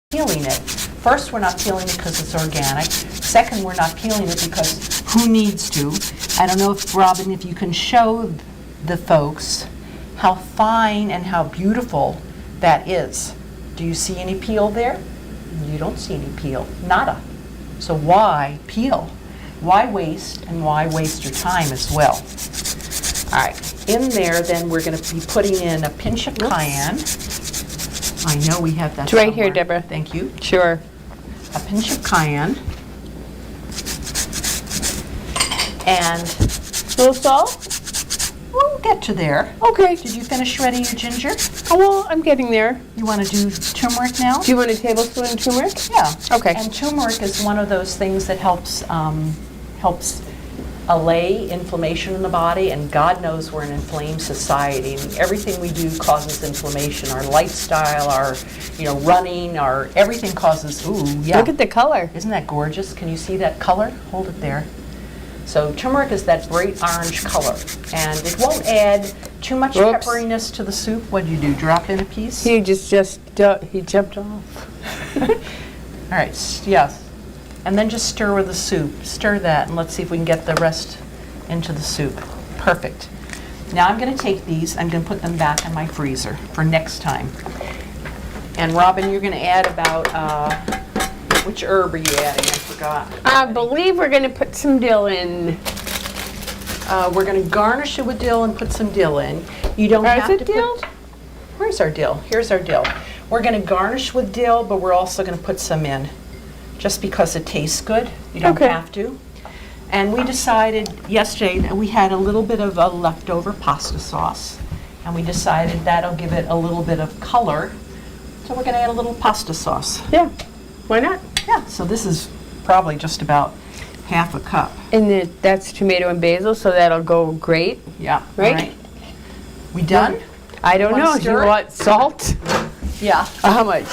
peeling it. First, we're not peeling it because it's organic. Second, we're not peeling it because who needs to? I don't know if, Robin, if you can show the folks how fine and how beautiful that is. Do you see any peel there? You don't see any peel. Nada. So why peel? Why waste, and why waste your time as well? All right, in there then we're going to be putting in a pinch of cayenne. I know we have that It's right somewhere. here, Deborah. Thank you. Sure. A pinch of cayenne. And A little salt? we'll get to there. Okay. Did you finish shredding your ginger? Oh, well, I'm getting there. You want to do turmeric now? Do you want a tablespoon of turmeric? Yeah. Okay. And turmeric is one of those things that helps allay inflammation in the body, and God knows we're an inflamed society. And everything we do causes inflammation. Our lifestyle, our running, our everything causes. Ooh, yeah. Look at the color. Isn't that gorgeous? Can you see that color? Hold it there. So turmeric is that bright orange color, and it won't add too much Whoops. pepperiness to the soup. What did you do? Drop in a piece? He he jumped off. All right, yes. And then just stir with the soup. Stir that, and let's see if we can get the rest into the soup. Perfect. Now I'm going to take these, I'm going to put them back in my freezer for next time. And Robin, you're going to add about, which herb are you adding? I forgot. I believe we're going to put some dill in. We're going to garnish it with dill and put some dill in. You don't Is have it to dill? put... Where's our dill? Here's our dill. We're going to garnish with dill, but we're also going to put some in. Just because it tastes good. You don't Okay. have to. And we decided yesterday that we had a little bit of a leftover pasta sauce, and we decided that'll give it a little bit of color. So we're going to add a little pasta sauce. Yeah. Why not? Yeah, so this is probably just about half a cup. And that's tomato and basil, so that'll go great. Yeah. Right? all We done? I don't wanna know. Do you stir it? want salt? Yeah. How much?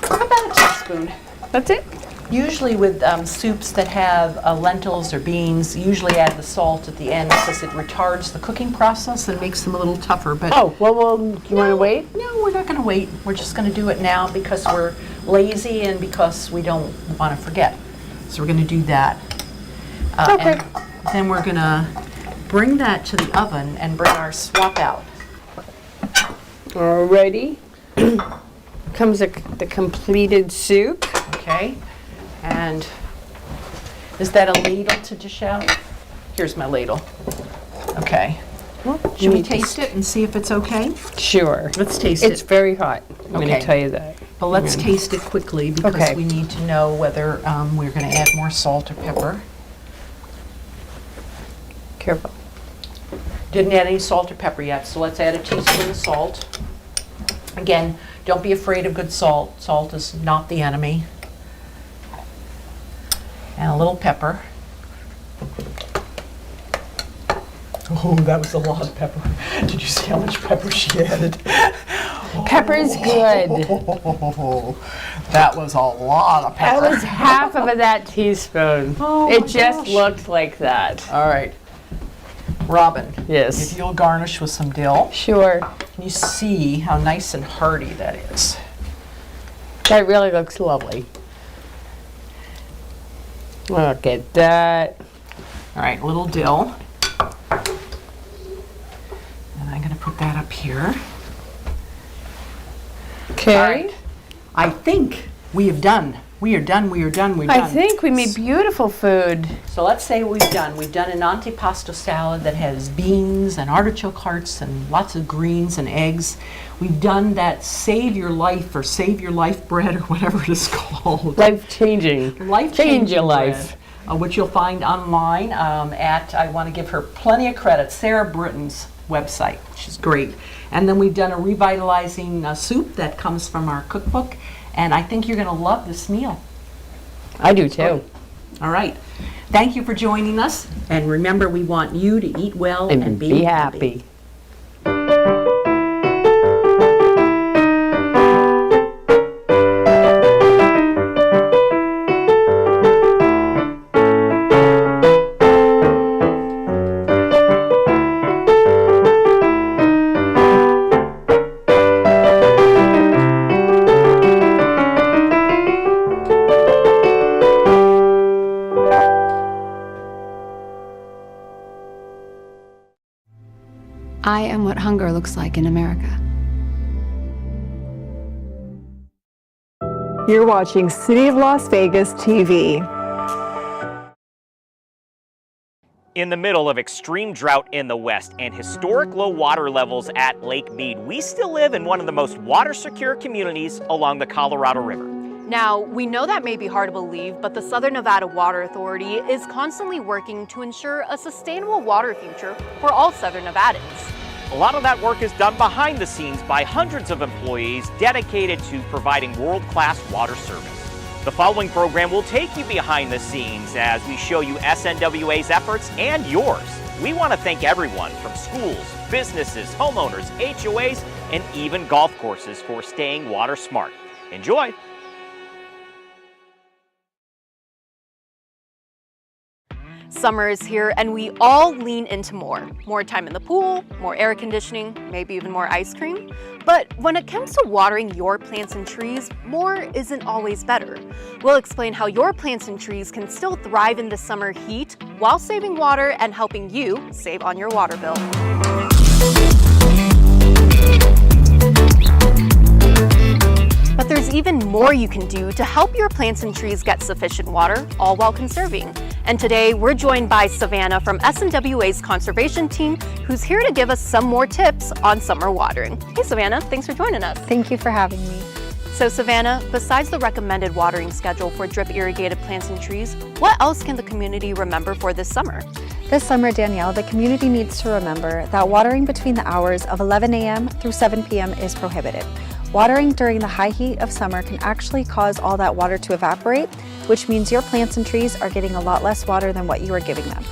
About a teaspoon. That's it? Usually with soups that have lentils or beans, usually add the salt at the end because it retards the cooking process and makes them a little tougher. But Oh, well, you want to wait? No, we're not going to wait. We're just going to do it now because we're lazy and because we don't want to forget. So we're going to do that. Okay. And then we're going to bring that to the oven and bring our swap out. Alrighty. Comes the completed soup. Okay? And is that a ladle to dish out? Here's my ladle. Okay. Should we taste it and see if it's okay? Sure. Let's taste It's it. very hot. I'm going Okay. to tell you that. But let's taste it quickly because Okay. we need to know whether we're going to add more salt or pepper. Careful. Didn't add any salt or pepper yet, so let's add a teaspoon of salt. Again, don't be afraid of good salt. Salt is not the enemy. And a little pepper. Oh, that was a lot of pepper. Did you see how much pepper she added? Pepper's good. That was a lot of That pepper. was half of that teaspoon. Oh It my just gosh. looked like that. All right. Robin, Yes. if you'll garnish with some dill, Sure. can you see how nice and hearty that is? That really looks lovely. Look at that. All right, a little dill. And I'm going to put that up here. Okay. All right. I think we have done. We are done. We are done. We're done. I think we made beautiful food. So let's say we've done. We've done an antipasto salad that has beans and artichoke hearts and lots of greens and eggs. We've done that save your life or save your life bread or whatever it is called. Life changing. Change your life. Which you'll find online at, I want to give her plenty of credit, Sarah Britton's website. She's great. And then we've done a revitalizing soup that comes from our cookbook. And I think you're going to love this meal. I do too. All right. Thank you for joining us. And remember, we want you to eat well And be happy. I am what hunger looks like in America. You're watching City of Las Vegas TV. In the middle of extreme drought in the west and historic low water levels at Lake Mead, we still live in one of the most water-secure communities along the Colorado River. Now, we know that may be hard to believe, but the Southern Nevada Water Authority is constantly working to ensure a sustainable water future for all Southern Nevadans. A lot of that work is done behind the scenes by hundreds of employees dedicated to providing world-class water service. The following program will take you behind the scenes as we show you SNWA's efforts and yours. We want to thank everyone from schools, businesses, homeowners, HOAs, and even golf courses for staying water smart. Enjoy! Summer is here and we all lean into more. More time in the pool, more air conditioning, maybe even more ice cream. But when it comes to watering your plants and trees, more isn't always better. We'll explain how your plants and trees can still thrive in the summer heat while saving water and helping you save on your water bill. But there's even more you can do to help your plants and trees get sufficient water, all while conserving. And today we're joined by Savannah from SNWA's conservation team, who's here to give us some more tips on summer watering. Hey Savannah, thanks for joining us. Thank you for having me. So Savannah, besides the recommended watering schedule for drip irrigated plants and trees, what else can the community remember for this summer? This summer, Danielle, the community needs to remember that watering between the hours of 11 a.m. through 7 p.m. is prohibited. Watering during the high heat of summer can actually cause all that water to evaporate, which means your plants and trees are getting a lot less water than what you are giving them.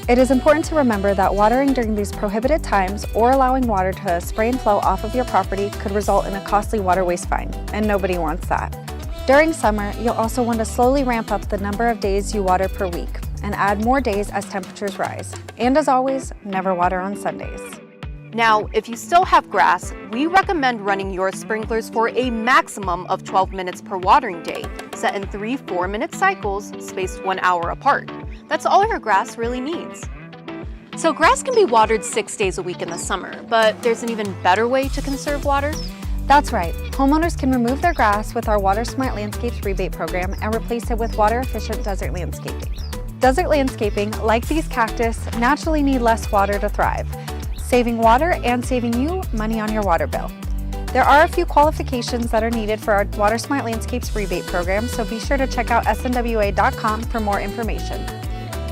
It is important to remember that watering during these prohibited times or allowing water to spray and flow off of your property could result in a costly water waste fine, and nobody wants that. During summer, you'll also want to slowly ramp up the number of days you water per week and add more days as temperatures rise. And as always, never water on Sundays. Now, if you still have grass, we recommend running your sprinklers for a maximum of 12 minutes per watering day, set in 3 4-minute cycles spaced 1 hour apart. That's all your grass really needs. So grass can be watered 6 days a week in the summer, but there's an even better way to conserve water. That's right. Homeowners can remove their grass with our Water Smart Landscapes rebate program and replace it with water-efficient desert landscaping. Desert landscaping, like these cactus, naturally need less water to thrive, saving water and saving you money on your water bill. There are a few qualifications that are needed for our Water Smart Landscapes rebate program, so be sure to check out snwa.com for more information.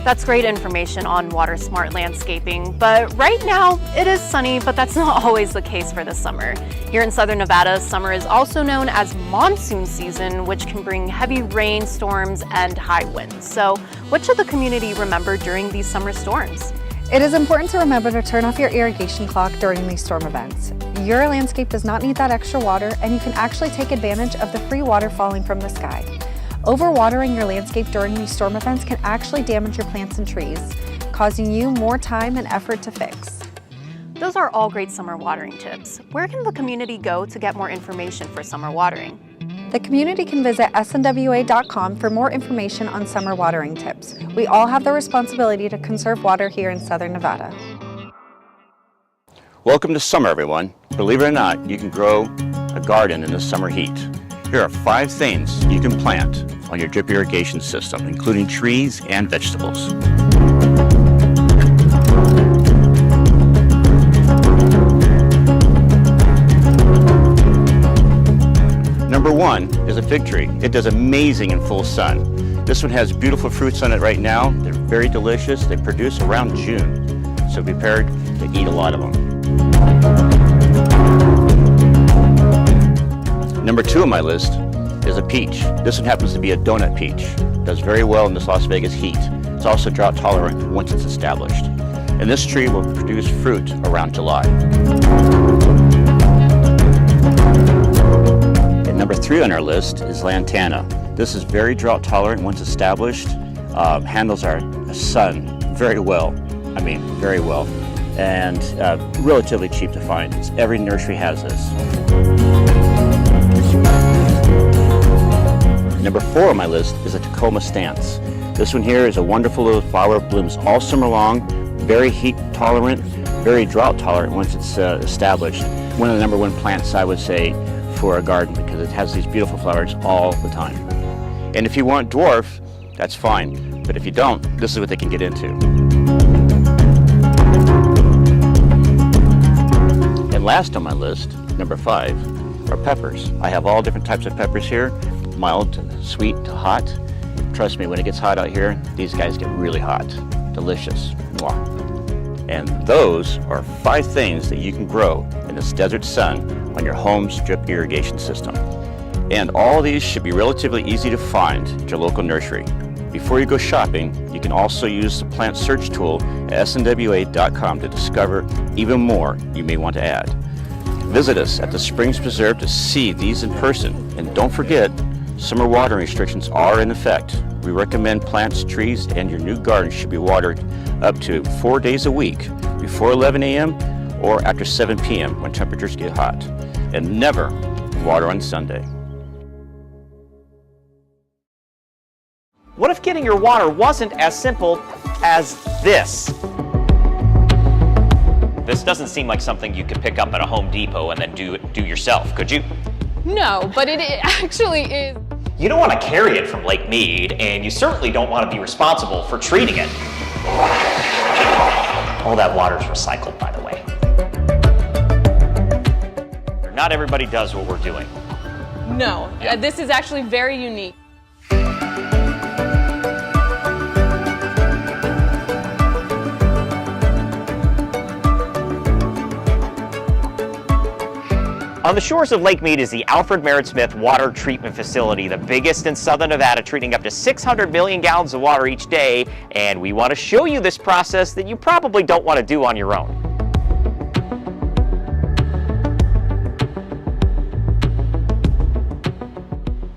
That's great information on Water Smart Landscaping, but right now it is sunny, but that's not always the case for the summer. Here in Southern Nevada, summer is also known as monsoon season, which can bring heavy rain, storms, and high winds. So what should the community remember during these summer storms? It is important to remember to turn off your irrigation clock during these storm events. Your landscape does not need that extra water, and you can actually take advantage of the free water falling from the sky. Overwatering your landscape during these storm events can actually damage your plants and trees, causing you more time and effort to fix. Those are all great summer watering tips. Where can the community go to get more information for summer watering? The community can visit snwa.com for more information on summer watering tips. We all have the responsibility to conserve water here in Southern Nevada. Welcome to summer, everyone. Believe it or not, you can grow a garden in the summer heat. Here are 5 things you can plant on your drip irrigation system, including trees and vegetables. Number 1 is a fig tree. It does amazing in full sun. This one has beautiful fruits on it right now. They're very delicious. They produce around June, so be prepared to eat a lot of them. Number 2 on my list is a peach. This one happens to be a donut peach. It does very well in this Las Vegas heat. It's also drought tolerant once it's established. And this tree will produce fruit around July. Number 3 on our list is lantana. This is very drought tolerant once established, handles our sun very well, very well, and relatively cheap to find. Every nursery has this. Number 4 on my list is a Tacoma stance. This one here is a wonderful little flower, blooms all summer long, very heat tolerant, very drought tolerant once it's established. One of the number one plants, I would say, for a garden because it has these beautiful flowers all the time. And if you want dwarf, that's fine. But if you don't, this is what they can get into. And last on my list, number 5, are peppers. I have all different types of peppers here, mild, sweet, to hot. Trust me, when it gets hot out here, these guys get really hot. Delicious. Mwah. And those are 5 things that you can grow in this desert sun on your home's drip irrigation system. And all these should be relatively easy to find at your local nursery. Before you go shopping, you can also use the plant search tool at snwa.com to discover even more you may want to add. Visit us at the Springs Preserve to see these in person. And don't forget, summer watering restrictions are in effect. We recommend plants, trees, and your new garden should be watered up to 4 days a week, before 11 a.m. or after 7 p.m. when temperatures get hot. And never water on Sunday. What if getting your water wasn't as simple as this? This doesn't seem like something you could pick up at a Home Depot and then do yourself, could you? No, but it actually is. You don't want to carry it from Lake Mead, and you certainly don't want to be responsible for treating it. All that water's recycled, by the way. Not everybody does what we're doing. No, this is actually very unique. On the shores of Lake Mead is the Alfred Merritt Smith Water Treatment Facility, the biggest in southern Nevada, treating up to 600 million gallons of water each day. And we want to show you this process that you probably don't want to do on your own.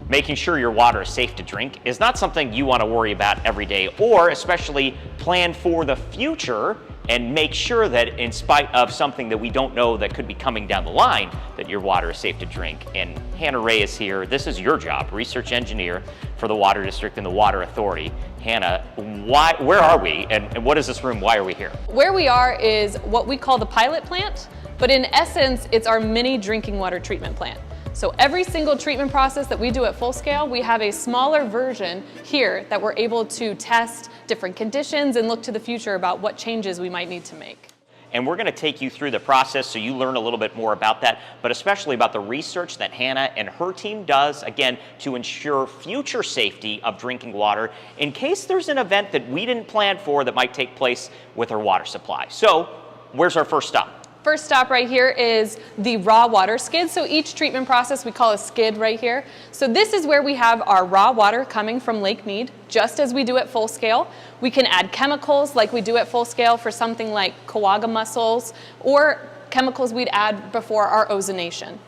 Making sure your water is safe to drink is not something you want to worry about every day, or especially plan for the future and make sure that in spite of something that we don't know that could be coming down the line, that your water is safe to drink. And Hannah Ray is here. This is your job, research engineer for the Water District and the Water Authority. Hannah, where are we and what is this room? Why are we here? Where we are is what we call the pilot plant, but in essence, it's our mini drinking water treatment plant. So every single treatment process that we do at full scale, we have a smaller version here that we're able to test different conditions and look to the future about what changes we might need to make. And we're going to take you through the process so you learn a little bit more about that, but especially about the research that Hannah and her team does, again, to ensure future safety of drinking water in case there's an event that we didn't plan for that might take place with our water supply. So where's our first stop? First stop right here is the raw water skid. So each treatment process we call a skid right here. So this is where we have our raw water coming from Lake Mead, just as we do at full scale. We can add chemicals like we do at full scale for something like quagga mussels, or chemicals we'd add before our ozonation.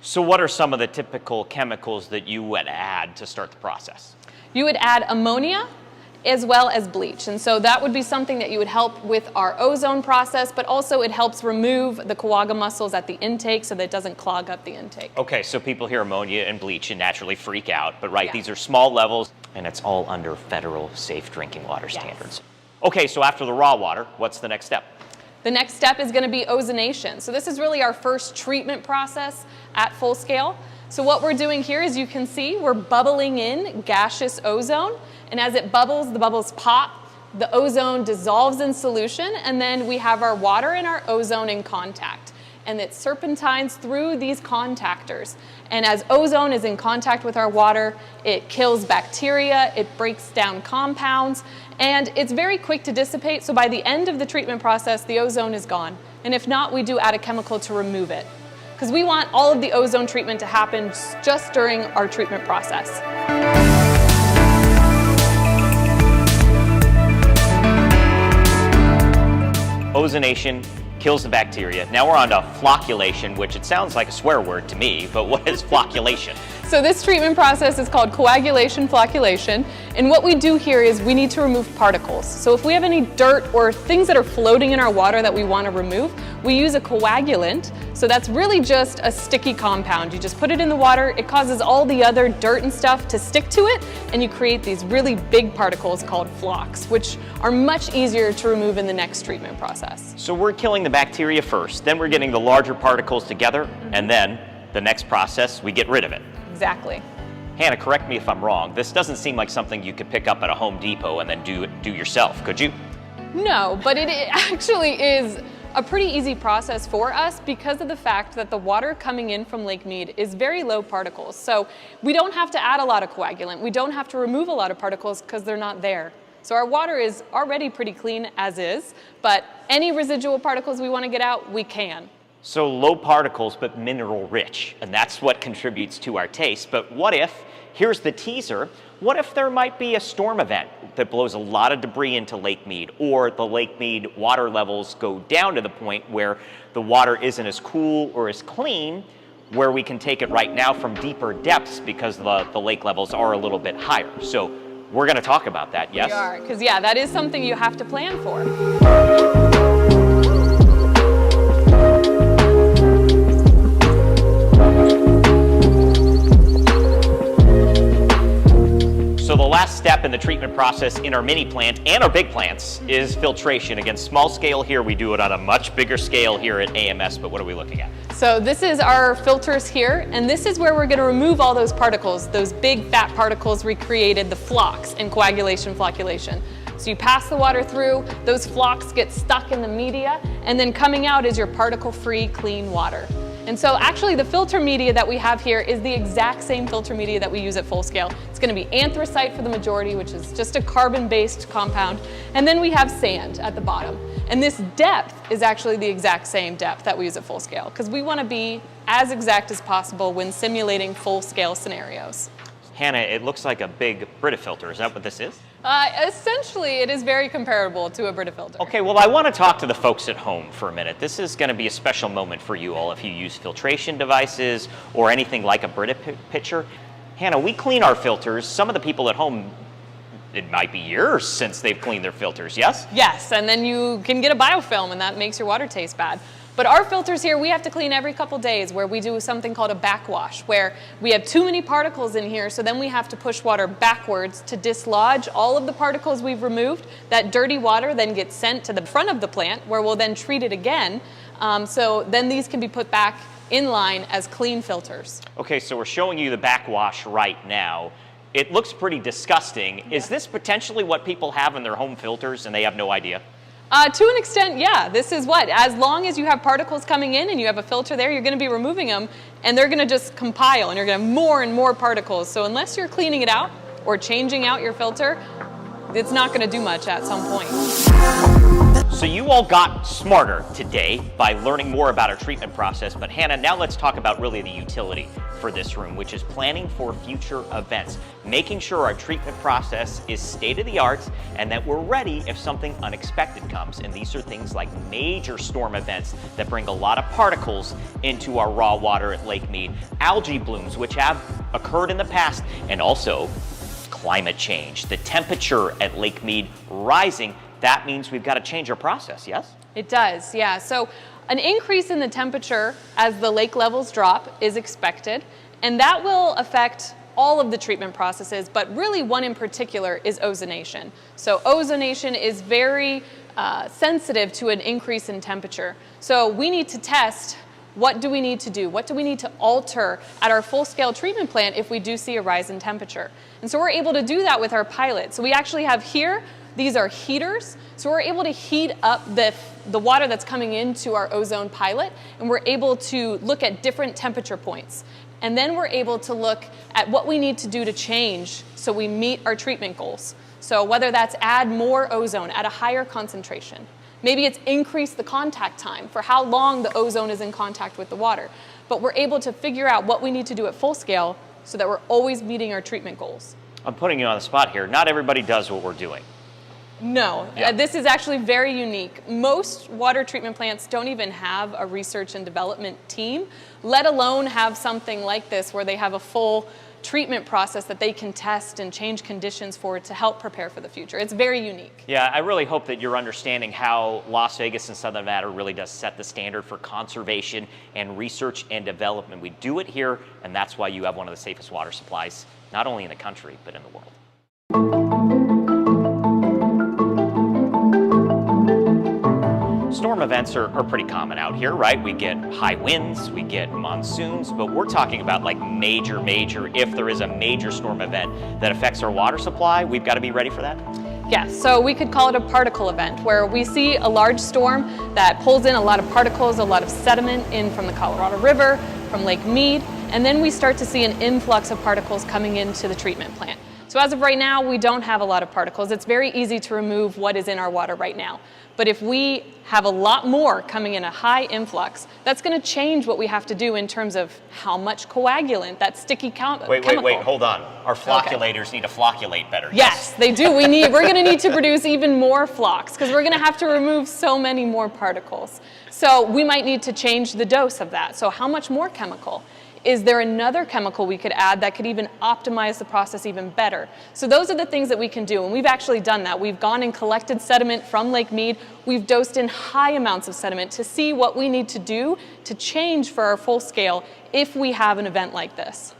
So what are some of the typical chemicals that you would add to start the process? You would add ammonia as well as bleach. And so that would be something that you would help with our ozone process, but also it helps remove the quagga mussels at the intake so that it doesn't clog up the intake. Okay, so people hear ammonia and bleach and naturally freak out, but these are small levels and it's all under federal safe drinking water standards. Okay, so after the raw water, what's the next step? The next step is going to be ozonation. So this is really our first treatment process at full scale. So what we're doing here, as you can see, we're bubbling in gaseous ozone. And as it bubbles, the bubbles pop, the ozone dissolves in solution, and then we have our water and our ozone in contact. And it serpentines through these contactors. And as ozone is in contact with our water, it kills bacteria, it breaks down compounds, and it's very quick to dissipate. So by the end of the treatment process, the ozone is gone. And if not, we do add a chemical to remove it, because we want all of the ozone treatment to happen just during our treatment process. Ozonation kills the bacteria. Now we're on to flocculation, which it sounds like a swear word to me, but what is flocculation? So this treatment process is called coagulation flocculation, and what we do here is we need to remove particles. So if we have any dirt or things that are floating in our water that we want to remove, we use a coagulant. So that's really just a sticky compound. You just put it in the water, it causes all the other dirt and stuff to stick to it, and you create these really big particles called flocks, which are much easier to remove in the next treatment process. So we're killing the bacteria first, then we're getting the larger particles together, and then the next process, we get rid of it. Exactly. Hannah, correct me if I'm wrong. This doesn't seem like something you could pick up at a Home Depot and then do yourself, could you? No, but it actually is a pretty easy process for us because of the fact that the water coming in from Lake Mead is very low particles. So we don't have to add a lot of coagulant. We don't have to remove a lot of particles because they're not there. So our water is already pretty clean as is, but any residual particles we want to get out, we can. So low particles, but mineral rich, and that's what contributes to our taste. But what if, here's the teaser, what if there might be a storm event that blows a lot of debris into Lake Mead, or the Lake Mead water levels go down to the point where the water isn't as cool or as clean, where we can take it right now from deeper depths because the lake levels are a little bit higher. So we're going to talk about that, yes? We are, because yeah, that is something you have to plan for. So the last step in the treatment process in our mini plant and our big plants is filtration. Again, small scale here, we do it on a much bigger scale here at AMS, but what are we looking at? So this is our filters here, and this is where we're going to remove all those particles, those big fat particles we created, the flocks in coagulation flocculation. So you pass the water through, those flocks get stuck in the media, and then coming out is your particle-free clean water. And so actually the filter media that we have here is the exact same filter media that we use at Full Scale. It's going to be anthracite for the majority, which is just a carbon-based compound. And then we have sand at the bottom. And this depth is actually the exact same depth that we use at Full Scale, because we want to be as exact as possible when simulating full-scale scenarios. Hannah, it looks like a big Brita filter. Is that what this is? Essentially, it is very comparable to a Brita filter. Okay, well, I want to talk to the folks at home for a minute. This is going to be a special moment for you all if you use filtration devices or anything like a Brita pitcher. Hannah, we clean our filters. Some of the people at home, it might be years since they've cleaned their filters, yes? Yes, and then you can get a biofilm, and that makes your water taste bad. But our filters here, we have to clean every couple days, where we do something called a backwash, where we have too many particles in here, so then we have to push water backwards to dislodge all of the particles we've removed. That dirty water then gets sent to the front of the plant, where we'll then treat it again. So then these can be put back in line as clean filters. Okay, so we're showing you the backwash right now. It looks pretty disgusting. Yeah. Is this potentially what people have in their home filters and they have no idea? To an extent, yeah. This is what, as long as you have particles coming in and you have a filter there, you're going to be removing them, and they're going to just compile, and you're going to have more and more particles. So unless you're cleaning it out or changing out your filter, it's not going to do much at some point. So you all got smarter today by learning more about our treatment process, but Hannah, now let's talk about really the utility for this room, which is planning for future events, making sure our treatment process is state-of-the-art and that we're ready if something unexpected comes. And these are things like major storm events that bring a lot of particles into our raw water at Lake Mead, algae blooms, which have occurred in the past, and also climate change. The temperature at Lake Mead rising, that means we've got to change our process, yes? It does, yeah. So an increase in the temperature as the lake levels drop is expected, and that will affect all of the treatment processes, but really one in particular is ozonation. So ozonation is very sensitive to an increase in temperature. So we need to test, what do we need to do? What do we need to alter at our full-scale treatment plant if we do see a rise in temperature? And so we're able to do that with our pilot. So we actually have here, these are heaters. So we're able to heat up the water that's coming into our ozone pilot, and we're able to look at different temperature points. And then we're able to look at what we need to do to change so we meet our treatment goals. So whether that's add more ozone at a higher concentration, maybe it's increase the contact time for how long the ozone is in contact with the water. But we're able to figure out what we need to do at full scale so that we're always meeting our treatment goals. I'm putting you on the spot here. Not everybody does what we're doing. No, this is actually very unique. Most water treatment plants don't even have a research and development team, let alone have something like this where they have a full treatment process that they can test and change conditions for to help prepare for the future. It's very unique. Yeah, I really hope that you're understanding how Las Vegas and Southern Nevada really does set the standard for conservation and research and development. We do it here, and that's why you have one of the safest water supplies, not only in the country, but in the world. Storm events are pretty common out here, right? We get high winds, we get monsoons, but we're talking about like major, if there is a major storm event that affects our water supply, we've got to be ready for that? Yes, so we could call it a particle event, where we see a large storm that pulls in a lot of particles, a lot of sediment in from the Colorado River, from Lake Mead, and then we start to see an influx of particles coming into the treatment plant. So as of right now, we don't have a lot of particles. It's very easy to remove what is in our water right now. But if we have a lot more coming in a high influx, that's going to change what we have to do in terms of how much coagulant, that sticky chemical. Wait, hold on. Our flocculators need to flocculate better. Yes, they do. We're going to need to produce even more flocks because we're going to have to remove so many more particles. So we might need to change the dose of that. So how much more chemical? Is there another chemical we could add that could even optimize the process even better? So those are the things that we can do, and we've actually done that. We've gone and collected sediment from Lake Mead. We've dosed in high amounts of sediment to see what we need to do to change for our full scale if we have an event like this.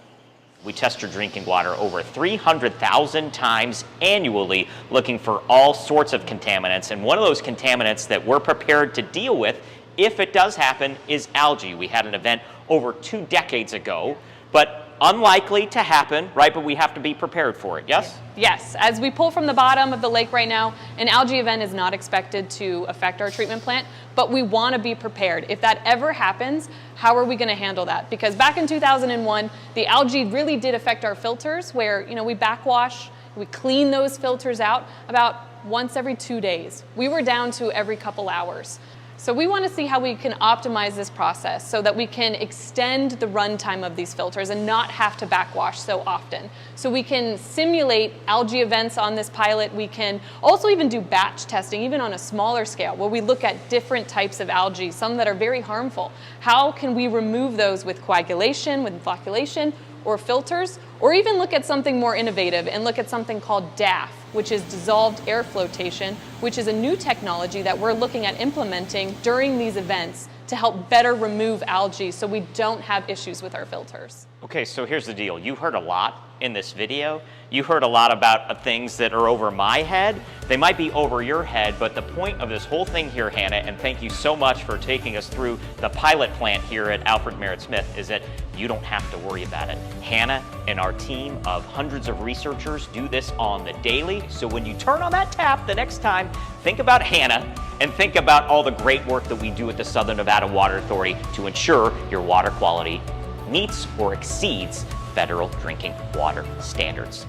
We test your drinking water over 300,000 times annually, looking for all sorts of contaminants, and one of those contaminants that we're prepared to deal with if it does happen is algae. We had an event over 2 decades ago, but unlikely to happen, right? But we have to be prepared for it, yes? Yes, as we pull from the bottom of the lake right now, an algae event is not expected to affect our treatment plant, but we want to be prepared. If that ever happens, how are we going to handle that? Because back in 2001, the algae really did affect our filters where, we backwash, we clean those filters out about once every 2 days. We were down to every couple hours. So we want to see how we can optimize this process so that we can extend the runtime of these filters and not have to backwash so often. So we can simulate algae events on this pilot. We can also even do batch testing, even on a smaller scale, where we look at different types of algae, some that are very harmful. How can we remove those with coagulation, with flocculation, or filters, or even look at something more innovative and look at something called DAF, which is dissolved air flotation, which is a new technology that we're looking at implementing during these events to help better remove algae so we don't have issues with our filters. Okay, so here's the deal. You heard a lot in this video. You heard a lot about things that are over my head. They might be over your head, but the point of this whole thing here, Hannah, and thank you so much for taking us through the pilot plant here at Alfred Merritt Smith, is that you don't have to worry about it. Hannah and our team of hundreds of researchers do this on the daily, so when you turn on that tap the next time, think about Hannah and think about all the great work that we do at the Southern Nevada Water Authority to ensure your water quality meets or exceeds federal drinking water standards.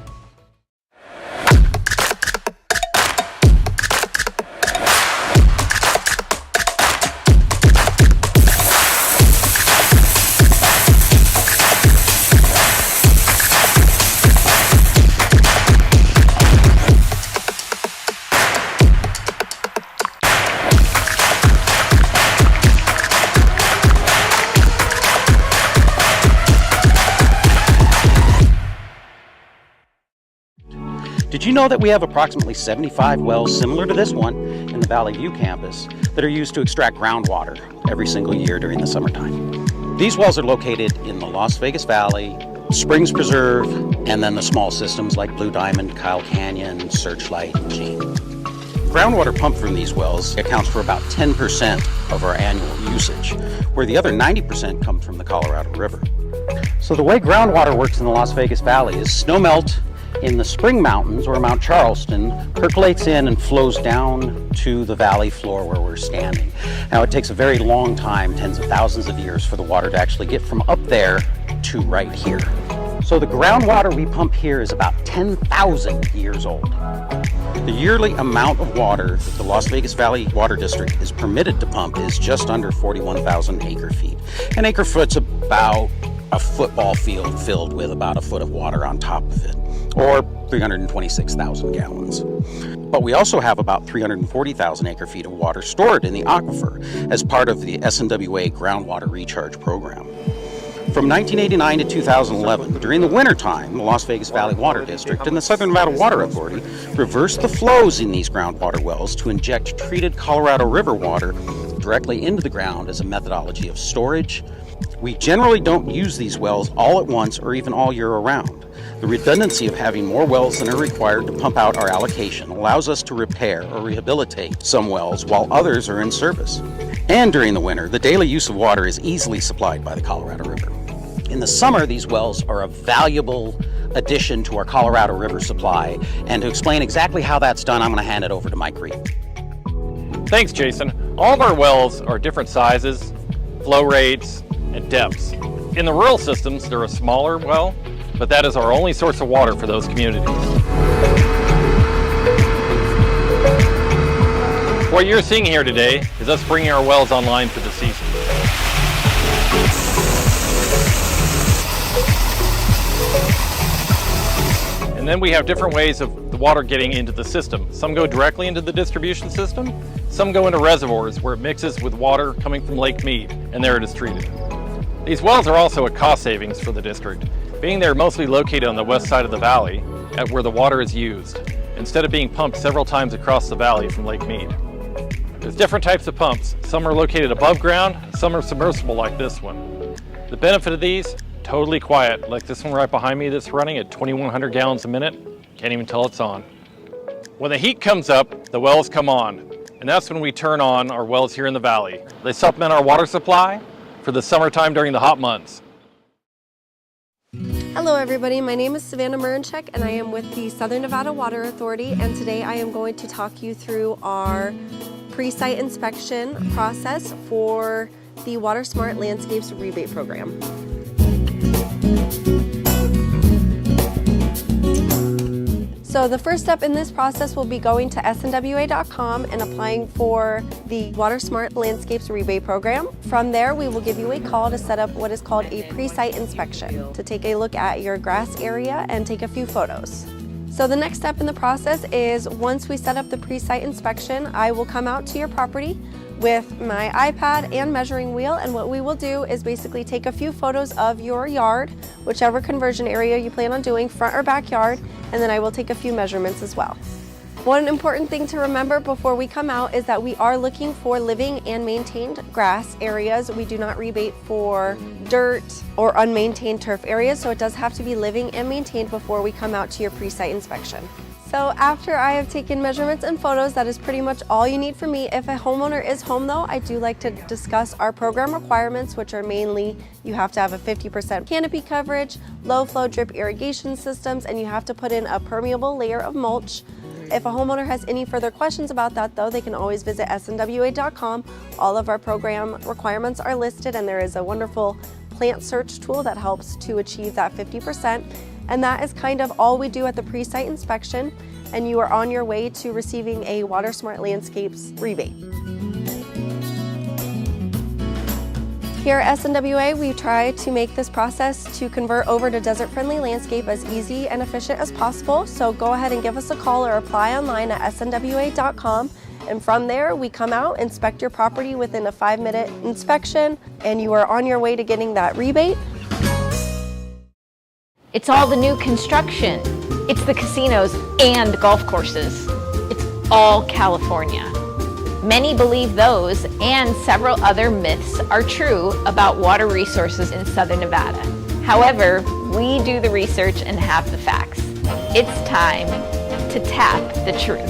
Did you know that we have approximately 75 wells similar to this one in the Valley View campus that are used to extract groundwater every single year during the summertime? These wells are located in the Las Vegas Valley, Springs Preserve, and then the small systems like Blue Diamond, Kyle Canyon, Searchlight, and Gene. Groundwater pumped from these wells accounts for about 10% of our annual usage, where the other 90% comes from the Colorado River. So the way groundwater works in the Las Vegas Valley is snowmelt in the Spring Mountains, or Mount Charleston, percolates in and flows down to the valley floor where we're standing. Now, it takes a very long time, tens of thousands of years, for the water to actually get from up there to right here. So the groundwater we pump here is about 10,000 years old. The yearly amount of water that the Las Vegas Valley Water District is permitted to pump is just under 41,000 acre feet. An acre foot's about a football field filled with about a foot of water on top of it, or 326,000 gallons. But we also have about 340,000 acre-feet of water stored in the aquifer as part of the SNWA groundwater recharge program. From 1989 to 2011, during the wintertime, the Las Vegas Valley Water District and the Southern Nevada Water Authority reversed the flows in these groundwater wells to inject treated Colorado River water directly into the ground as a methodology of storage. We generally don't use these wells all at once or even all year around. The redundancy of having more wells than are required to pump out our allocation allows us to repair or rehabilitate some wells while others are in service. And during the winter, the daily use of water is easily supplied by the Colorado River. In the summer, these wells are a valuable addition to our Colorado River supply. And to explain exactly how that's done, I'm going to hand it over to Mike Reed. Thanks, Jason. All of our wells are different sizes, flow rates, and depths. In the rural systems, they're a smaller well, but that is our only source of water for those communities. What you're seeing here today is us bringing our wells online for the season. And then we have different ways of the water getting into the system. Some go directly into the distribution system, some go into reservoirs where it mixes with water coming from Lake Mead, and there it is treated. These wells are also a cost savings for the district, being they're mostly located on the west side of the valley at where the water is used, instead of being pumped several times across the valley from Lake Mead. There's different types of pumps. Some are located above ground, some are submersible like this one. The benefit of these, totally quiet, like this one right behind me that's running at 2,100 gallons a minute. Can't even tell it's on. When the heat comes up, the wells come on, and that's when we turn on our wells here in the valley. They supplement our water supply for the summertime during the hot months. Hello everybody, my name is Savannah Murinchek and I am with the Southern Nevada Water Authority, and today I am going to talk you through our pre-site inspection process for the Water Smart Landscapes rebate program. So the first step in this process will be going to snwa.com and applying for the Water Smart Landscapes rebate program. From there, we will give you a call to set up what is called a pre-site inspection to take a look at your grass area and take a few photos. So the next step in the process is once we set up the pre-site inspection, I will come out to your property with my iPad and measuring wheel, and what we will do is basically take a few photos of your yard, whichever conversion area you plan on doing, front or backyard, and then I will take a few measurements as well. One important thing to remember before we come out is that we are looking for living and maintained grass areas. We do not rebate for dirt or unmaintained turf areas, so it does have to be living and maintained before we come out to your pre-site inspection. So after I have taken measurements and photos, that is pretty much all you need from me. If a homeowner is home though, I do like to discuss our program requirements, which are mainly you have to have a 50% canopy coverage, low flow drip irrigation systems, and you have to put in a permeable layer of mulch. If a homeowner has any further questions about that though, they can always visit snwa.com. All of our program requirements are listed, and there is a wonderful plant search tool that helps to achieve that 50%. And that is kind of all we do at the pre-site inspection, and you are on your way to receiving a Water Smart Landscapes rebate. Here at SNWA, we try to make this process to convert over to desert-friendly landscape as easy and efficient as possible, so go ahead and give us a call or apply online at snwa.com. And from there, we come out, inspect your property within a 5-minute inspection, and you are on your way to getting that rebate. It's all the new construction. It's the casinos and golf courses. It's all California. Many believe those and several other myths are true about water resources in Southern Nevada. However, we do the research and have the facts. It's time to tap the truth.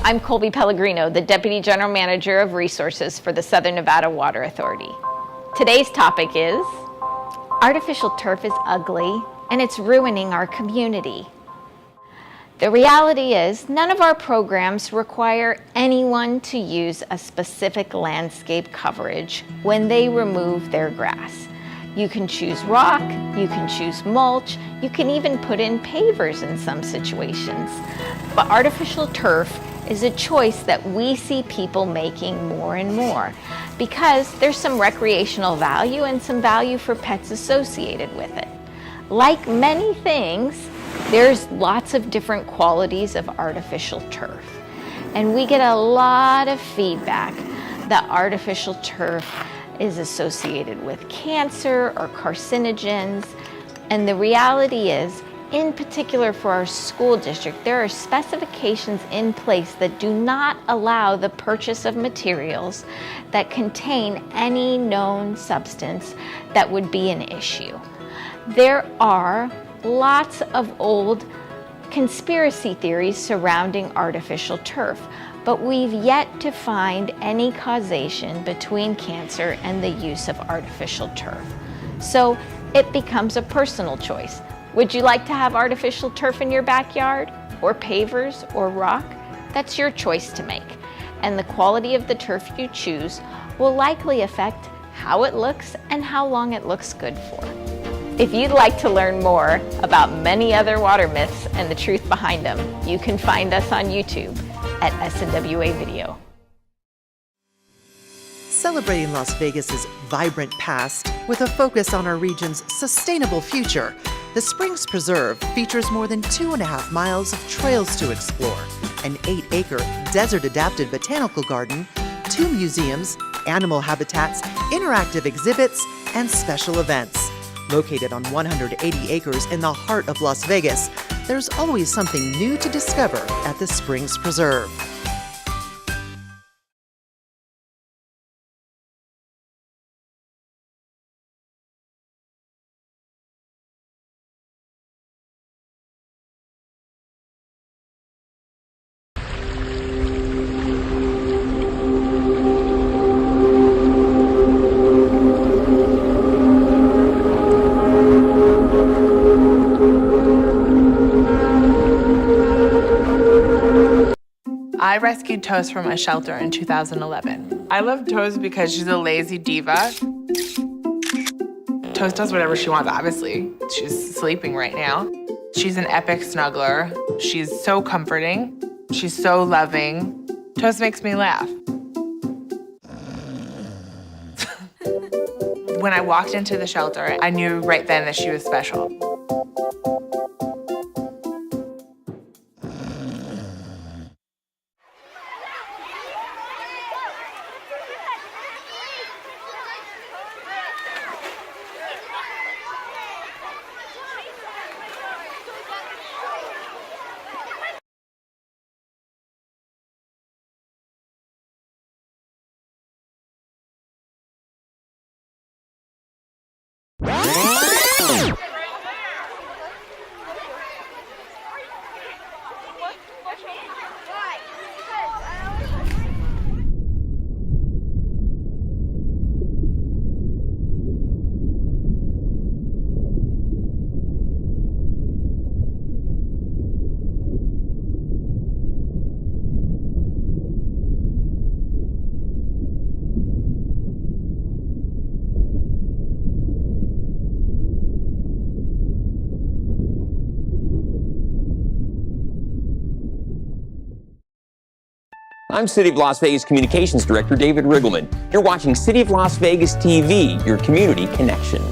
I'm Colby Pellegrino, the Deputy General Manager of Resources for the Southern Nevada Water Authority. Today's topic is, artificial turf is ugly and it's ruining our community. The reality is, none of our programs require anyone to use a specific landscape coverage when they remove their grass. You can choose rock, you can choose mulch, you can even put in pavers in some situations. But artificial turf is a choice that we see people making more and more because there's some recreational value and some value for pets associated with it. Like many things, there's lots of different qualities of artificial turf. And we get a lot of feedback that artificial turf is associated with cancer or carcinogens. And the reality is, in particular for our school district, there are specifications in place that do not allow the purchase of materials that contain any known substance that would be an issue. There are lots of old conspiracy theories surrounding artificial turf, but we've yet to find any causation between cancer and the use of artificial turf. So it becomes a personal choice. Would you like to have artificial turf in your backyard, or pavers, or rock? That's your choice to make. And the quality of the turf you choose will likely affect how it looks and how long it looks good for. If you'd like to learn more about many other water myths and the truth behind them, you can find us on YouTube at SNWA Video. Celebrating Las Vegas's vibrant past with a focus on our region's sustainable future, the Springs Preserve features more than 2.5 miles of trails to explore, an 8-acre desert-adapted botanical garden, 2 museums, animal habitats, interactive exhibits, and special events. Located on 180 acres in the heart of Las Vegas, there's always something new to discover at the Springs Preserve. I rescued Toast from a shelter in 2011. I love Toast because she's a lazy diva. Toast does whatever she wants, obviously. She's sleeping right now. She's an epic snuggler. She's so comforting. She's so loving. Toast makes me laugh. When I walked into the shelter, I knew right then that she was special. I'm City of Las Vegas Communications Director David Riggleman. You're watching City of Las Vegas TV, your community connection.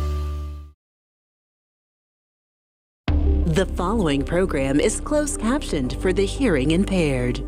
The following program is closed captioned for the hearing impaired.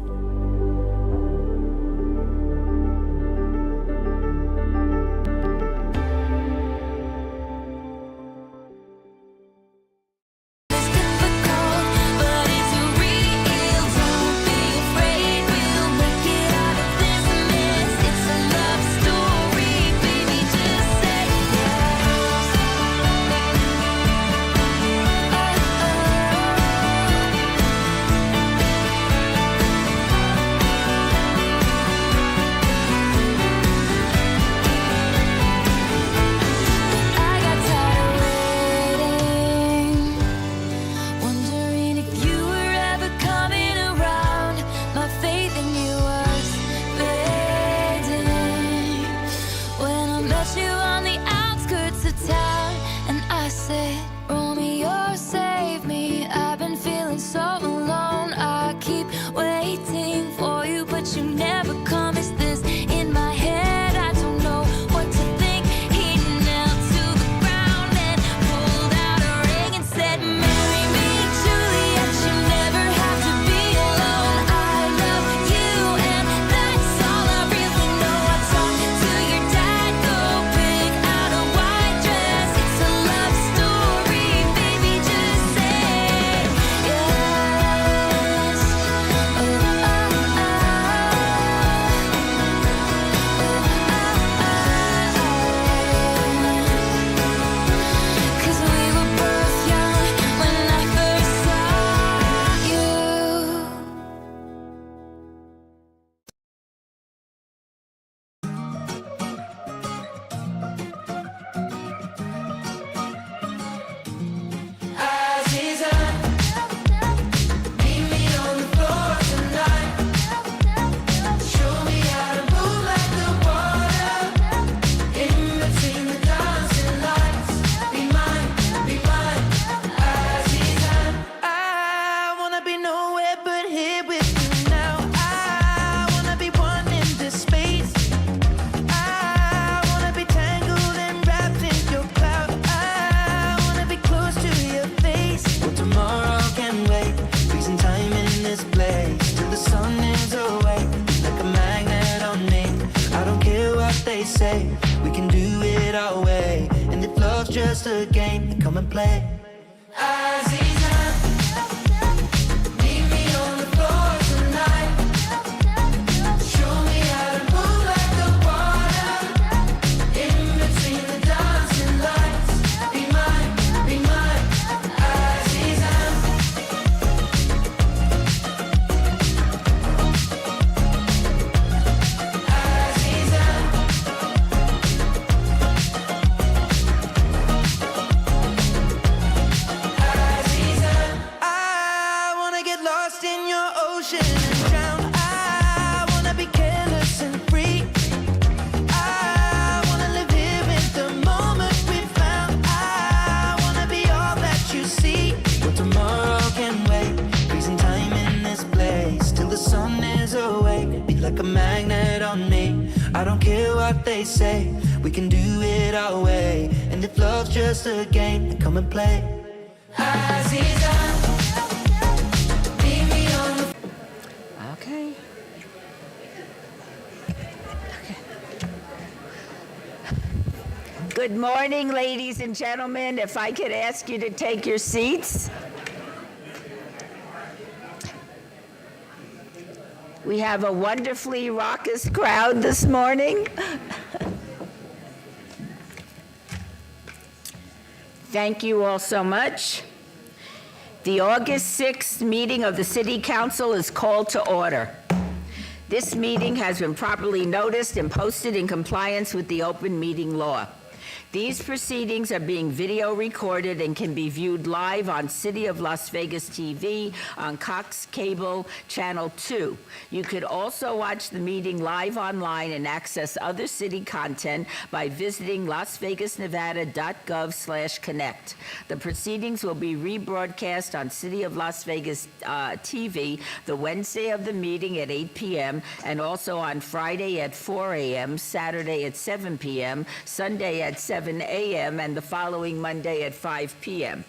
they say. We can do it our way. And if love's just a game, then come and play. Aziza, meet me on the floor tonight. Show me how to move like the water. In between the dancing lights. Be mine, Aziza. Like a magnet on me. I don't care what they say. We can do it our way. And if love's just a game, then come and play. Aziza, meet me on the... Okay. Good morning, ladies and gentlemen. If I could ask you to take your seats. We have a wonderfully raucous crowd this morning. Thank you all so much. The August 6th meeting of the City Council is called to order. This meeting has been properly noticed and posted in compliance with the open meeting law. These proceedings are being video recorded and can be viewed live on City of Las Vegas TV on Cox Cable Channel 2. You could also watch the meeting live online and access other city content by visiting lasvegasnevada.gov/connect. The proceedings will be rebroadcast on City of Las Vegas TV the Wednesday of the meeting at 8 p.m. and also on Friday at 4 a.m., Saturday at 7 p.m., Sunday at 7 a.m. and the following Monday at 5 p.m.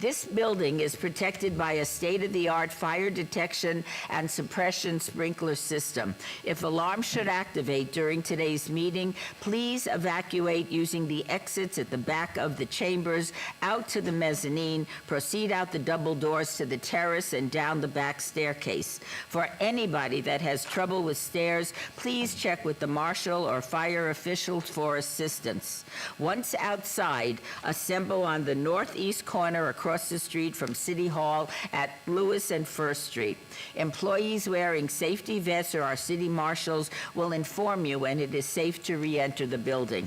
This building is protected by a state-of-the-art fire detection and suppression sprinkler system. If alarms should activate during today's meeting, please evacuate using the exits at the back of the chambers, out to the mezzanine, proceed out the double doors to the terrace and down the back staircase. For anybody that has trouble with stairs, please check with the marshal or fire officials for assistance. Once outside, assemble on the northeast corner across the street from City Hall at Lewis and First Street. Employees wearing safety vests or our city marshals will inform you when it is safe to re-enter the building.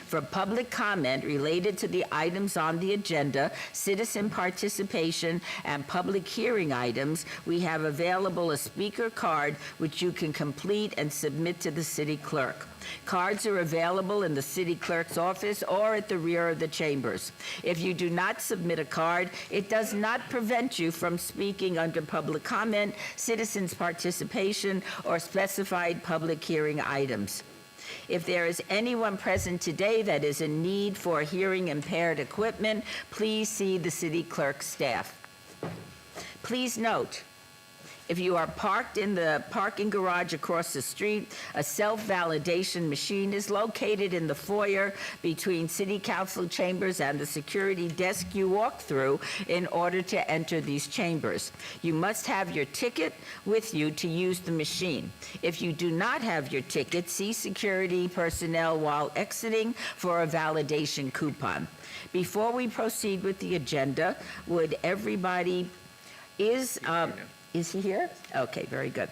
For public comment related to the items on the agenda, citizen participation, and public hearing items, we have available a speaker card which you can complete and submit to the city clerk. Cards are available in the city clerk's office or at the rear of the chambers. If you do not submit a card, it does not prevent you from speaking under public comment, citizens participation, or specified public hearing items. If there is anyone present today that is in need for hearing impaired equipment, please see the city clerk's staff. Please note, if you are parked in the parking garage across the street, a self-validation machine is located in the foyer between City Council chambers and the security desk you walk through in order to enter these chambers. You must have your ticket with you to use the machine. If you do not have your ticket, see security personnel while exiting for a validation coupon. Before we proceed with the agenda, would everybody Is he here? Okay, very good.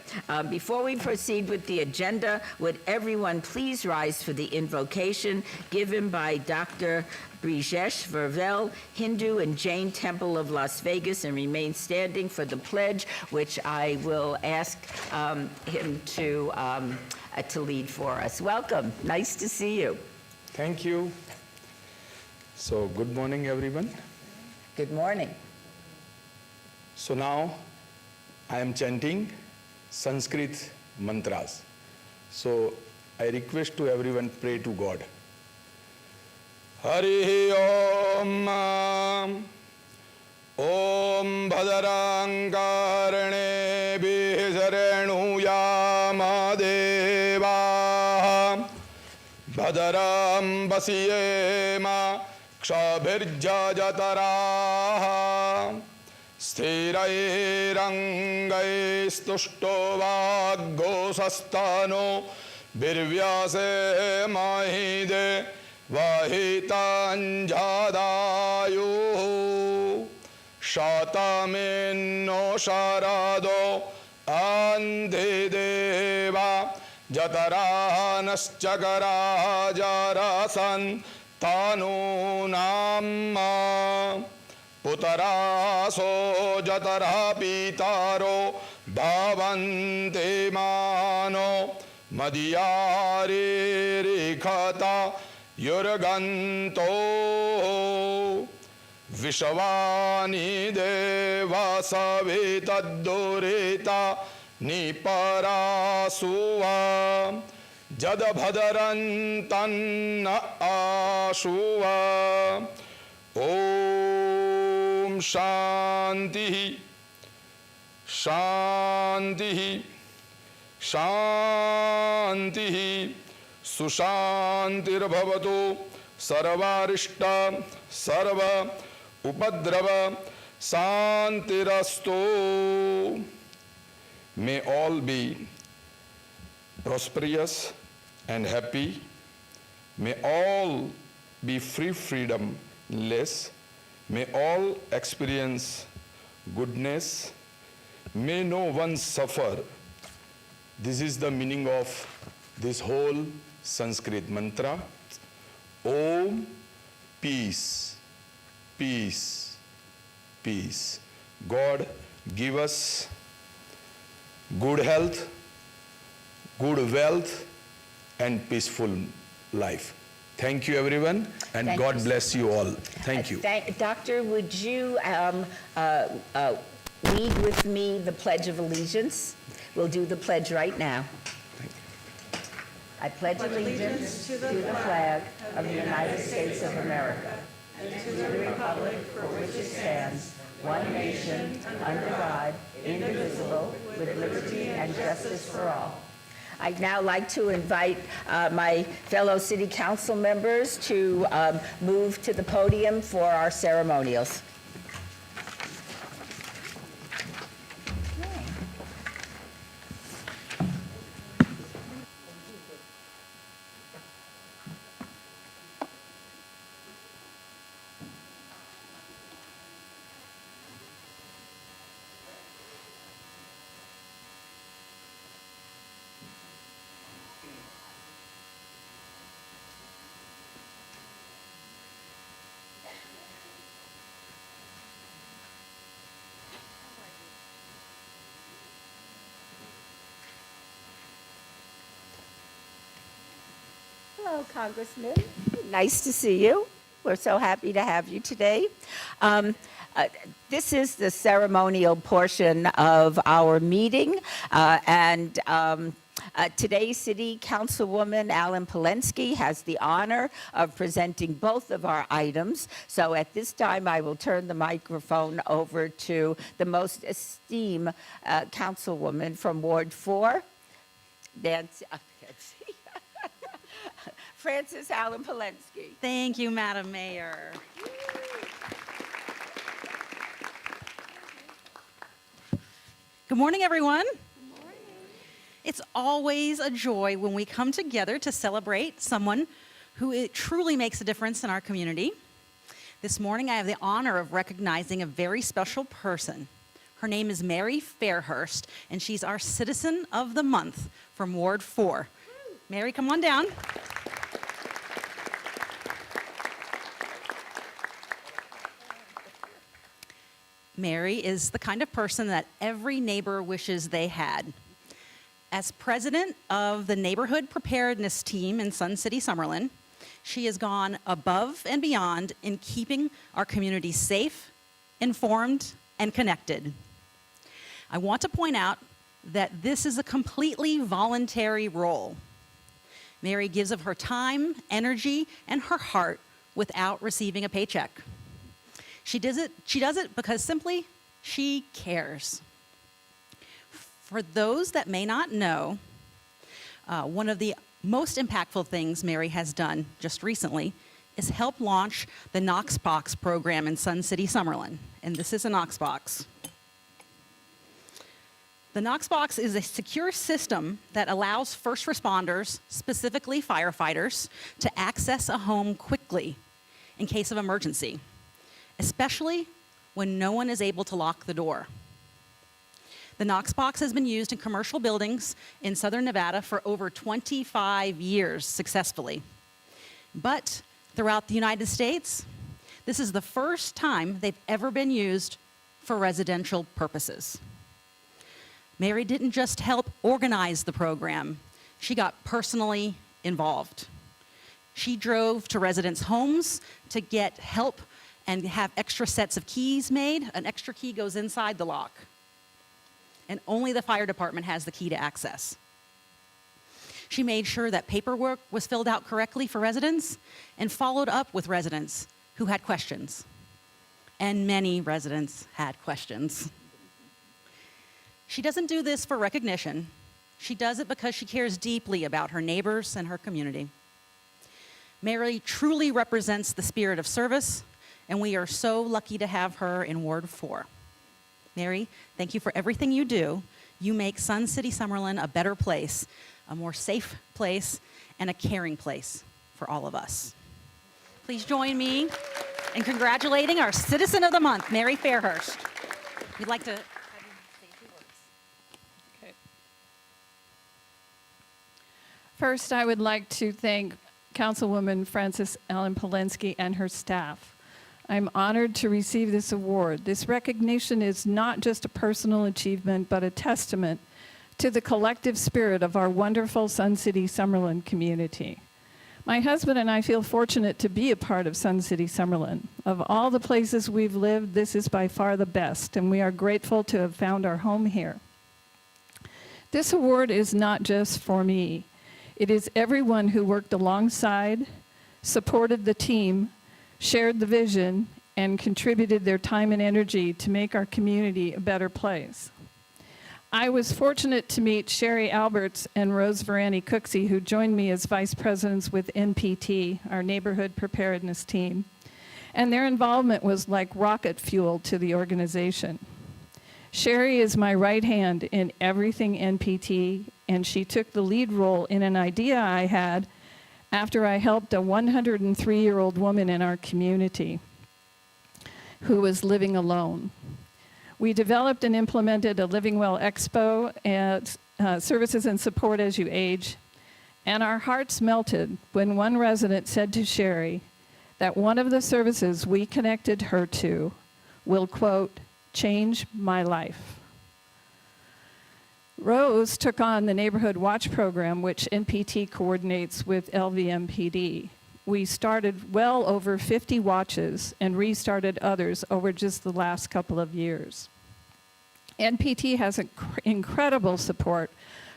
Before we proceed with the agenda, would everyone please rise for the invocation given by Dr. Brijesh Vervel, Hindu and Jain Temple of Las Vegas, and remain standing for the pledge, which I will ask him to lead for us. Welcome. Nice to see you. Thank you. So, good morning, everyone. Good morning. So now, I am chanting Sanskrit mantras. So I request to everyone pray to God. Hari Om Om Bhadrangkarane Bhisarenuyama Deva भदरं वसियेम क्षभिर्जजतराः स्थिरैरङ्गैस्तुष्टो वाग्गोषस्तनो वीर्यसेमहिदे वहिताञ्जदायुः शतमिन्नो शरदो अन्धिदेवा जतरानश्चकराजरसन् तनूनां पुतरासो जतरः पीतारो भवन्ति मानो मदीयारिरिखता युर्गन्तो विश्वानि देवसवितद्दुरिता निपरासुवा जदभदरन्तन्न आशुवा ॐ शान्तिः शान्तिः शान्तिः सुशान्तिर्भवतु सर्वारिष्ट सर्व उपद्रव शान्तिरस्तु. May all be prosperous and happy. May all be freedomless. May all experience goodness. May no one suffer. This is the meaning of this whole Sanskrit mantra. Om, peace, peace, peace. God give us good health, good wealth, and peaceful life. Thank you, everyone, and Thank God you. bless you all. Thank you. Doctor, would you lead with me the Pledge of Allegiance? We'll do the pledge right now. I pledge allegiance to the flag of the United States of America and to the republic for which it stands, one nation, under God, indivisible, with liberty and justice for all. I'd now like to invite my fellow city council members to move to the podium for our ceremonials. Hello, Congressman. Nice to see you. We're so happy to have you today. This is the ceremonial portion of our meeting, and today's City Councilwoman Alan Polensky has the honor of presenting both of our items. So at this time, I will turn the microphone over to the most esteemed councilwoman from Ward 4, Nancy. Frances Allen Polensky. Thank you, Madam Mayor. Good morning, everyone. Good morning. It's always a joy when we come together to celebrate someone who truly makes a difference in our community. This morning, I have the honor of recognizing a very special person. Her name is Mary Fairhurst, and she's our Citizen of the Month from Ward 4. Mary, come on down. Mary is the kind of person that every neighbor wishes they had. As president of the Neighborhood Preparedness Team in Sun City, Summerlin, she has gone above and beyond in keeping our community safe, informed, and connected. I want to point out that this is a completely voluntary role. Mary gives of her time, energy, and her heart without receiving a paycheck. She does it because simply she cares. For those that may not know, one of the most impactful things Mary has done just recently is help launch the Knox Box program in Sun City, Summerlin. And this is a Knox Box. The Knox Box is a secure system that allows first responders, specifically firefighters, to access a home quickly in case of emergency, especially when no one is able to lock the door. The Knox Box has been used in commercial buildings in southern Nevada for over 25 years successfully. But throughout the United States, this is the first time they've ever been used for residential purposes. Mary didn't just help organize the program, she got personally involved. She drove to residents' homes to get help and have extra sets of keys made. An extra key goes inside the lock. And only the fire department has the key to access. She made sure that paperwork was filled out correctly for residents and followed up with residents who had questions. And many residents had questions. She doesn't do this for recognition. She does it because she cares deeply about her neighbors and her community. Mary truly represents the spirit of service, and we are so lucky to have her in Ward 4. Mary, thank you for everything you do. You make Sun City Summerlin a better place, a more safe place, and a caring place for all of us. Please join me in congratulating our Citizen of the Month, Mary Fairhurst. We'd like to have you say a few words. Okay. First, I would like to thank Councilwoman Frances Ellen Polensky and her staff. I'm honored to receive this award. This recognition is not just a personal achievement, but a testament to the collective spirit of our wonderful Sun City Summerlin community. My husband and I feel fortunate to be a part of Sun City Summerlin. Of all the places we've lived, this is by far the best, and we are grateful to have found our home here. This award is not just for me. It is everyone who worked alongside, supported the team, shared the vision, and contributed their time and energy to make our community a better place. I was fortunate to meet Sherry Alberts and Rose Varani Cooksey, who joined me as vice presidents with NPT, our neighborhood preparedness team, and their involvement was like rocket fuel to the organization. Sherry is my right hand in everything NPT, and she took the lead role in an idea I had after I helped a 103-year-old woman in our community who was living alone. We developed and implemented a Living Well Expo and services and support as you age, and our hearts melted when one resident said to Sherry that one of the services we connected her to will, quote, change my life. Rose took on the Neighborhood Watch program, which NPT coordinates with LVMPD. We started well over 50 watches and restarted others over just the last couple of years. NPT has incredible support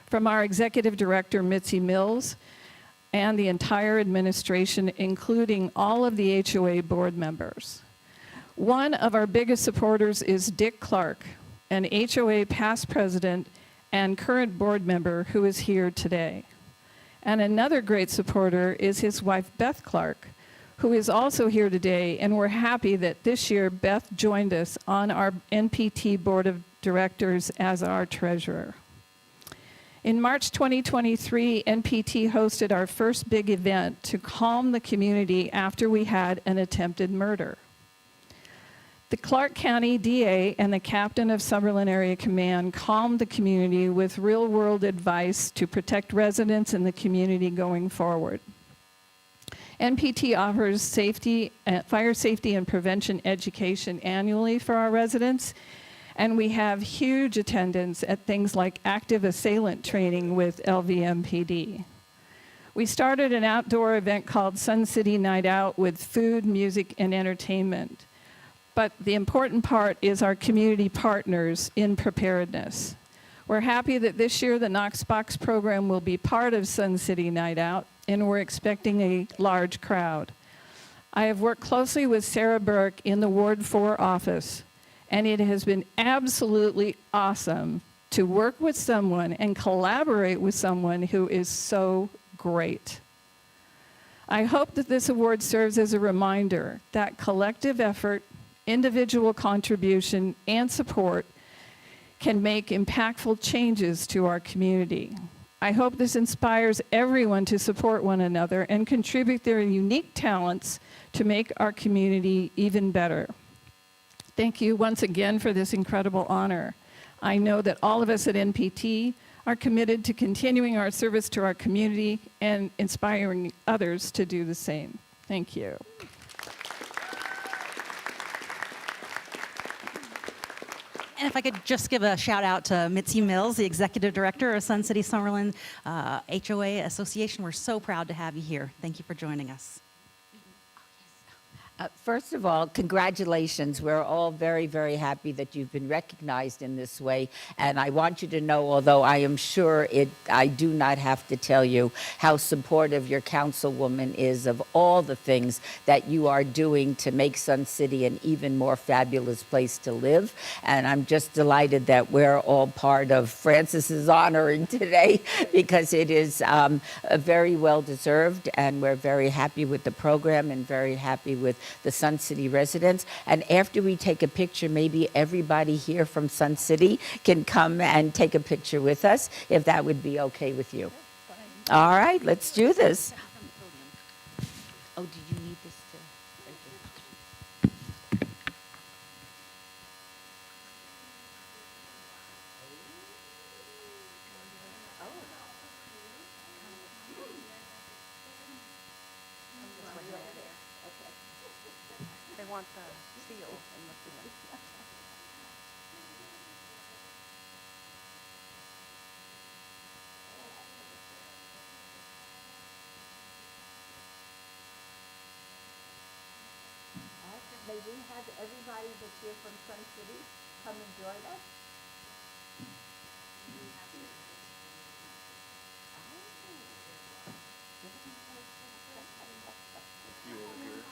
from our executive director, Mitzi Mills, and the entire administration, including all of the HOA board members. One of our biggest supporters is Dick Clark, an HOA past president and current board member who is here today. And another great supporter is his wife, Beth Clark, who is also here today, and we're happy that this year Beth joined us on our NPT Board of Directors as our treasurer. In March 2023, NPT hosted our first big event to calm the community after we had an attempted murder. The Clark County DA and the captain of Summerlin Area Command calmed the community with real-world advice to protect residents and the community going forward. NPT offers fire safety and prevention education annually for our residents, and we have huge attendance at things like active assailant training with LVMPD. We started an outdoor event called Sun City Night Out with food, music, and entertainment. But the important part is our community partners in preparedness. We're happy that this year the Knox Box program will be part of Sun City Night Out, and we're expecting a large crowd. I have worked closely with Sarah Burke in the Ward 4 office, and it has been absolutely awesome to work with someone and collaborate with someone who is so great. I hope that this award serves as a reminder that collective effort, individual contribution, and support can make impactful changes to our community. I hope this inspires everyone to support one another and contribute their unique talents to make our community even better. Thank you once again for this incredible honor. I know that all of us at NPT are committed to continuing our service to our community and inspiring others to do the same. Thank you. And if I could just give a shout out to Mitzi Mills, the Executive Director of Sun City Summerlin HOA Association. We're so proud to have you here. Thank you for joining us. First of all, congratulations. We're all very, very happy that you've been recognized in this way. And I want you to know, although I am sure I do not have to tell you how supportive your councilwoman is of all the things that you are doing to make Sun City an even more fabulous place to live. And I'm just delighted that we're all part of Francis's honoring today because it is very well deserved. And we're very happy with the program and very happy with the Sun City residents. And after we take a picture, maybe everybody here from Sun City can come and take a picture with us, if that would be okay with you. All right, let's do this. Oh, did you need this too? They want the seal and the seal. May we have everybody that's here from Sun City come and join us?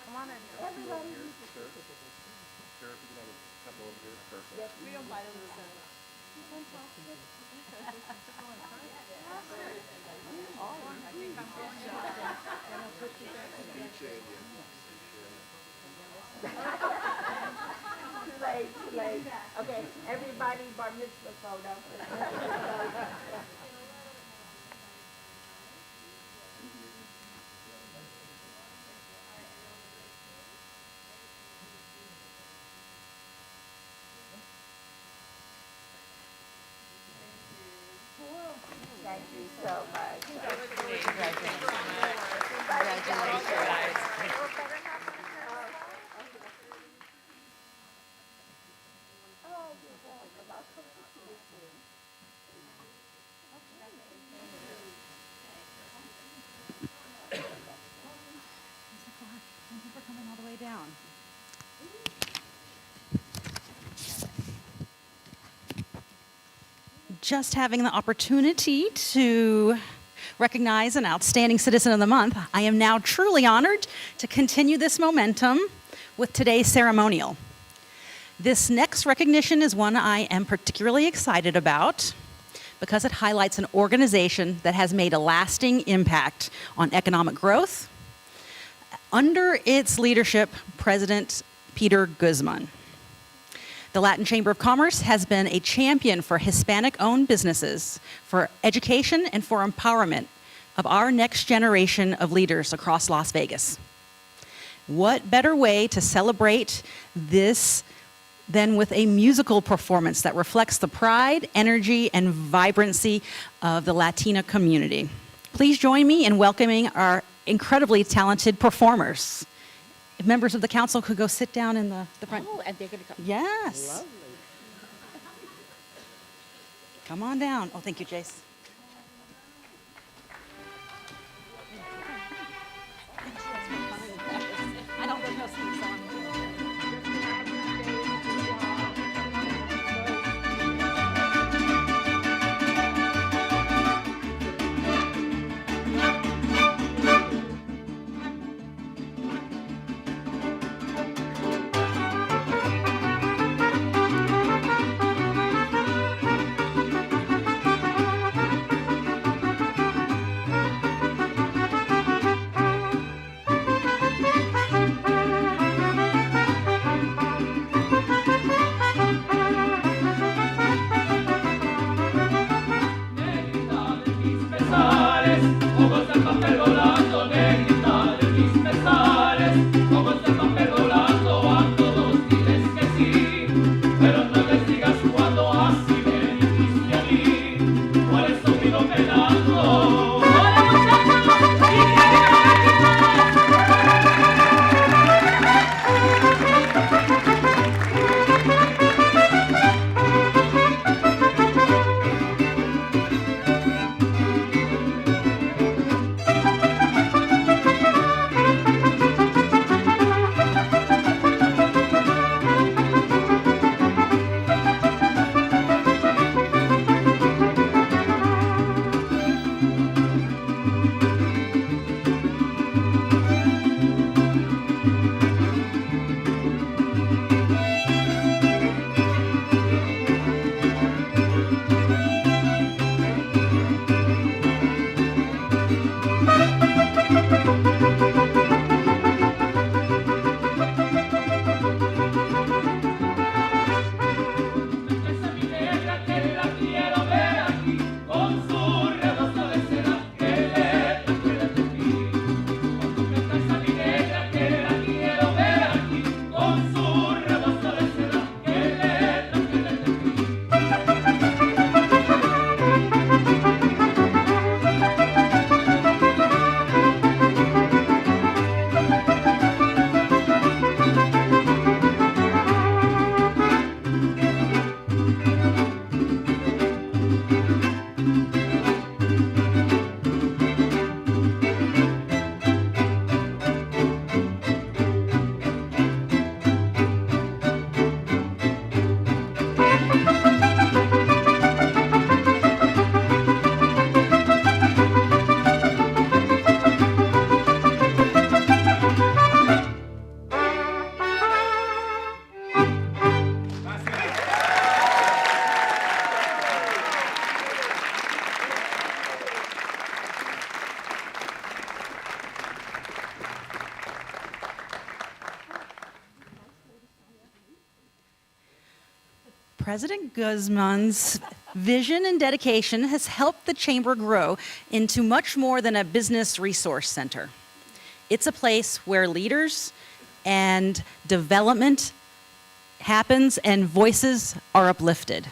Come on in. Everybody. Yes, we don't buy them Too late. Okay, everybody bar mitzvah photo. Thank you so much. Thank you for coming all the way down. Just having the opportunity to recognize an outstanding citizen of the month, I am now truly honored to continue this momentum with today's ceremonial. This next recognition is one I am particularly excited about because it highlights an organization that has made a lasting impact on economic growth. Under its leadership, President Peter Guzman. The Latin Chamber of Commerce has been a champion for Hispanic-owned businesses, for education, and for empowerment of our next generation of leaders across Las Vegas. What better way to celebrate this than with a musical performance that reflects the pride, energy, and vibrancy of the Latina community? Please join me in welcoming our incredibly talented performers. If members of the council could go sit down in the front. Oh, and they're going to come. Yes. Lovely. Come on down. Oh, thank you, Jace. I don't think no seats on. President Guzman's vision and dedication has helped the Chamber grow into much more than a business resource center. It's a place where leaders and development happens and voices are uplifted.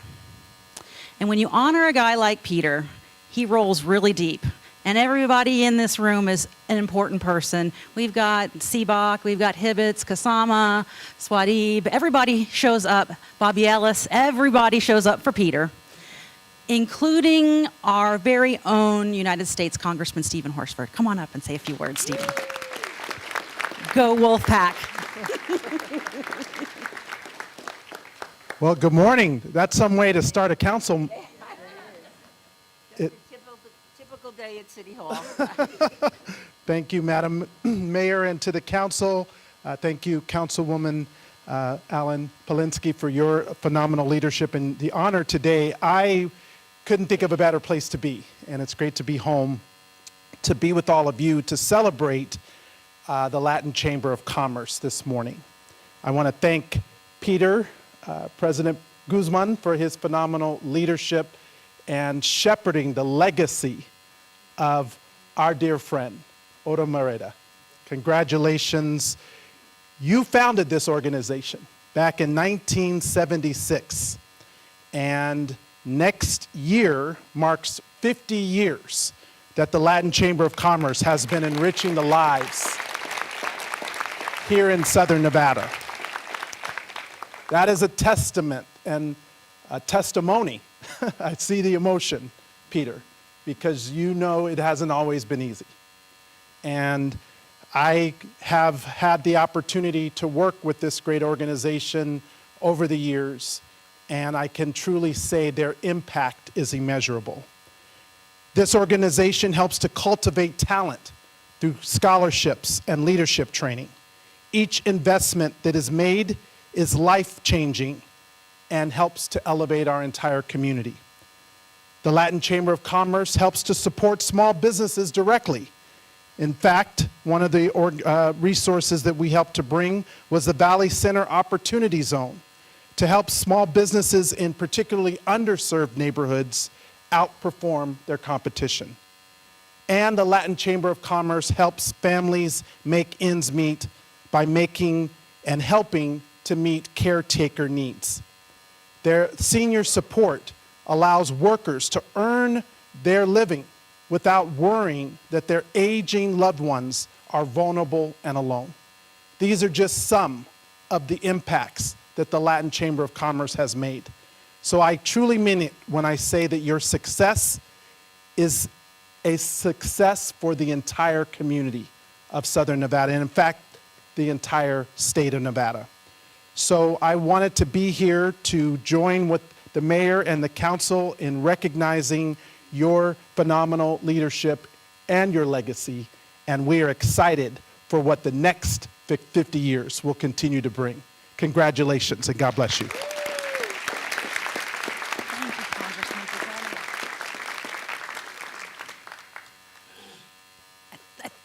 And when you honor a guy like Peter, he rolls really deep. And everybody in this room is an important person. We've got Seabach, we've got Hibbets, Kasama, Swadib. Everybody shows up. Bobby Ellis, everybody shows up for Peter, including our very own United States Congressman Stephen Horsford. Come on up and say a few words, Stephen. Go Wolfpack. Well, good morning. That's some way to start a council. Typical day at City Hall. Thank you, Madam Mayor, and to the council. Thank you, Councilwoman Alan Polinsky, for your phenomenal leadership and the honor today. I couldn't think of a better place to be, and it's great to be home, to be with all of you, to celebrate the Latin Chamber of Commerce this morning. I want to thank Peter, President Guzman, for his phenomenal leadership and shepherding the legacy of our dear friend, Otto Moreda. Congratulations. You founded this organization back in 1976, and next year marks 50 years that the Latin Chamber of Commerce has been enriching the lives here in Southern Nevada. That is a testament and a testimony. I see the emotion, Peter, because you know it hasn't always been easy. And I have had the opportunity to work with this great organization over the years, and I can truly say their impact is immeasurable. This organization helps to cultivate talent through scholarships and leadership training. Each investment that is made is life-changing and helps to elevate our entire community. The Latin Chamber of Commerce helps to support small businesses directly. In fact, one of the resources that we helped to bring was the Valley Center Opportunity Zone to help small businesses in particularly underserved neighborhoods outperform their competition. And the Latin Chamber of Commerce helps families make ends meet by making and helping to meet caretaker needs. Their senior support allows workers to earn their living without worrying that their aging loved ones are vulnerable and alone. These are just some of the impacts that the Latin Chamber of Commerce has made. So I truly mean it when I say that your success is a success for the entire community of Southern Nevada, and in fact, the entire state of Nevada. So I wanted to be here to join with the mayor and the council in recognizing your phenomenal leadership and your legacy, and we are excited for what the next 50 years will continue to bring. Congratulations, and God bless you.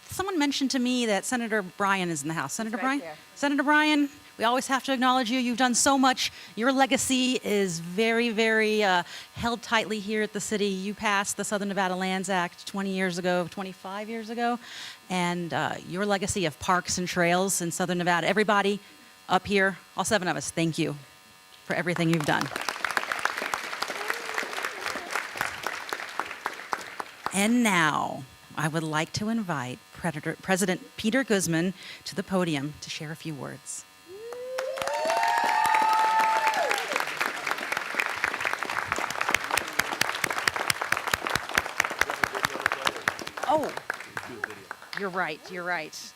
Someone mentioned to me that Senator Bryan is in the house. Senator Bryan? Senator Bryan, we always have to acknowledge you. You've done so much. Your legacy is very, very held tightly here at the city. You passed the Southern Nevada Lands Act 20 years ago, 25 years ago, and your legacy of parks and trails in Southern Nevada. Everybody up here, all 7 of us, thank you for everything you've done. And now, I would like to invite President Peter Guzman to the podium to share a few words. Oh, you're right, you're right.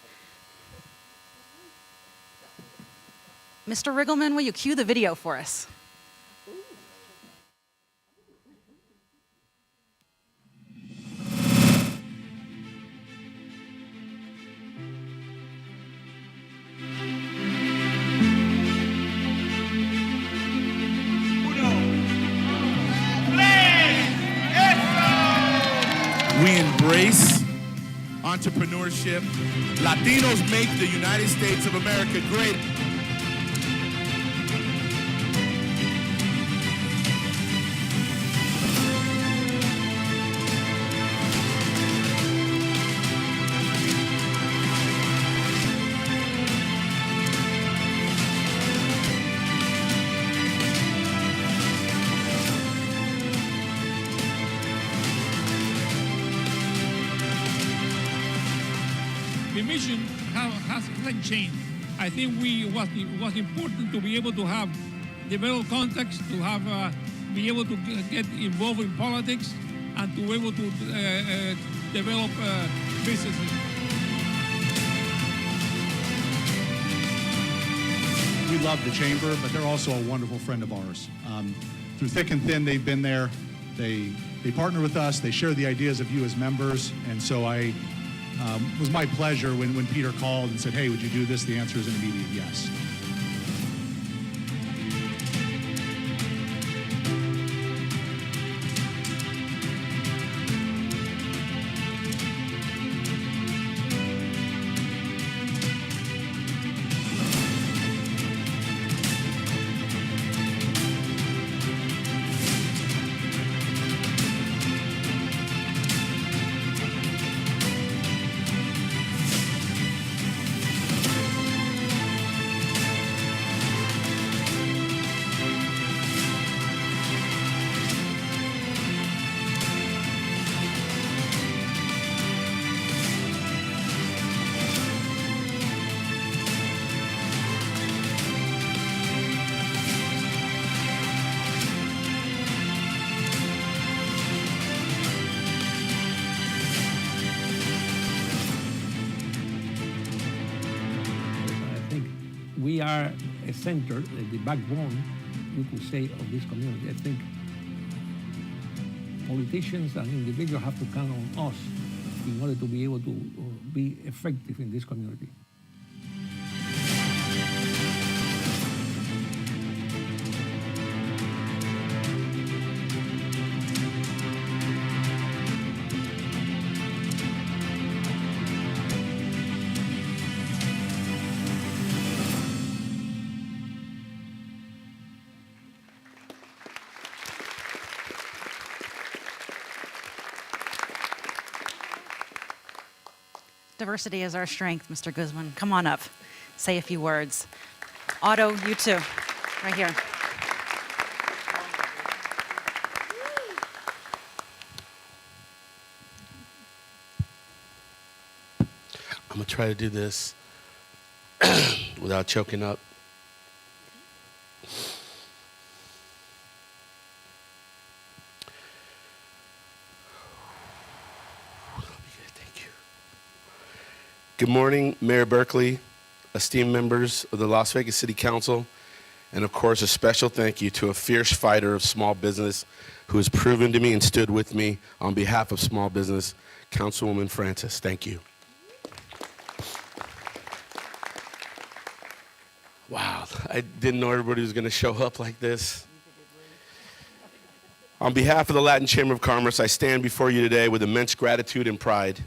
Mr. Riggleman, will you cue the video for us? We embrace entrepreneurship. Latinos make the United States of America great. mission hasn't changed. I think it was important to be able to have develop contacts, to have be able to get involved in politics, and to be able to develop businesses. We love the chamber, but they're also a wonderful friend of ours. Through thick and thin, they've been there. They partner with us. They share the ideas of you as members. And so it was my pleasure when Peter called and said, hey, would you do this? The answer is an immediate yes. We are a center, the backbone, you could say, of this community. I think politicians and individuals have to count on us in order to be able to be effective in this community. Diversity is our strength, Mr. Guzman. Come on up, say a few words. Otto, you too, right here. I'm gonna try to do this without choking up. Good morning, Mayor Berkeley, esteemed members of the Las Vegas City Council, and of course a special thank you to a fierce fighter of small business who has proven to me and stood with me on behalf of small business, Councilwoman Francis. Thank you. Wow, I didn't know everybody was going to show up like this. On behalf of the Latin Chamber of Commerce, I stand before you today with immense gratitude and pride.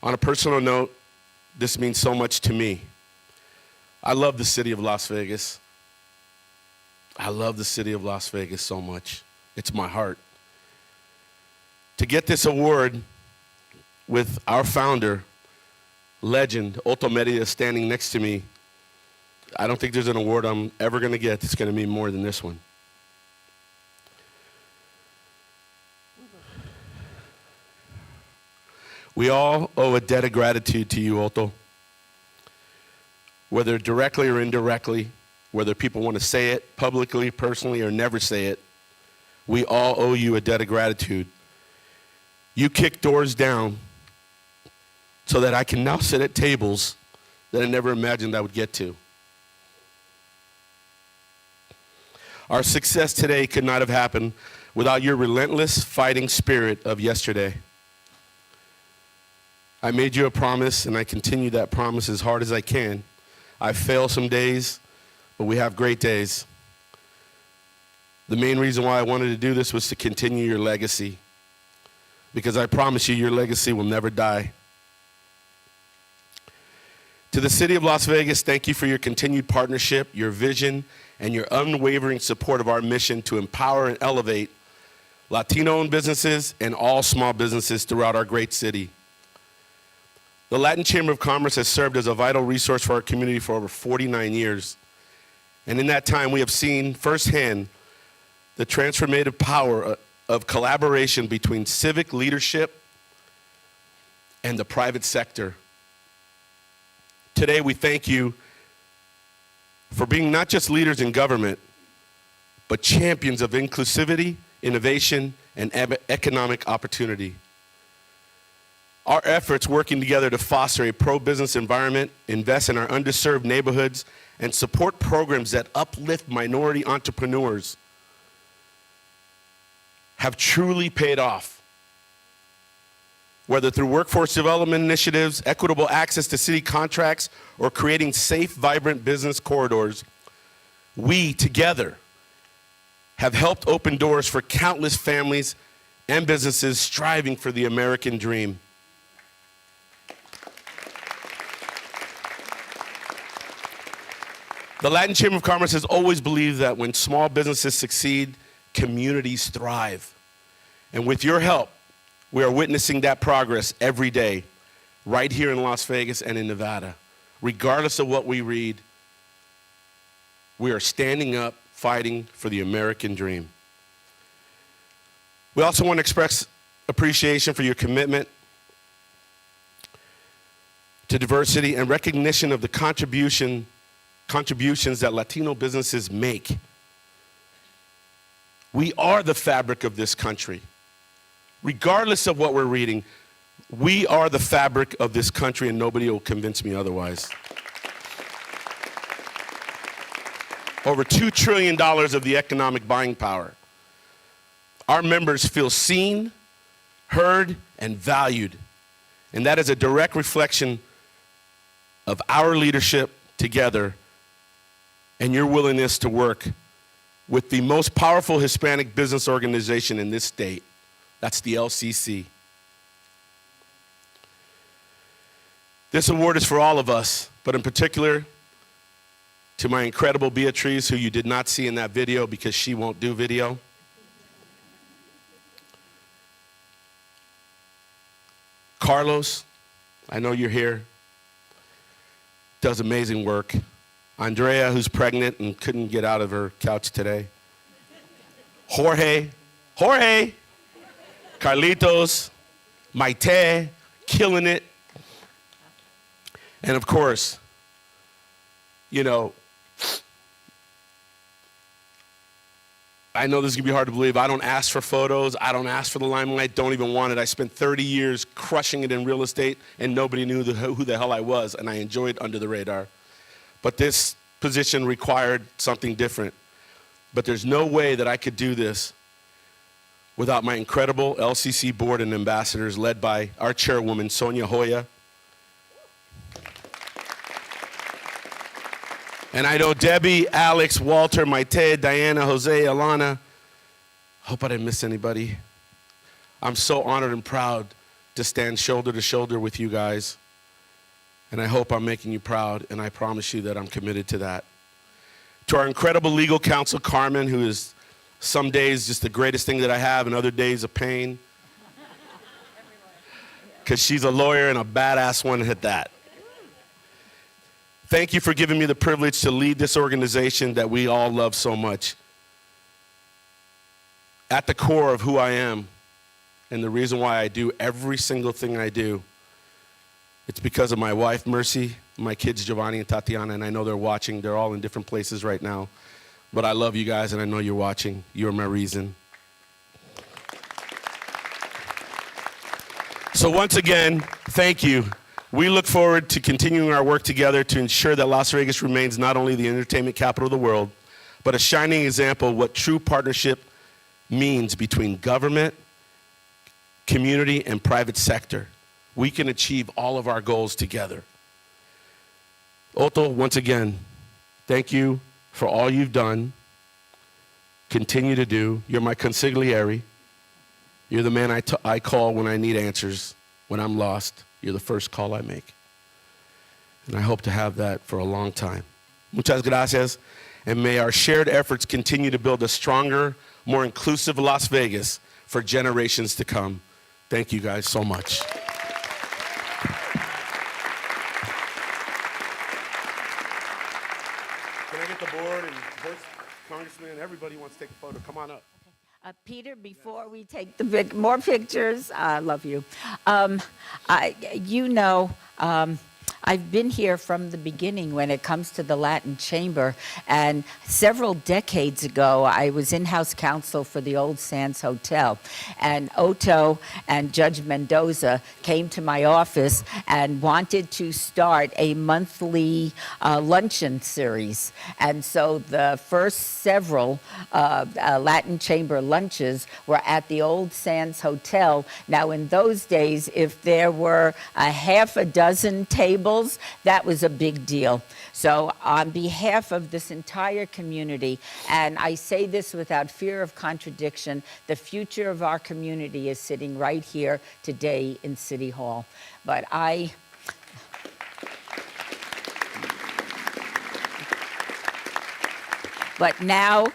On a personal note, this means so much to me. I love the city of Las Vegas. I love the city of Las Vegas so much. It's my heart. To get this award with our founder, legend, Otto Merida, standing next to me, I don't think there's an award I'm ever going to get that's going to mean more than this one. We all owe a debt of gratitude to you, Otto. Whether directly or indirectly, whether people want to say it publicly, personally, or never say it, we all owe you a debt of gratitude. You kicked doors down so that I can now sit at tables that I never imagined I would get to. Our success today could not have happened without your relentless fighting spirit of yesterday. I made you a promise, and I continue that promise as hard as I can. I fail some days, but we have great days. The main reason why I wanted to do this was to continue your legacy, because I promise you your legacy will never die. To the city of Las Vegas, thank you for your continued partnership, your vision, and your unwavering support of our mission to empower and elevate Latino-owned businesses and all small businesses throughout our great city. The Latin Chamber of Commerce has served as a vital resource for our community for over 49 years. And in that time, we have seen firsthand the transformative power of collaboration between civic leadership and the private sector today we thank you for being not just leaders in government, but champions of inclusivity, innovation, and economic opportunity. Our efforts working together to foster a pro-business environment, invest in our underserved neighborhoods, and support programs that uplift minority entrepreneurs have truly paid off. Whether through workforce development initiatives, equitable access to city contracts, or creating safe, vibrant business corridors, we together have helped open doors for countless families and businesses striving for the American dream. The Latin Chamber of Commerce has always believed that when small businesses succeed, communities thrive. And with your help, we are witnessing that progress every day, right here in Las Vegas and in Nevada. Regardless of what we read, we are standing up, fighting for the American dream. We also want to express appreciation for your commitment to diversity and recognition of the contributions that Latino businesses make. We are the fabric of this country. Regardless of what we're reading, we are the fabric of this country, and nobody will convince me otherwise. Over $2 trillion of the economic buying power. Our members feel seen, heard, and valued. And that is a direct reflection of our leadership together and your willingness to work with the most powerful Hispanic business organization in this state. That's the LCC. This award is for all of us, but in particular to my incredible Beatriz, who you did not see in that video because she won't do video. Carlos, I know you're here, does amazing work. Andrea, who's pregnant and couldn't get out of her couch today. Jorge, Carlitos, Maite, killing it. And of course, you know, I know this is gonna be hard to believe. I don't ask for photos. I don't ask for the limelight. Don't even want it. I spent 30 years crushing it in real estate, and nobody knew who the hell I was, and I enjoyed under the radar. But this position required something different. But there's no way that I could do this without my incredible LCC board and ambassadors led by our chairwoman, Sonia Hoya. And I know Debbie, Alex, Walter, Maite, Diana, Jose, Alana. Hope I didn't miss anybody. I'm so honored and proud to stand shoulder to shoulder with you guys. And I hope I'm making you proud, and I promise you that I'm committed to that. To our incredible legal counsel, Carmen, who is some days just the greatest thing that I have and other days a pain. Because she's a lawyer and a badass one at that. Thank you for giving me the privilege to lead this organization that we all love so much. At the core of who I am and the reason why I do every single thing I do, it's because of my wife, Mercy, my kids, Giovanni and Tatiana, and I know they're watching. They're all in different places right now. But I love you guys, and I know you're watching. You're my reason. So once again, thank you. We look forward to continuing our work together to ensure that Las Vegas remains not only the entertainment capital of the world, but a shining example of what true partnership means between government, community, and private sector. We can achieve all of our goals together. Otto, once again, thank you for all you've done, continue to do. You're my consigliere. You're the man I call when I need answers, when I'm lost. You're the first call I make. And I hope to have that for a long time. Muchas gracias. And may our shared efforts continue to build a stronger, more inclusive Las Vegas for generations to come. Thank you guys so much. Can I get the board and Congressman and everybody wants to take a photo? Come on up. Peter, before we take the more pictures, I love you. I've been here from the beginning when it comes to the Latin Chamber, and several decades ago, I was in-house counsel for the Old Sands Hotel, and Otto and Judge Mendoza came to my office and wanted to start a monthly luncheon series, and so the first several Latin Chamber lunches were at the Old Sands Hotel. Now, in those days, if there were a half a dozen tables, that was a big deal. So on behalf of this entire community, and I say this without fear of contradiction, the future of our community is sitting right here today in City Hall. But But now,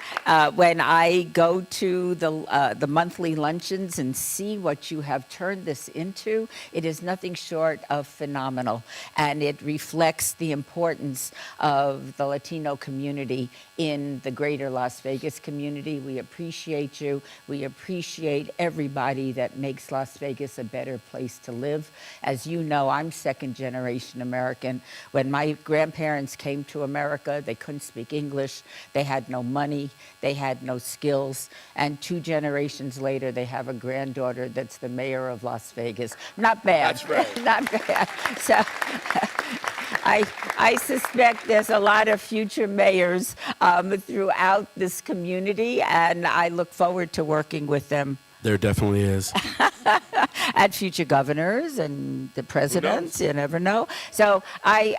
when I go to the monthly luncheons and see what you have turned this into, it is nothing short of phenomenal. And it reflects the importance of the Latino community in the greater Las Vegas community. We appreciate you. We appreciate everybody that makes Las Vegas a better place to live. As you know, I'm second-generation American. When my grandparents came to America, they couldn't speak English. They had no money, they had no skills, and 2 generations later, they have a granddaughter that's the mayor of Las Vegas. Not bad. That's right. Not bad. So I suspect there's a lot of future mayors throughout this community, and I look forward to working with them. There definitely is. And future governors and the presidents, you never know. So I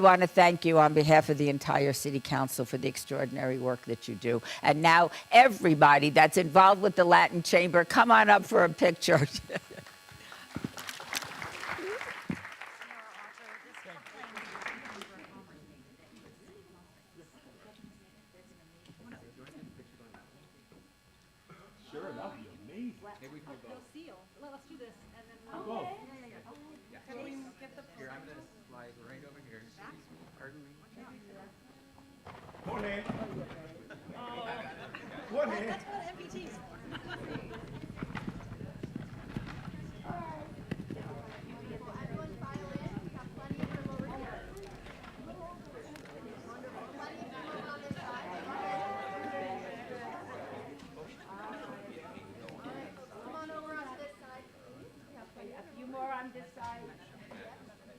want to thank you on behalf of the entire City Council for the extraordinary work that you do. And now everybody that's involved with the Latin Chamber, come on up for a picture. Sure enough, you're amazing. Maybe we can go. Let's do this, and then Go. Can we get the Here, I'm gonna slide right over here. Pardon me. One hand. One hand. That's what MPTs.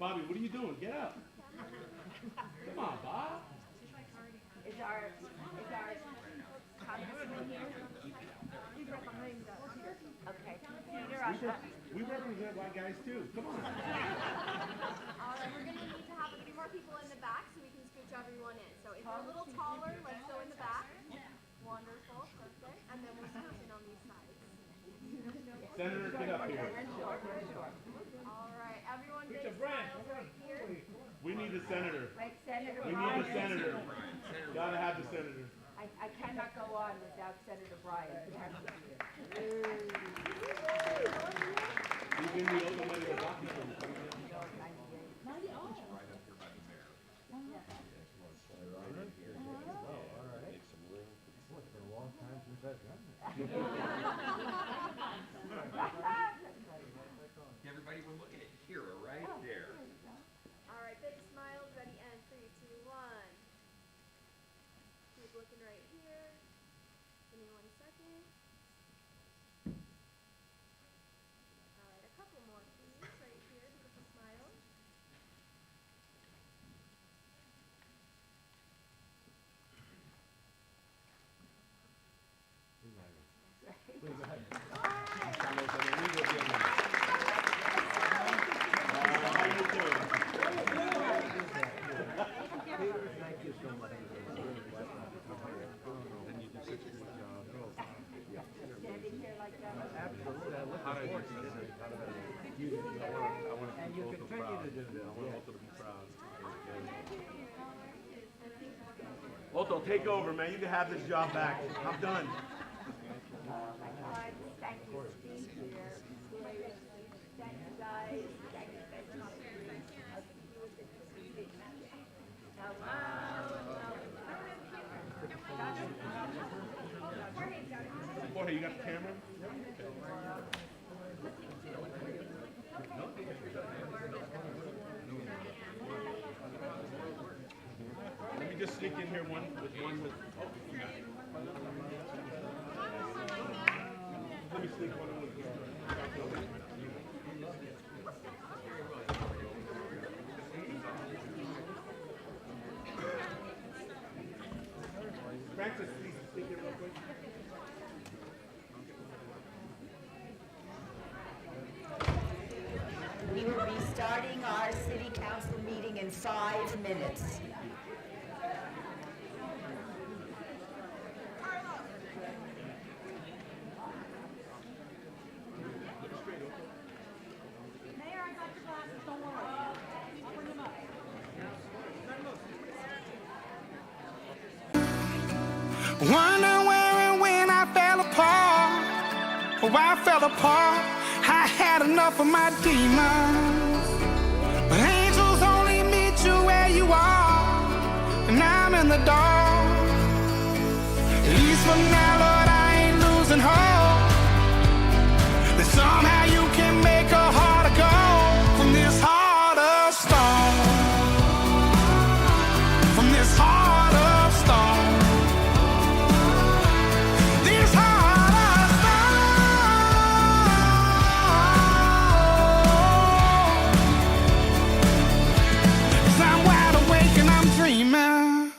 Bobby, what are you doing? Get up. Come on, Bob. Is our congressman here? Okay. We represent white guys too. Come on. All right, we're going to need to have a few more people in the back so we can scooch everyone in. So if you're a little taller, let's go in the back. Wonderful, perfect. And then we'll scooch in on these sides. Senator, get up here. All right, everyone big Put your brand. smiles right here. We need the senator. Like Senator We need the senator. Gotta have the senator. I cannot go on without Senator Bryan. He's in the open money with Rocky. Everybody, we're looking at Kira right there. All right, big smiles, ready, and 3, 2, 1. Keep looking right here. Give me 1 second. All right, a couple more, please, right here. Beautiful smile. And you continue to do that. I want Otto to be proud. Otto, take over, man. You can have this job back. I'm done. Thank you, Steve. Thank you, guys. Thank you. Jorge, you got the camera? just sneak in here one with let me sneak one in with Francis, please sneak in real quick. We will be starting our city council meeting in 5 minutes. Mayor, I got your glasses, don't worry. I'll bring them up. Wonder where and when I fell apart. Oh, I fell apart. I had enough of my demons. But angels only meet you where you are. And I'm in the dark. At least for now, Lord, I ain't losing hope. That somehow you can make a heart of gold from this heart of stone. From this heart of stone. This heart of stone. 'Cause I'm wide awake and I'm dreaming.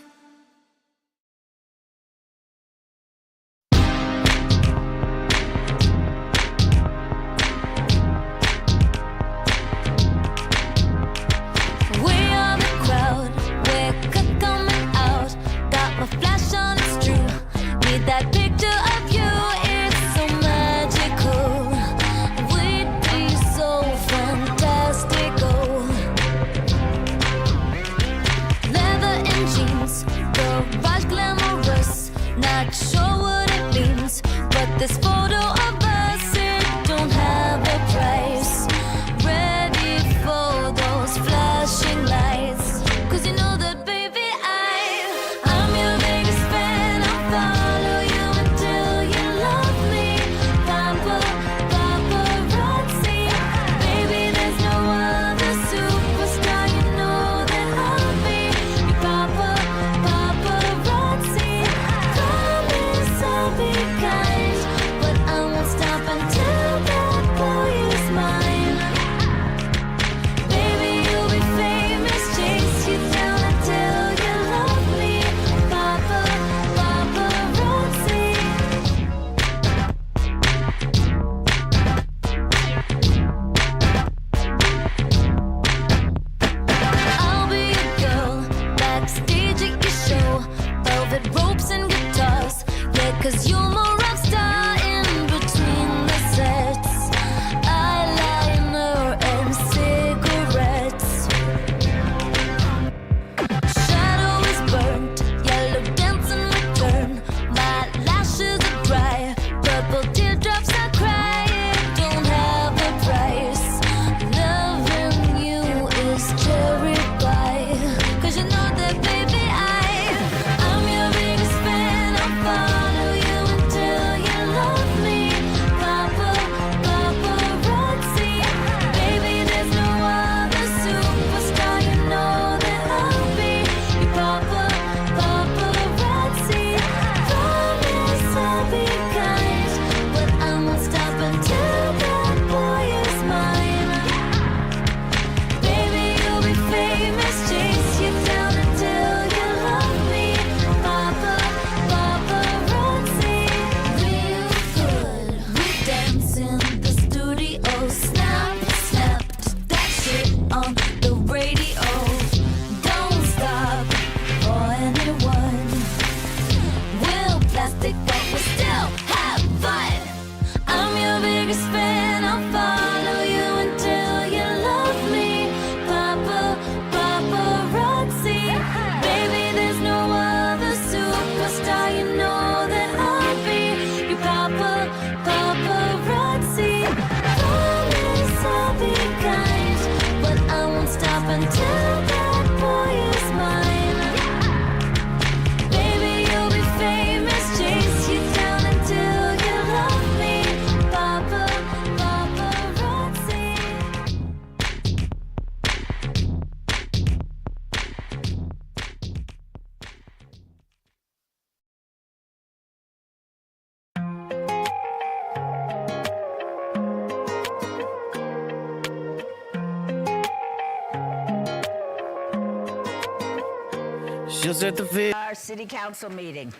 She'll set the fear. Our city council meeting.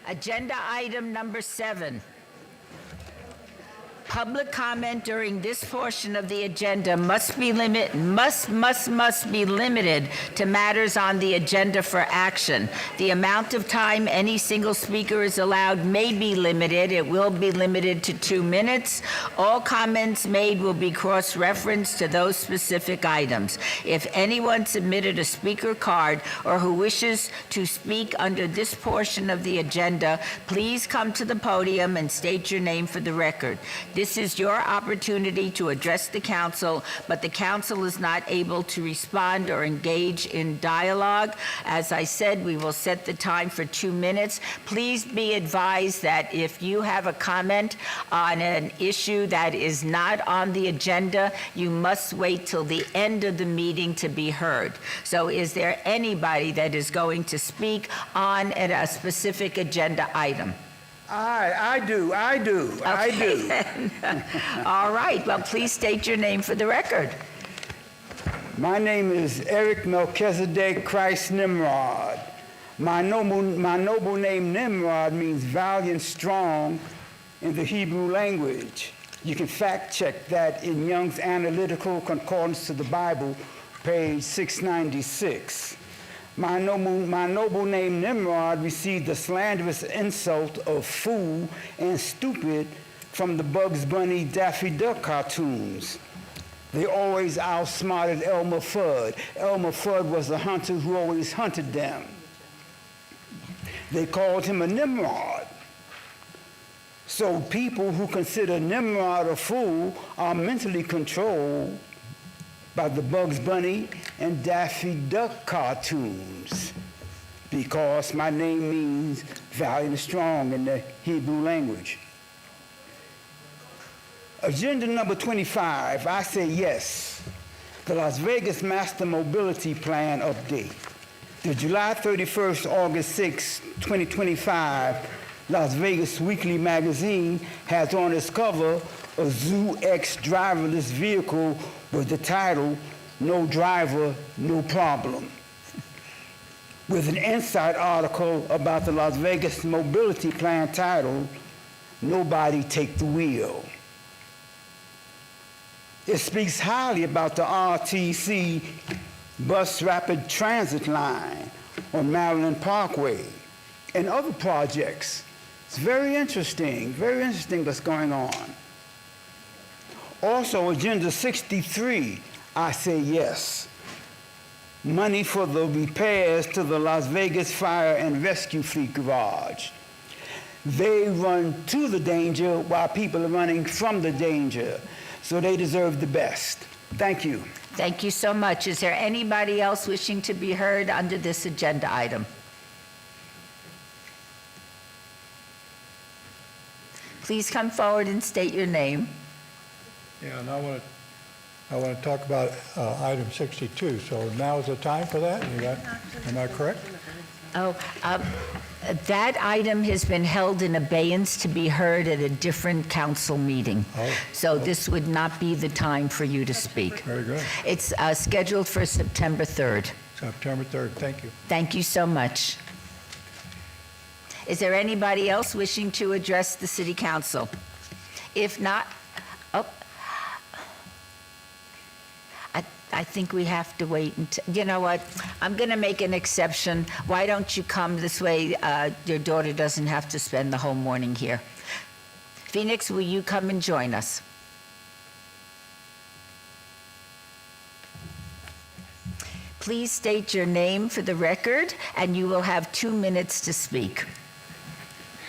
Agenda item number 7. Public comment during this portion of the agenda must be limited to matters on the agenda for action. The amount of time any single speaker is allowed may be limited. It will be limited to 2 minutes. All comments made will be cross-referenced to those specific items. If anyone submitted a speaker card or who wishes to speak under this portion of the agenda, please come to the podium and state your name for the record. This is your opportunity to address the council, but the council is not able to respond or engage in dialogue. As I said, we will set the time for 2 minutes. Please be advised that if you have a comment on an issue that is not on the agenda, you must wait till the end of the meeting to be heard. So is there anybody that is going to speak on a specific agenda item? I do. Then. All right, well, please state your name for the record. My name is Eric Melchizedek Christ Nimrod. My noble name Nimrod means valiant, strong in the Hebrew language. You can fact check that in Young's Analytical Concordance to the Bible, page 696. My noble name Nimrod received the slanderous insult of fool and stupid from the Bugs Bunny Daffy Duck cartoons. They always outsmarted Elmer Fudd. Elmer Fudd was the hunter who always hunted them. They called him a Nimrod. So people who consider Nimrod a fool are mentally controlled by the Bugs Bunny and Daffy Duck cartoons, because my name means valiant and strong in the Hebrew language. Agenda number 25, I say yes. The Las Vegas Master Mobility Plan update. The July 31st, August 6, 2025 Las Vegas Weekly magazine has on its cover a Zoo X driverless vehicle with the title, "No Driver, No Problem," with an inside article about the Las Vegas Mobility Plan titled, "Nobody Take the Wheel." It speaks highly about the RTC Bus Rapid Transit line on Maryland Parkway and other projects. It's very interesting what's going on. Also, Agenda 63, I say yes. Money for the repairs to the Las Vegas Fire and Rescue Fleet Garage. They run to the danger while people are running from the danger, so they deserve the best. Thank you. Thank you so much. Is there anybody else wishing to be heard under this agenda item? Please come forward and state your name. Yeah, and I want to talk about item 62. So now is the time for that? Am I correct? That item has been held in abeyance to be heard at a different council meeting. So this would not be the time for you to speak. Very good. It's scheduled for September 3rd. September 3rd. Thank you. Thank you so much. Is there anybody else wishing to address the city council? If not, I think we have to wait until, you know what, I'm going to make an exception. Why don't you come this way? Your daughter doesn't have to spend the whole morning here. Phoenix, will you come and join us? Please state your name for the record, and you will have 2 minutes to speak.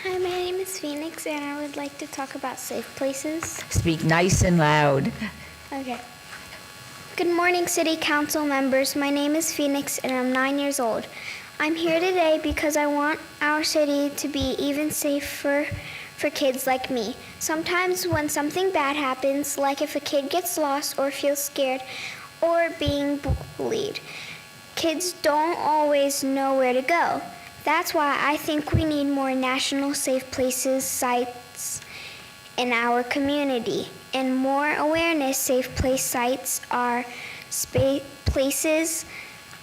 Hi, my name is Phoenix, and I would like to talk about safe places. Speak nice and loud. Okay. Good morning, City Council members. My name is Phoenix, and I'm 9 years old. I'm here today because I want our city to be even safer for kids like me. Sometimes when something bad happens, like if a kid gets lost or feels scared or being bullied, kids don't always know where to go. That's why I think we need more national safe places sites in our community. And more awareness safe place sites are places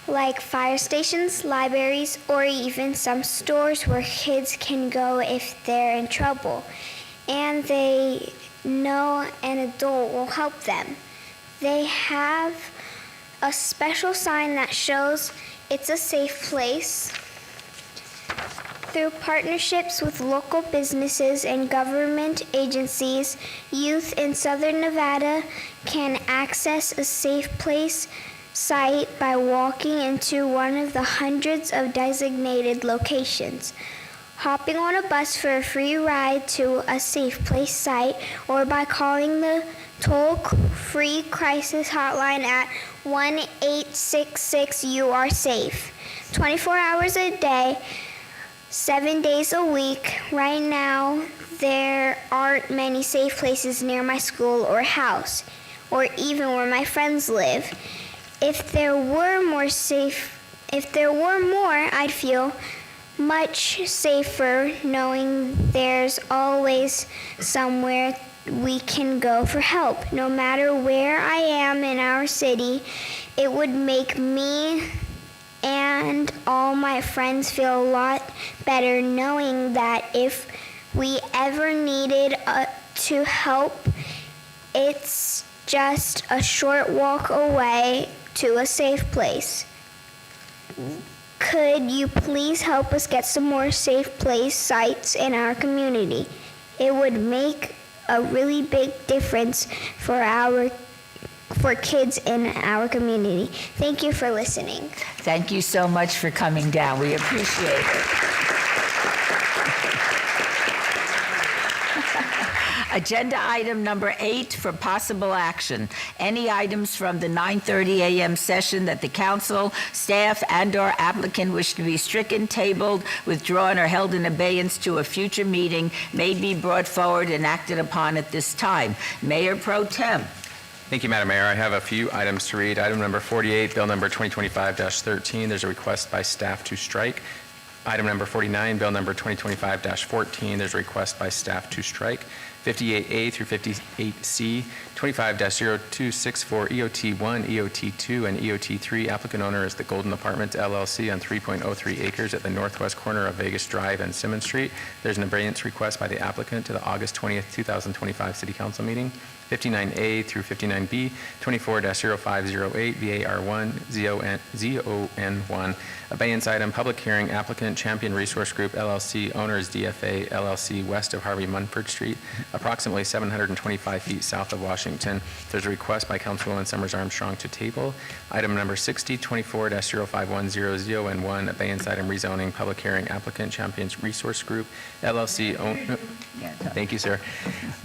like fire stations, libraries, or even some stores where kids can go if they're in trouble and they know an adult will help them. They have a special sign that shows it's a safe place. Through partnerships with local businesses and government agencies, youth in Southern Nevada can access a safe place site by walking into one of the hundreds of designated locations, hopping on a bus for a free ride to a safe place site, or by calling the toll-free crisis hotline at 1-866-YOU-ARE-SAFE. 24 hours a day, 7 days a week. Right now, there aren't many safe places near my school or house, or even where my friends live. If there were more, I'd feel much safer knowing there's always somewhere we can go for help. No matter where I am in our city, it would make me and all my friends feel a lot better knowing that if we ever needed to help, it's just a short walk away to a safe place. Could you please help us get some more safe place sites in our community? It would make a really big difference for kids in our community. Thank you for listening. Thank you so much for coming down. We appreciate it. Agenda item number 8 for possible action. Any items from the 9:30 a.m. session that the council, staff, and/or applicant wish to be stricken, tabled, withdrawn, or held in abeyance to a future meeting may be brought forward and acted upon at this time. Mayor Pro Tem. Thank you, Madam Mayor. I have a few items to read. Item number 48, bill number 2025-13. There's a request by staff to strike. Item number 49, bill number 2025-14. There's a request by staff to strike. 58A through 58C, 25-0264 EOT1, EOT2, and EOT3. Applicant owner is the Golden Apartments LLC on 3.03 acres at the northwest corner of Vegas Drive and Simmons Street. There's an abeyance request by the applicant to the August 20th, 2025 City Council meeting. 59A through 59B, 24-0508, VAR1, ZON1. Abeyance item, public hearing, applicant Champion Resource Group LLC, owner is DFA LLC, west of Harvey Munford Street, approximately 725 feet south of Washington. There's a request by Councilwoman Summers Armstrong to table. Item number 60, 24-0510, ZON1. Abeyance item, rezoning, public hearing, applicant Champions Resource Group LLC, thank you, sir.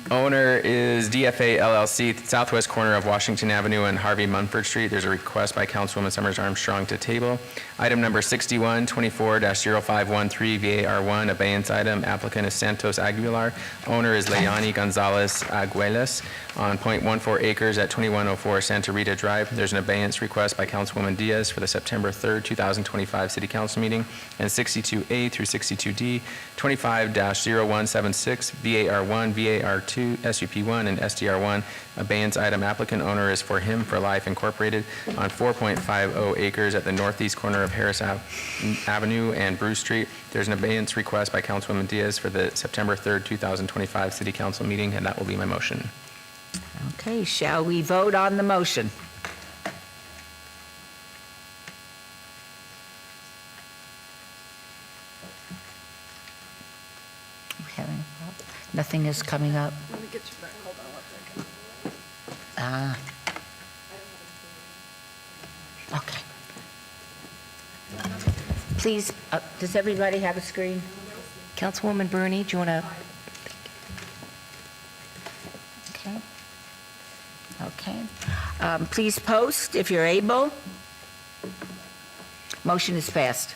Owner is DFA LLC, southwest corner of Washington Avenue and Harvey Munford Street. There's a request by Councilwoman Summers Armstrong to table. Item number 61, 24-0513, VAR1, abeyance item. Applicant is Santos Aguilar. Owner is Leilani Gonzalez Aguiles on 0.14 acres at 2104 Santa Rita Drive. There's an abeyance request by Councilwoman Diaz for the September 3rd, 2025 City Council meeting. And 62A through 62D, 25-0176, VAR1, VAR2, SUP1, and SDR1. Abeyance item. Applicant owner is For Him for Life Incorporated on 4.50 acres at the northeast corner of Harris Avenue and Bruce Street. There's an abeyance request by Councilwoman Diaz for the September 3rd, 2025 City Council meeting, and that will be my motion. Okay, shall we vote on the motion? Nothing is coming up. Let me get you back. Hold on one second. Okay. Please, does everybody have a screen? Councilwoman Bruni, do you want to? Okay. Okay. Please post if you're able. Motion is passed.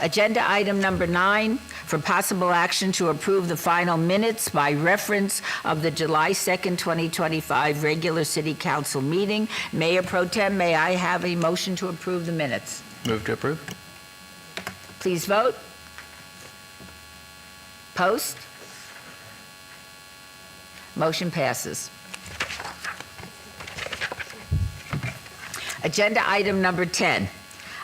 Agenda item number 9 for possible action to approve the final minutes by reference of the July 2nd, 2025 regular City Council meeting. Mayor Pro Tem, may I have a motion to approve the minutes? Move to approve. Please vote. Post. Motion passes. Agenda item number 10.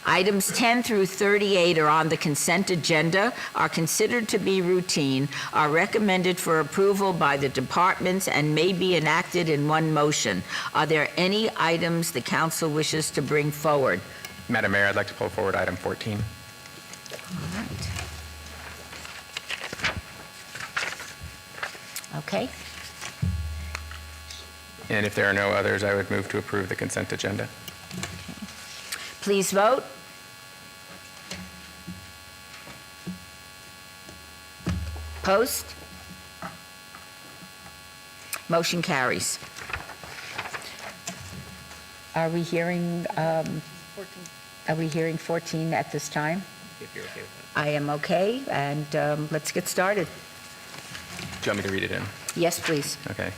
Items 10 through 38 are on the consent agenda, are considered to be routine, are recommended for approval by the departments, and may be enacted in one motion. Are there any items the council wishes to bring forward? Madam Mayor, I'd like to pull forward item 14. All right. Okay. And if there are no others, I would move to approve the consent agenda. Please vote. Post. Motion carries. Are we hearing 14 at this time? If you're okay with I am okay, and let's get started. that. Do you want me to read it in? Yes, please. Okay.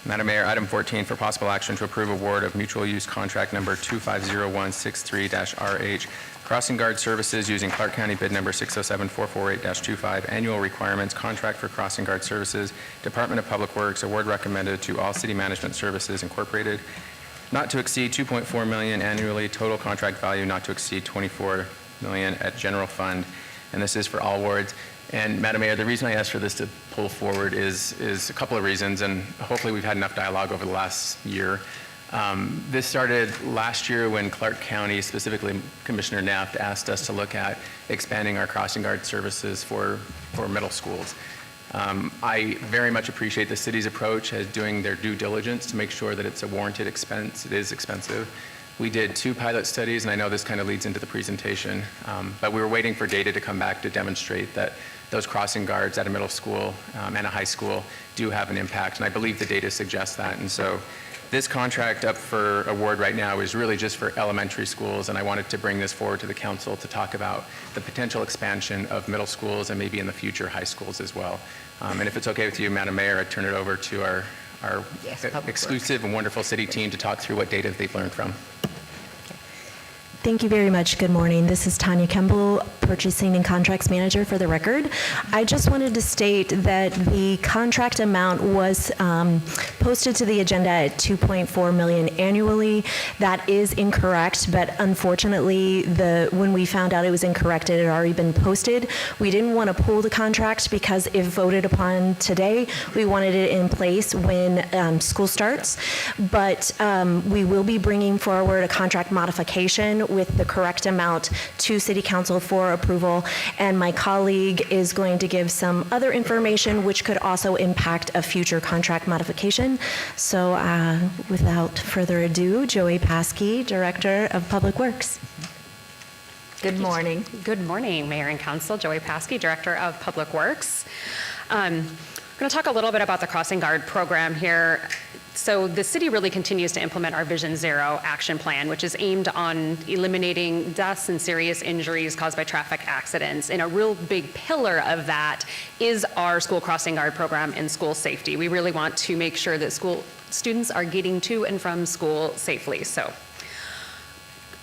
Madam Mayor, item 14 for possible action to approve award of mutual use contract number 250163-RH, Crossing Guard Services using Clark County bid number 607448-25, annual requirements, contract for Crossing Guard Services, Department of Public Works, award recommended to All City Management Services Incorporated, not to exceed $2.4 million annually, total contract value not to exceed $24 million at general fund, and this is for all wards. And Madam Mayor, the reason I asked for this to pull forward is a couple of reasons, and hopefully we've had enough dialogue over the last year. This started last year when Clark County, specifically Commissioner Naft, asked us to look at expanding our crossing guard services for middle schools. I very much appreciate the city's approach as doing their due diligence to make sure that it's a warranted expense. It is expensive. We did 2 pilot studies, and I know this kind of leads into the presentation, but we were waiting for data to come back to demonstrate that those crossing guards at a middle school and a high school do have an impact, and I believe the data suggests that. And so this contract up for award right now is really just for elementary schools, and I wanted to bring this forward to the council to talk about the potential expansion of middle schools and maybe in the future high schools as well. And if it's okay with you, Madam Mayor, I'd turn it over to our exclusive and wonderful city team to talk through what data they've learned from. Thank you very much. Good morning. This is Tanya Kemble, Purchasing and Contracts Manager for the record. I just wanted to state that the contract amount was posted to the agenda at $2.4 million annually. That is incorrect, but unfortunately, when we found out it was incorrect, it had already been posted. We didn't want to pull the contract because if voted upon today, we wanted it in place when school starts. But we will be bringing forward a contract modification with the correct amount to City Council for approval, and my colleague is going to give some other information which could also impact a future contract modification. So without further ado, Joey Paskey, Director of Public Works. Good morning. Good morning, Mayor and Council. Joey Paskey, Director of Public Works. I'm going to talk a little bit about the Crossing Guard program here. So the city really continues to implement our Vision Zero action plan, which is aimed on eliminating deaths and serious injuries caused by traffic accidents. And a real big pillar of that is our school crossing guard program and school safety. We really want to make sure that school students are getting to and from school safely. So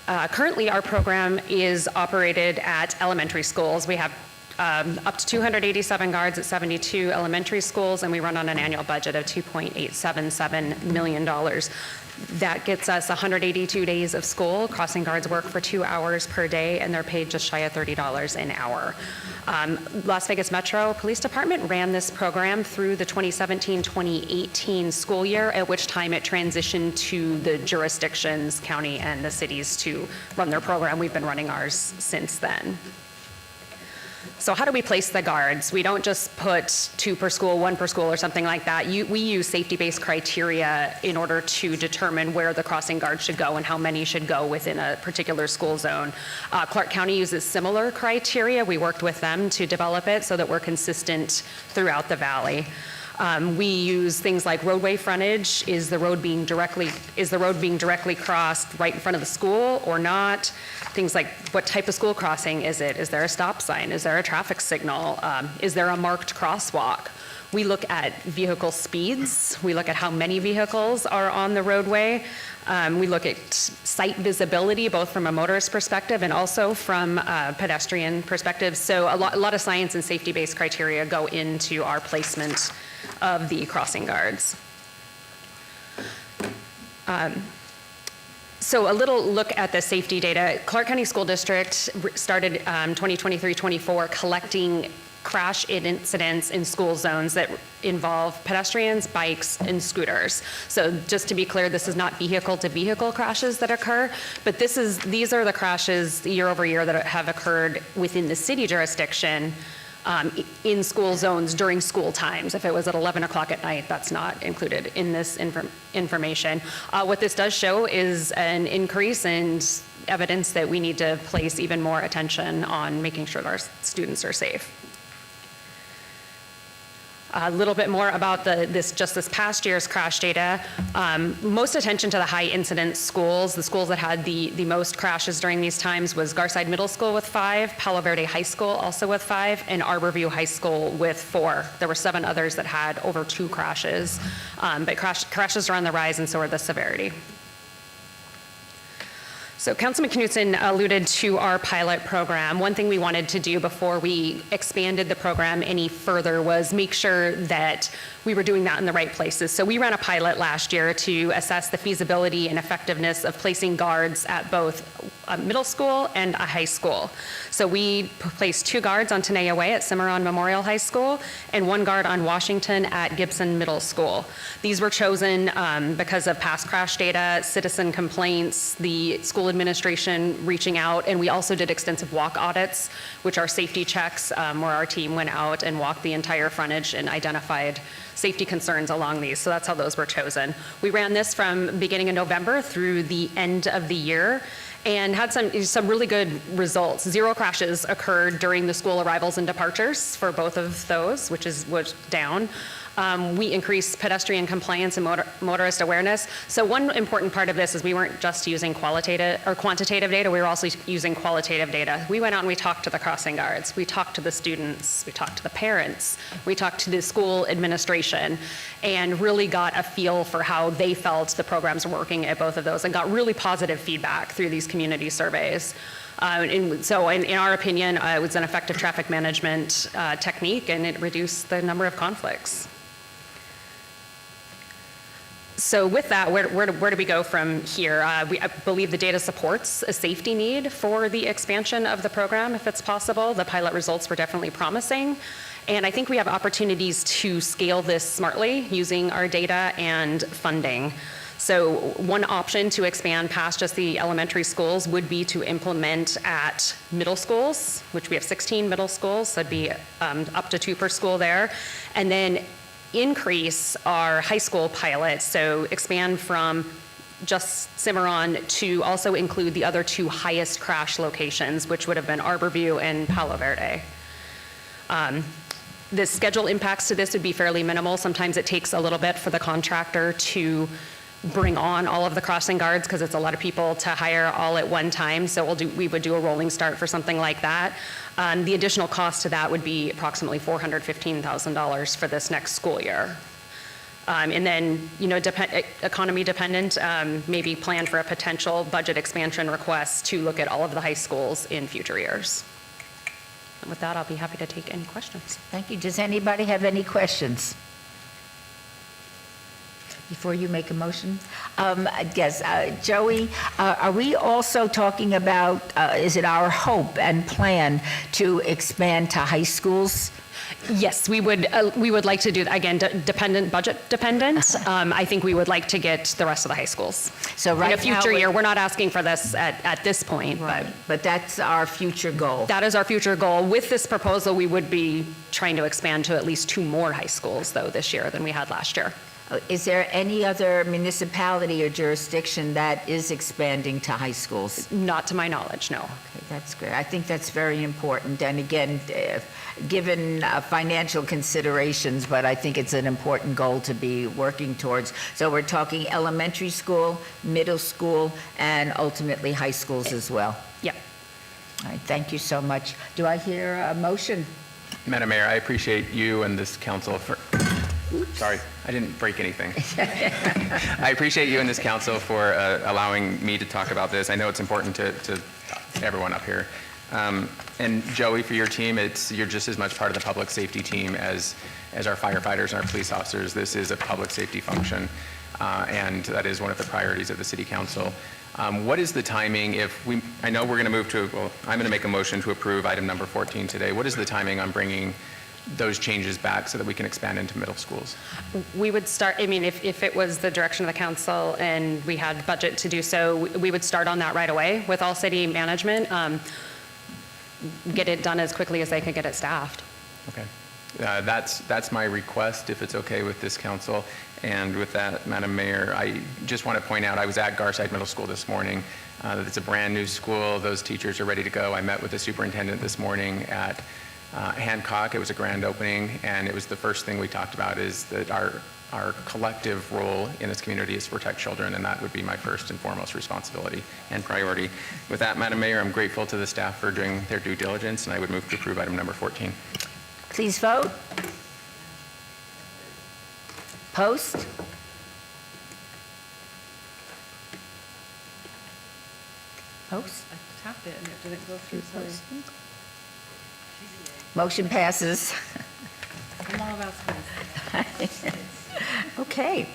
currently our program is operated at elementary schools. We have up to 287 guards at 72 elementary schools, and we run on an annual budget of $2.877 million. That gets us 182 days of school. Crossing guards work for 2 hours per day, and they're paid just shy of $30 an hour. Las Vegas Metro Police Department ran this program through the 2017-2018 school year, at which time it transitioned to the jurisdictions, county and the cities, to run their program. We've been running ours since then. So how do we place the guards? We don't just put 2 per school, 1 per school, or something like that. We use safety-based criteria in order to determine where the crossing guards should go and how many should go within a particular school zone. Clark County uses similar criteria. We worked with them to develop it so that we're consistent throughout the valley. We use things like roadway frontage. Is the road being directly crossed right in front of the school or not? Things like, what type of school crossing is it? Is there a stop sign? Is there a traffic signal? Is there a marked crosswalk? We look at vehicle speeds. We look at how many vehicles are on the roadway. We look at site visibility, both from a motorist perspective and also from a pedestrian perspective. So a lot of science and safety-based criteria go into our placement of the crossing guards. So a little look at the safety data. Clark County School District started 2023-24 collecting crash incidents in school zones that involve pedestrians, bikes, and scooters. So just to be clear, this is not vehicle-to-vehicle crashes that occur, but these are the crashes year over year that have occurred within the city jurisdiction in school zones during school times. If it was at 11 o'clock at night, that's not included in this information. What this does show is an increase and evidence that we need to place even more attention on making sure our students are safe. A little bit more about this past year's crash data. Most attention to the high incidence schools. The schools that had the most crashes during these times was Garside Middle School with 5, Palo Verde High School also with 5, and Arborview High School with 4. There were 7 others that had over 2 crashes. But crashes are on the rise, and so are the severity. So Councilman Knutson alluded to our pilot program. One thing we wanted to do before we expanded the program any further was make sure that we were doing that in the right places. So we ran a pilot last year to assess the feasibility and effectiveness of placing guards at both a middle school and a high school. So we placed 2 guards on Tenaya Way at Cimarron Memorial High School and 1 guard on Washington at Gibson Middle School. These were chosen because of past crash data, citizen complaints, the school administration reaching out, and we also did extensive walk audits, which are safety checks where our team went out and walked the entire frontage and identified safety concerns along these. So that's how those were chosen. We ran this from beginning of November through the end of the year and had some really good results. 0 crashes occurred during the school arrivals and departures for both of those, which was down. We increased pedestrian compliance and motorist awareness. So one important part of this is we weren't just using qualitative or quantitative data, we were also using qualitative data. We went out and we talked to the crossing guards, we talked to the students, we talked to the parents, we talked to the school administration, and really got a feel for how they felt the programs were working at both of those, and got really positive feedback through these community surveys. So in our opinion, it was an effective traffic management technique, and it reduced the number of conflicts. So with that, where do we go from here? I believe the data supports a safety need for the expansion of the program if it's possible. The pilot results were definitely promising. And I think we have opportunities to scale this smartly using our data and funding. So one option to expand past just the elementary schools would be to implement at middle schools, which we have 16 middle schools, so that'd be up to 2 per school there. And then increase our high school pilot, so expand from just Cimarron to also include the other 2 highest crash locations, which would have been Arborview and Palo Verde. The schedule impacts to this would be fairly minimal. Sometimes it takes a little bit for the contractor to bring on all of the crossing guards because it's a lot of people to hire all at one time. So we would do a rolling start for something like that. The additional cost to that would be approximately $415,000 for this next school year. And then, economy dependent, maybe plan for a potential budget expansion request to look at all of the high schools in future years. And with that, I'll be happy to take any questions. Thank you. Does anybody have any questions before you make a motion? Yes, Joey, are we also talking about, is it our hope and plan to expand to high schools? Yes, we would like to do that. Again, budget dependent. I think we would like to get the rest of the high schools. So right in a future year, we're not asking for this at this point, right. But that's our future goal. That is our future goal. With this proposal, we would be trying to expand to at least 2 more high schools, though, this year than we had last year. Is there any other municipality or jurisdiction that is expanding to high schools? Not to my knowledge, no. Okay, that's great. I think that's very important. And again, given financial considerations, but I think it's an important goal to be working towards. So we're talking elementary school, middle school, and ultimately high schools as well. Yep. All right, thank you so much. Do I hear a motion? Madam Mayor, I appreciate you and this council for... Oops. Sorry, I didn't break anything. I appreciate you and this council for allowing me to talk about this. I know it's important to everyone up here. And Joey, for your team, you're just as much part of the public safety team as our firefighters and our police officers. This is a public safety function. and that is one of the priorities of the City Council. What is the timing I know we're going to move to, I'm going to make a motion to approve item number 14 today. What is the timing on bringing those changes back so that we can expand into middle schools? We would start, if it was the direction of the council and we had budget to do so, we would start on that right away with all city management, get it done as quickly as they could get it staffed. Okay. That's my request, if it's okay with this council. And with that, Madam Mayor, I just want to point out, I was at Garside Middle School this morning. It's a brand new school. Those teachers are ready to go. I met with the superintendent this morning at Hancock. It was a grand opening, and it was the first thing we talked about is that our collective role in this community is to protect children, and that would be my first and foremost responsibility and priority. With that, Madam Mayor, I'm grateful to the staff for doing their due diligence, and I would move to approve item number 14. Please vote. Post. Post. I tapped it and it didn't go through. Sorry. Motion passes. I'm all about space. Okay.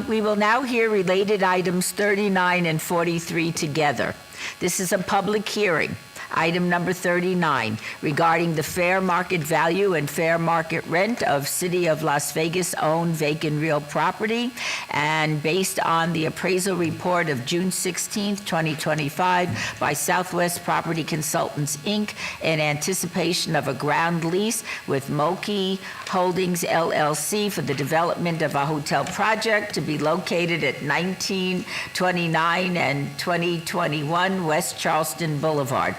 We will now hear related items 39 and 43 together. This is a public hearing. Item number 39, regarding the fair market value and fair market rent of City of Las Vegas owned vacant real property, and based on the appraisal report of June 16, 2025 by Southwest Property Consultants, Inc., in anticipation of a ground lease with Moki Holdings, LLC for the development of a hotel project to be located at 1929 and 2021 West Charleston Boulevard.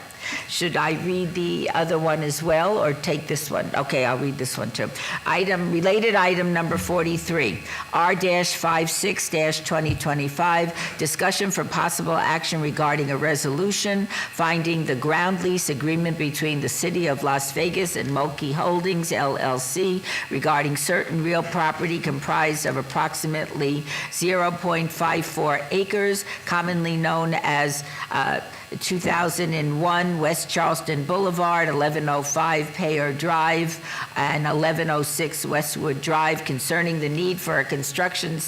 Should I read the other one as well, or take this one? Okay, I'll read this one too. Related item number 43, R-56-2025, discussion for possible action regarding a resolution finding the ground lease agreement between the City of Las Vegas and Moki Holdings, LLC, regarding certain real property comprised of approximately 0.54 acres, commonly known as 2001 West Charleston Boulevard, 1105 Payer Drive, and 1106 Westwood Drive, concerning the need for a construction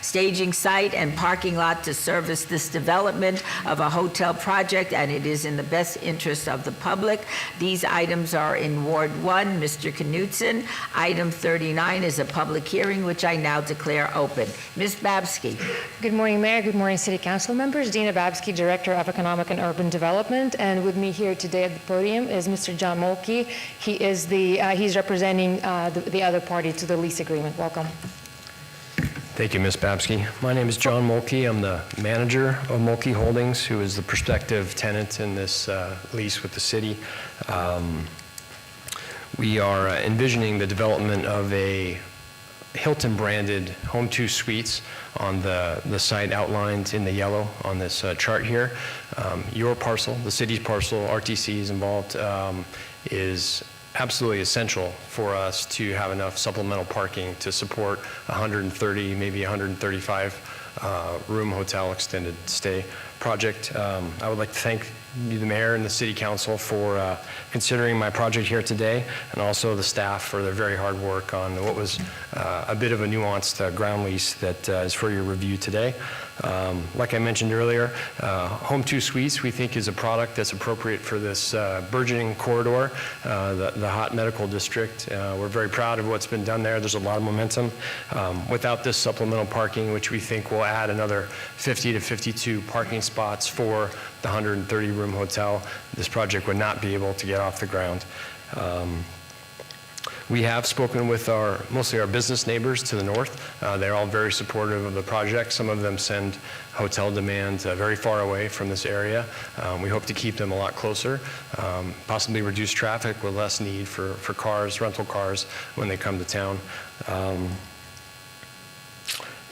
staging site and parking lot to service this development of a hotel project, and it is in the best interest of the public. These items are in Ward 1. Mr. Knutson. Item 39 is a public hearing, which I now declare open. Ms. Babsky. Good morning, Mayor. Good morning, City Council members. Dina Babsky, Director of Economic and Urban Development, and with me here today at the podium is Mr. John Mulkey. He is he's representing the other party to the lease agreement. Welcome. Thank you, Ms. Babsky. My name is John Mulkey. I'm the manager of Mulkey Holdings, who is the prospective tenant in this lease with the city. We are envisioning the development of a Hilton-branded Home2 Suites on the site outlined in the yellow on this chart here. Your parcel, the city's parcel, RTC is involved, is absolutely essential for us to have enough supplemental parking to support 130, maybe 135 room hotel extended stay project. I would like to thank the mayor and the city council for considering my project here today, and also the staff for their very hard work on what was a bit of a nuanced ground lease that is for your review today. Like I mentioned earlier, Home2 Suites we think is a product that's appropriate for this burgeoning corridor, the hot medical district. We're very proud of what's been done there. There's a lot of momentum. Without this supplemental parking, which we think will add another 50 to 52 parking spots for the 130-room hotel, this project would not be able to get off the ground. We have spoken with mostly our business neighbors to the north. They're all very supportive of the project. Some of them send hotel demand very far away from this area. We hope to keep them a lot closer, possibly reduce traffic with less need for cars, rental cars, when they come to town.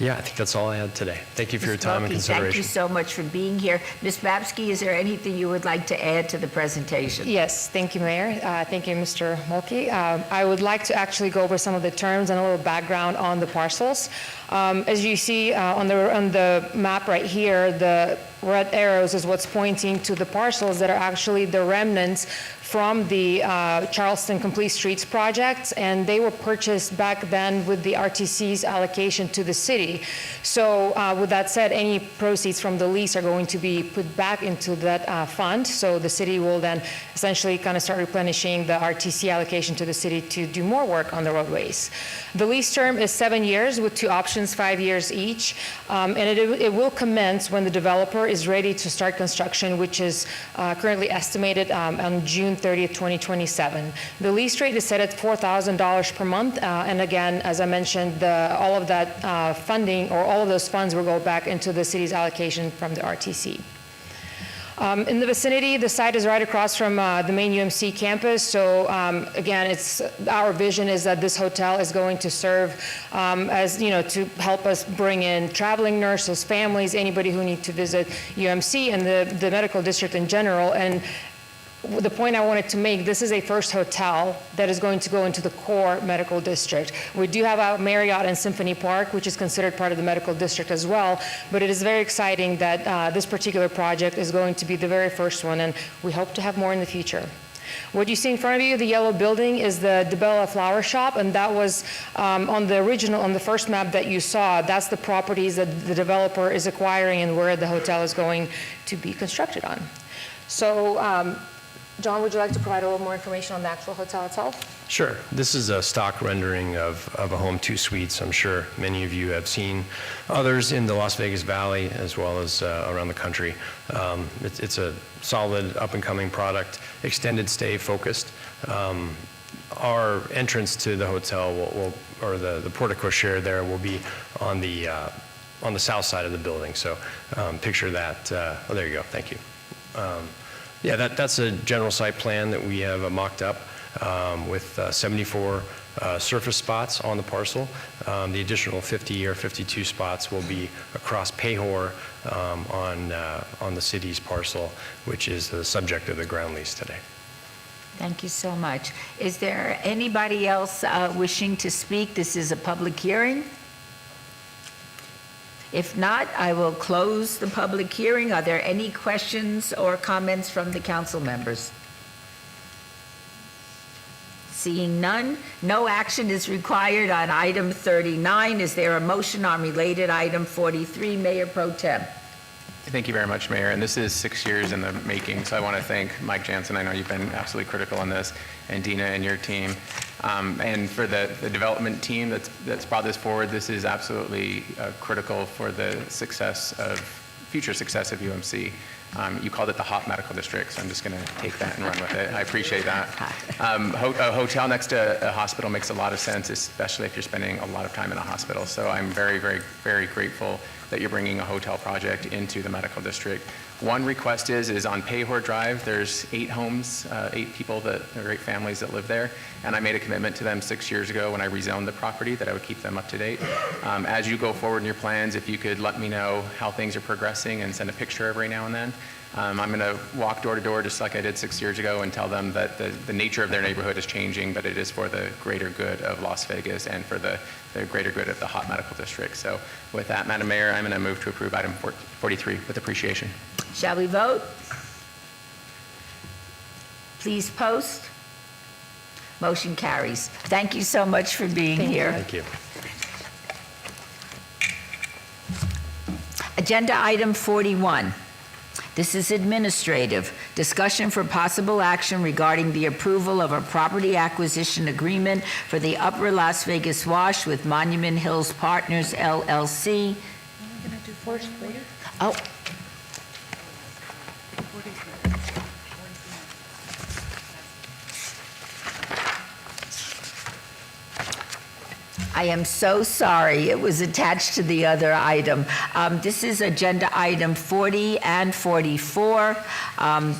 Yeah, I think that's all I had today. Thank you for your time and consideration. Thank you so much for being here. Ms. Babsky, is there anything you would like to add to the presentation? Yes, thank you, Mayor. Thank you, Mr. Mulkey. I would like to actually go over some of the terms and a little background on the parcels. As you see on the map right here, the red arrows is what's pointing to the parcels that are actually the remnants from the Charleston Complete Streets project, and they were purchased back then with the RTC's allocation to the city. So with that said, any proceeds from the lease are going to be put back into that fund, so the city will then essentially kind of start replenishing the RTC allocation to the city to do more work on the roadways. The lease term is 7 years with 2 options, 5 years each, and it will commence when the developer is ready to start construction, which is currently estimated on June 30th, 2027. The lease rate is set at $4,000 per month, and again, as I mentioned, all of that funding or all of those funds will go back into the city's allocation from the RTC. In the vicinity, the site is right across from the main UMC campus. So again, our vision is that this hotel is going to serve as, to help us bring in traveling nurses, families, anybody who need to visit UMC and the medical district in general. And the point I wanted to make, this is a first hotel that is going to go into the core medical district. We do have our Marriott and Symphony Park, which is considered part of the medical district as well, but it is very exciting that this particular project is going to be the very first one, and we hope to have more in the future. What you see in front of you, the yellow building, is the DeBella Flower Shop, and that was on the first map that you saw. That's the properties that the developer is acquiring and where the hotel is going to be constructed on. So, John, would you like to provide a little more information on the actual hotel itself? Sure. This is a stock rendering of a home 2 suites. I'm sure many of you have seen others in the Las Vegas Valley as well as around the country. It's a solid up-and-coming product, extended stay focused. Our entrance to the hotel or the portico share there will be on the south side of the building. So picture that. Oh, there you go. Thank you. Yeah, that's a general site plan that we have mocked up with 74 surface spots on the parcel. The additional 50 or 52 spots will be across Payhor on the city's parcel, which is the subject of the ground lease today. Thank you so much. Is there anybody else wishing to speak? This is a public hearing. If not, I will close the public hearing. Are there any questions or comments from the council members? Seeing none, no action is required on item 39. Is there a motion on related item 43? Mayor Pro Tem. Thank you very much, Mayor. And this is 6 years in the making, so I want to thank Mike Jansen. I know you've been absolutely critical on this, and Dina and your team. And for the development team that's brought this forward, this is absolutely critical for the future success of UMC. You called it the hot medical district, so I'm just going to take that and run with it. I appreciate that. A hotel next to a hospital makes a lot of sense, especially if you're spending a lot of time in a hospital. So I'm very, very, very grateful that you're bringing a hotel project into the medical district. One request is on Payhor Drive, there's 8 homes, 8 people or 8 families that live there, and I made a commitment to them 6 years ago when I rezoned the property that I would keep them up to date. As you go forward in your plans, if you could let me know how things are progressing and send a picture every now and then. I'm going to walk door to door just like I did 6 years ago and tell them that the nature of their neighborhood is changing, but it is for the greater good of Las Vegas and for the greater good of the hot medical district. So with that, Madam Mayor, I'm going to move to approve item 43 with appreciation. Shall we vote? Please post. Motion carries. Thank you so much for being here. Thank you. Agenda item 41. This is administrative. Discussion for possible action regarding the approval of a property acquisition agreement for the Upper Las Vegas Wash with Monument Hills Partners, LLC. What are we going to do first, please? Oh. I am so sorry. It was attached to the other item. This is agenda item 40 and 44.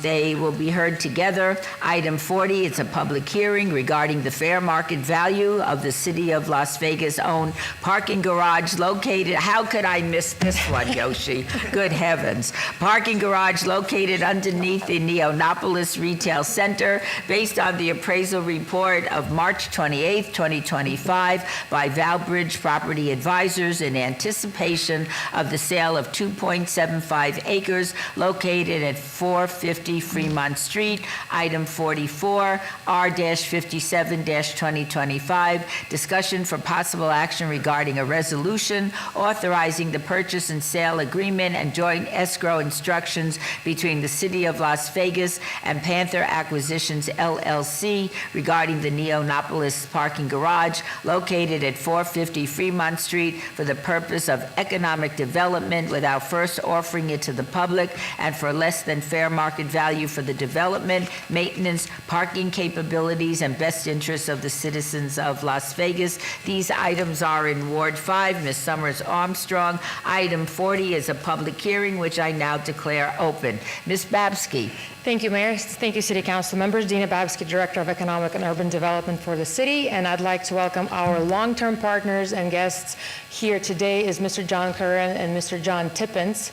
They will be heard together. Item 40, it's a public hearing regarding the fair market value of the City of Las Vegas-owned parking garage located, how could I miss this one, Yoshi? Good heavens. Parking garage located underneath the Neonopolis Retail Center based on the appraisal report of March 28, 2025 by by Valbridge Property Advisors in anticipation of the sale of 2.75 acres located at 450 Fremont Street, item 44, R-57-2025, discussion for possible action regarding a resolution authorizing the purchase and sale agreement and joint escrow instructions between the City of Las Vegas and Panther Acquisitions LLC regarding the Neonopolis parking garage located at 450 Fremont Street for the purpose of economic development without first offering it to the public and for less than fair market value for the development, maintenance, parking capabilities, and best interests of the citizens of Las Vegas. These items are in Ward 5, Ms. Summers Armstrong. Item 40 is a public hearing, which I now declare open. Ms. Babsky. Thank you, Mayor. Thank you, City Council members. Dina Babsky, Director of Economic and Urban Development for the city. And I'd like to welcome our long-term partners and guests here today is Mr. John Curran and Mr. John Tippins.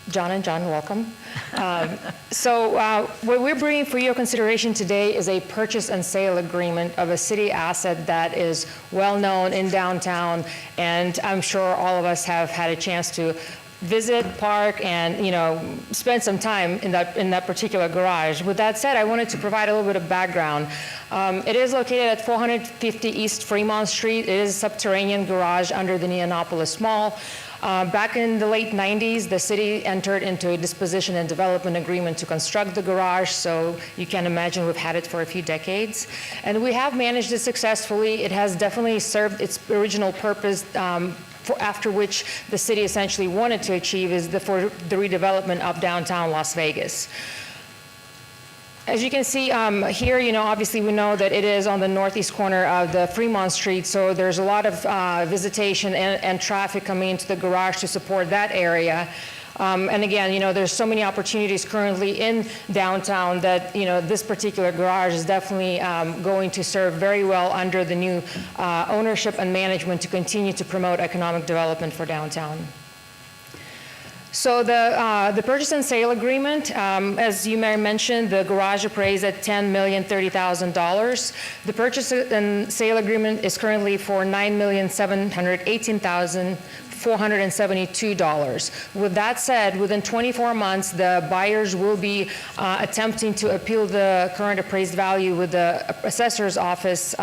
John and John, welcome. What we're bringing for your consideration today is a purchase and sale agreement of a city asset that is well-known in downtown, and I'm sure all of us have had a chance to visit, park, and spend some time in that particular garage. With that said, I wanted to provide a little bit of background. It is located at 450 East Fremont Street. It is a subterranean garage under the Neonopolis Mall. Back in the late 90s, the city entered into a disposition and development agreement to construct the garage, so you can imagine we've had it for a few decades. And we have managed it successfully. It has definitely served its original purpose, after which the city essentially wanted to achieve is for the redevelopment of downtown Las Vegas. As you can see here, obviously we know that it is on the northeast corner of the Fremont Street, so there's a lot of visitation and traffic coming into the garage to support that area. And again, there's so many opportunities currently in downtown that, this particular garage is definitely going to serve very well under the new ownership and management to continue to promote economic development for downtown. So the purchase and sale agreement, as you may have mentioned, the garage appraised at $10,030,000. The purchase and sale agreement is currently for $9,718,472. With that said, within 24 months, the buyers will be attempting to appeal the current appraised value with the assessor's office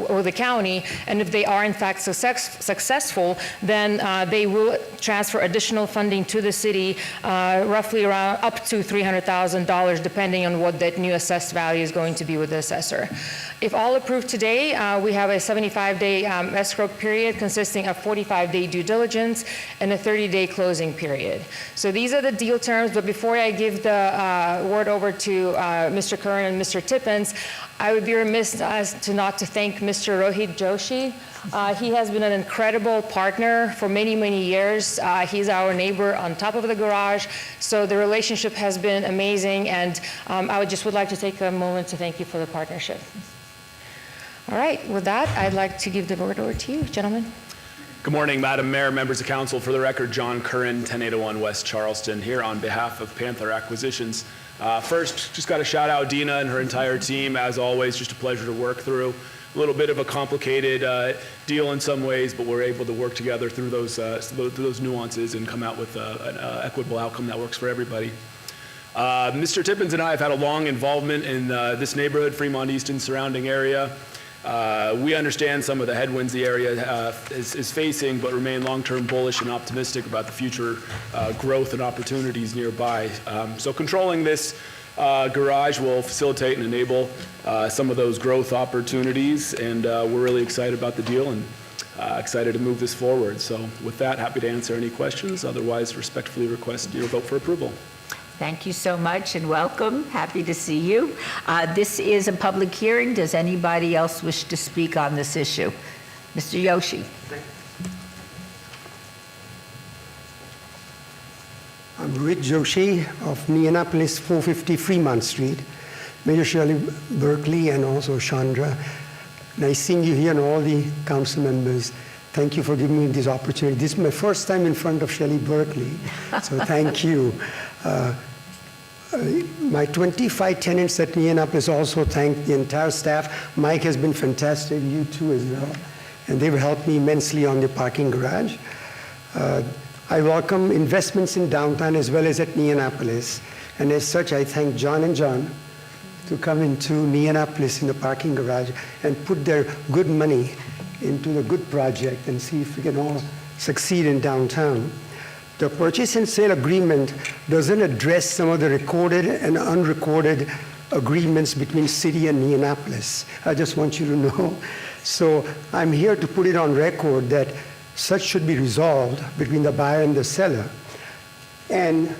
or the county, and if they are in fact successful, then they will transfer additional funding to the city, roughly around up to $300,000, depending on what that new assessed value is going to be with the assessor. If all approved today, we have a 75-day escrow period consisting of 45-day due diligence and a 30-day closing period. So these are the deal terms, but before I give the word over to Mr. Curran and Mr. Tippins, I would be remiss not to thank Mr. Rohit Joshi. He has been an incredible partner for many, many years. He's our neighbor on top of the garage, so the relationship has been amazing, and I would like to take a moment to thank you for the partnership. All right, with that, I'd like to give the word over to you, gentlemen. Good morning, Madam Mayor, members of council. For the record, John Curran, 10801 West Charleston, here on behalf of Panther Acquisitions. First, just got to shout out Dina and her entire team. As always, just a pleasure to work through. A little bit of a complicated deal in some ways, but we're able to work together through those nuances and come out with an equitable outcome that works for everybody. Mr. Tippins and I have had a long involvement in this neighborhood, Fremont East and surrounding area. We understand some of the headwinds the area is facing, but remain long-term bullish and optimistic about the future growth and opportunities nearby. So controlling this garage will facilitate and enable some of those growth opportunities, and we're really excited about the deal and excited to move this forward. So with that, happy to answer any questions. Otherwise, respectfully request your vote for approval. Thank you so much and welcome. Happy to see you. This is a public hearing. Does anybody else wish to speak on this issue? Mr. Yoshi. I'm Rick Joshi of Neonopolis 450 Fremont Street. Mayor Shirley Berkeley and also Chandra. Nice seeing you here and all the council members. Thank you for giving me this opportunity. This is my first time in front of Shirley Berkeley, so thank you. My 25 tenants at Neonopolis also thank the entire staff. Mike has been fantastic, you too as well. and they've helped me immensely on the parking garage. I welcome investments in downtown as well as at Neonopolis, and as such, I thank John and John to come into Neonopolis in the parking garage and put their good money into the good project and see if we can all succeed in downtown. The purchase and sale agreement doesn't address some of the recorded and unrecorded agreements between city and Neonopolis. I just want you to know. So I'm here to put it on record that such should be resolved between the buyer and the seller and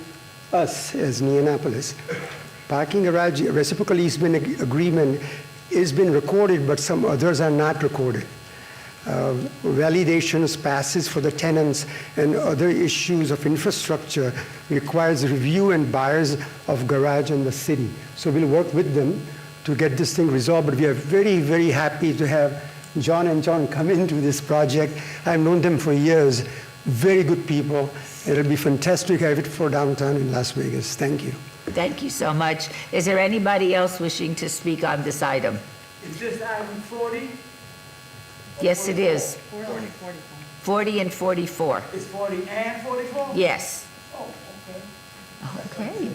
us as Neonopolis. Parking garage reciprocal easement agreement has been recorded, but some others are not recorded. Validations, passes for the tenants, and other issues of infrastructure requires review and buyers of garage in the city. So we'll work with them to get this thing resolved, but we are very, very happy to have John and John come into this project. I've known them for years. Very good people. It'll be fantastic to have it for downtown in Las Vegas. Thank you. Thank you so much. Is there anybody else wishing to speak on this item? Is this item 40? Yes, it is. 40 and 44. It's 40 and 44? Yes. Oh, okay. Okay.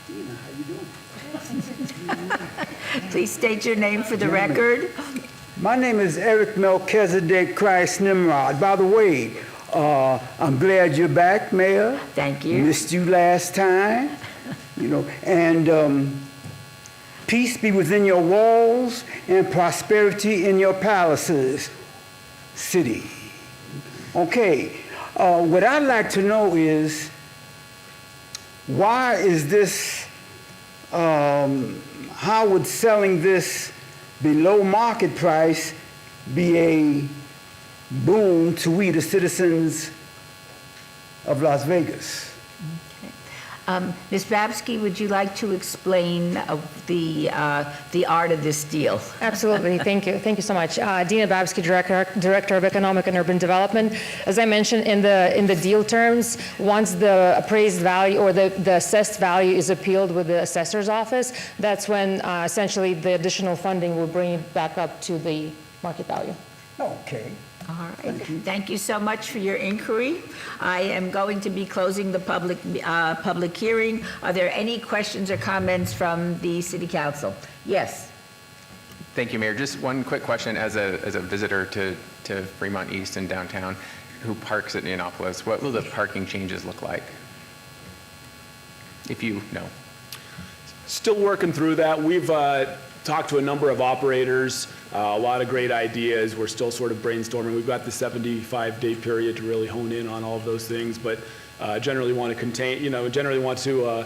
Dina, how you doing? Please state your name for the record. My name is Eric Melchizedek Christ Nimrod. By the way, I'm glad you're back, Mayor. Thank you. Missed you last time. You know, and peace be within your walls and prosperity in your palaces, city. Okay, what I'd like to know is, why is this, how would selling this below market price be a boon to we, the citizens of Las Vegas? Ms. Babsky, would you like to explain the art of this deal? Absolutely, thank you. Thank you so much. Dina Babsky, Director of Economic and Urban Development. As I mentioned in the deal terms, once the appraised value or the assessed value is appealed with the assessor's office, that's when essentially the additional funding will bring it back up to the market value. Okay. All right. Thank you so much for your inquiry. I am going to be closing the public hearing. Are there any questions or comments from the City Council? Yes. Thank you, Mayor. Just one quick question as a visitor to Fremont East and downtown who parks at Neonopolis. What will the parking changes look like? If you know. Still working through that. We've talked to a number of operators, a lot of great ideas. We're still sort of brainstorming. We've got the 75-day period to really hone in on all of those things, but generally want to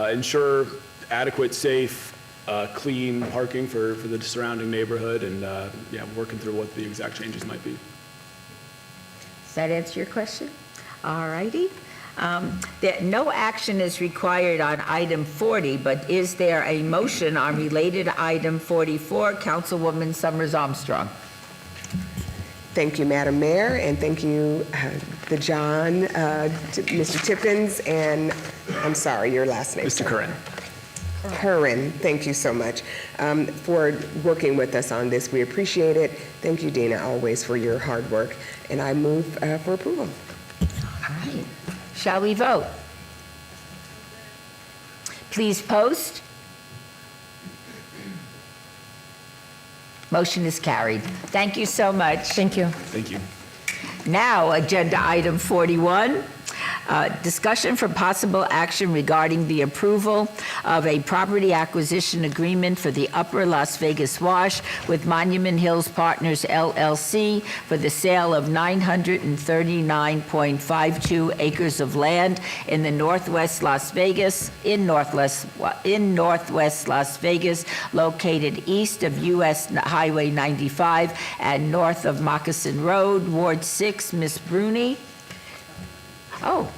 ensure adequate, safe, clean parking for the surrounding neighborhood, and yeah, working through what the exact changes might be. Does that answer your question? All righty. No action is required on item 40, but is there a motion on related item 44? Councilwoman Summers Armstrong. Thank you, Madam Mayor, and thank you, Mr. Tippins, and I'm sorry, your last name. Mr. Curran. Curran, thank you so much for working with us on this. We appreciate it. Thank you, Dina, always for your hard work, and I move for approval. All right. Shall we vote? Please post. Motion is carried. Thank you so much. Thank you. Thank you. Now, agenda item 41. Discussion for possible action regarding the approval of a property acquisition agreement for the Upper Las Vegas Wash with Monument Hills Partners, LLC for the sale of 939.52 acres of land in the Northwest Las Vegas, in Northwest Las Vegas, located east of U.S. Highway 95 and north of Moccasin Road, Ward 6. Ms. Bruni. Oh,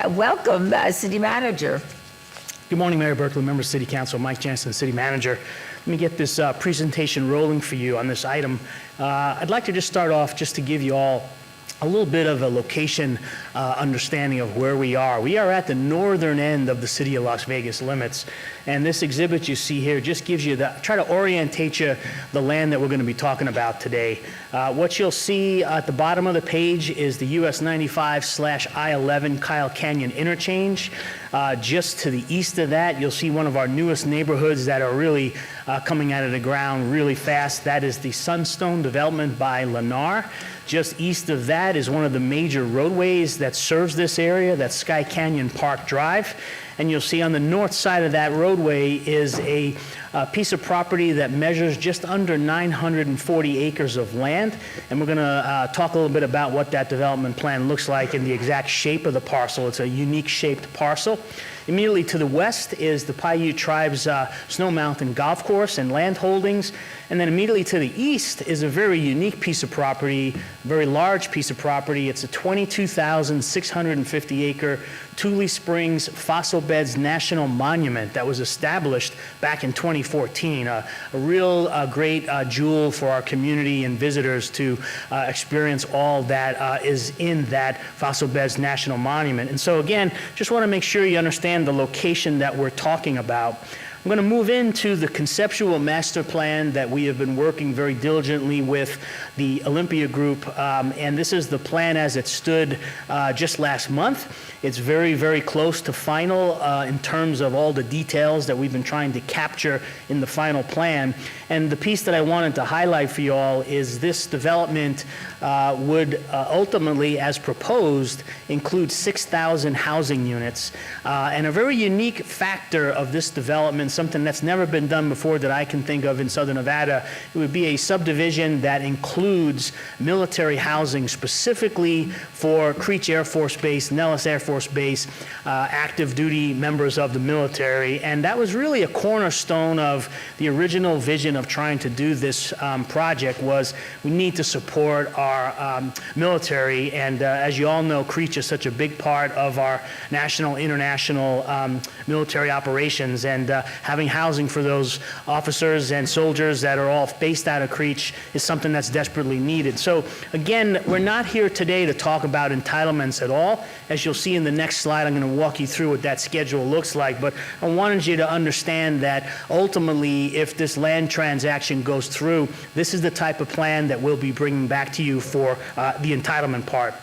welcome, City Manager. Good morning, Mayor Berkeley, members of City Council, Mike Jansen, City Manager. Let me get this presentation rolling for you on this item. I'd like to just start off just to give you all a little bit of a location understanding of where we are. We are at the northern end of the city of Las Vegas limits, and this exhibit you see here just gives you try to orientate you the land that we're going to be talking about today. What you'll see at the bottom of the page is the US 95/I-11 Kyle Canyon interchange. Just to the east of that, you'll see one of our newest neighborhoods that are really coming out of the ground really fast. That is the Sunstone development by Lennar. Just east of that is one of the major roadways that serves this area, that's Sky Canyon Park Drive. And you'll see on the north side of that roadway is a piece of property that measures just under 940 acres of land. And we're going to talk a little bit about what that development plan looks like and the exact shape of the parcel. It's a unique shaped parcel. Immediately to the west is the Paiute Tribe's Snow Mountain Golf Course and land holdings. And then immediately to the east is a very unique piece of property, a very large piece of property. It's a 22,650 acre Tule Springs Fossil Beds National Monument that was established back in 2014. A real great jewel for our community and visitors to experience all that is in that Fossil Beds National Monument. And so again, just want to make sure you understand the location that we're talking about. I'm going to move into the conceptual master plan that we have been working very diligently with the Olympia Group, and this is the plan as it stood just last month. It's very, very close to final in terms of all the details that we've been trying to capture in the final plan. And the piece that I wanted to highlight for you all is this development would ultimately, as proposed, include 6,000 housing units. And a very unique factor of this development, something that's never been done before that I can think of in Southern Nevada, it would be a subdivision that includes military housing specifically for Creech Air Force Base, Nellis Air Force Base, active duty members of the military. And that was really a cornerstone of the original vision of trying to do this project. Was we need to support our military, and as you all know, Creech is such a big part of our national, international military operations, and having housing for those officers and soldiers that are all based out of Creech is something that's desperately needed. So again, we're not here today to talk about entitlements at all. As you'll see in the next slide, I'm going to walk you through what that schedule looks like, but I wanted you to understand that ultimately, if this land transaction goes through, this is the type of plan that we'll be bringing back to you for the entitlement part.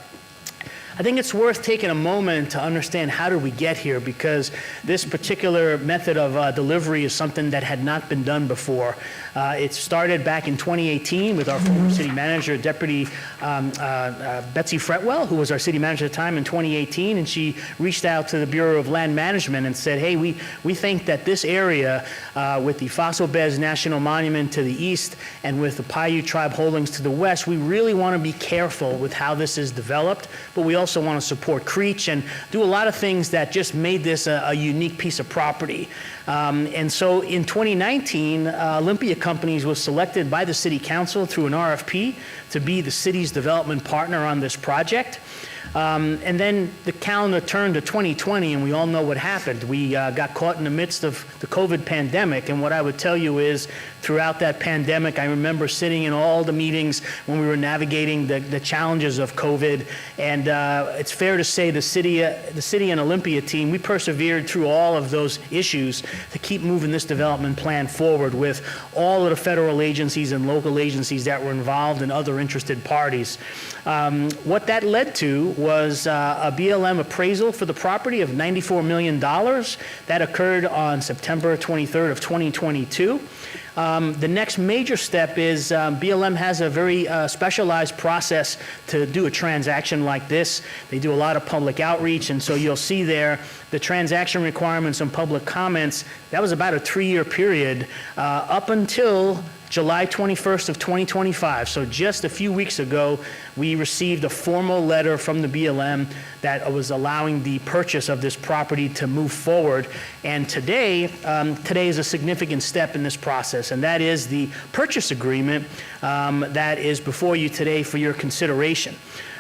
I think it's worth taking a moment to understand how did we get here, because this particular method of delivery is something that had not been done before. It started back in 2018 with our former city manager, Deputy Betsy Fretwell, who was our city manager at the time in 2018, and she reached out to the Bureau of Land Management and said, hey, we think that this area with the Fossil Beds National Monument to the east and with the Paiute Tribe holdings to the west, we really want to be careful with how this is developed, but we also want to support Creech and do a lot of things that just made this a unique piece of property. And so in 2019, Olympia Companies was selected by the City Council through an RFP to be the city's development partner on this project. And then the calendar turned to 2020, and we all know what happened. We got caught in the midst of the COVID pandemic, and what I would tell you is throughout that pandemic, I remember sitting in all the meetings when we were navigating the challenges of COVID, and it's fair to say the city and Olympia team, we persevered through all of those issues to keep moving this development plan forward with all of the federal agencies and local agencies that were involved and other interested parties. What that led to was a BLM appraisal for the property of $94 million. That occurred on September 23rd of 2022. The next major step is BLM has a very specialized process to do a transaction like this. They do a lot of public outreach, and so you'll see there the transaction requirements and public comments. That was about a 3-year period up until July 21st of 2025. So just a few weeks ago, we received a formal letter from the BLM that was allowing the purchase of this property to move forward. And today is a significant step in this process, and that is the purchase agreement that is before you today for your consideration.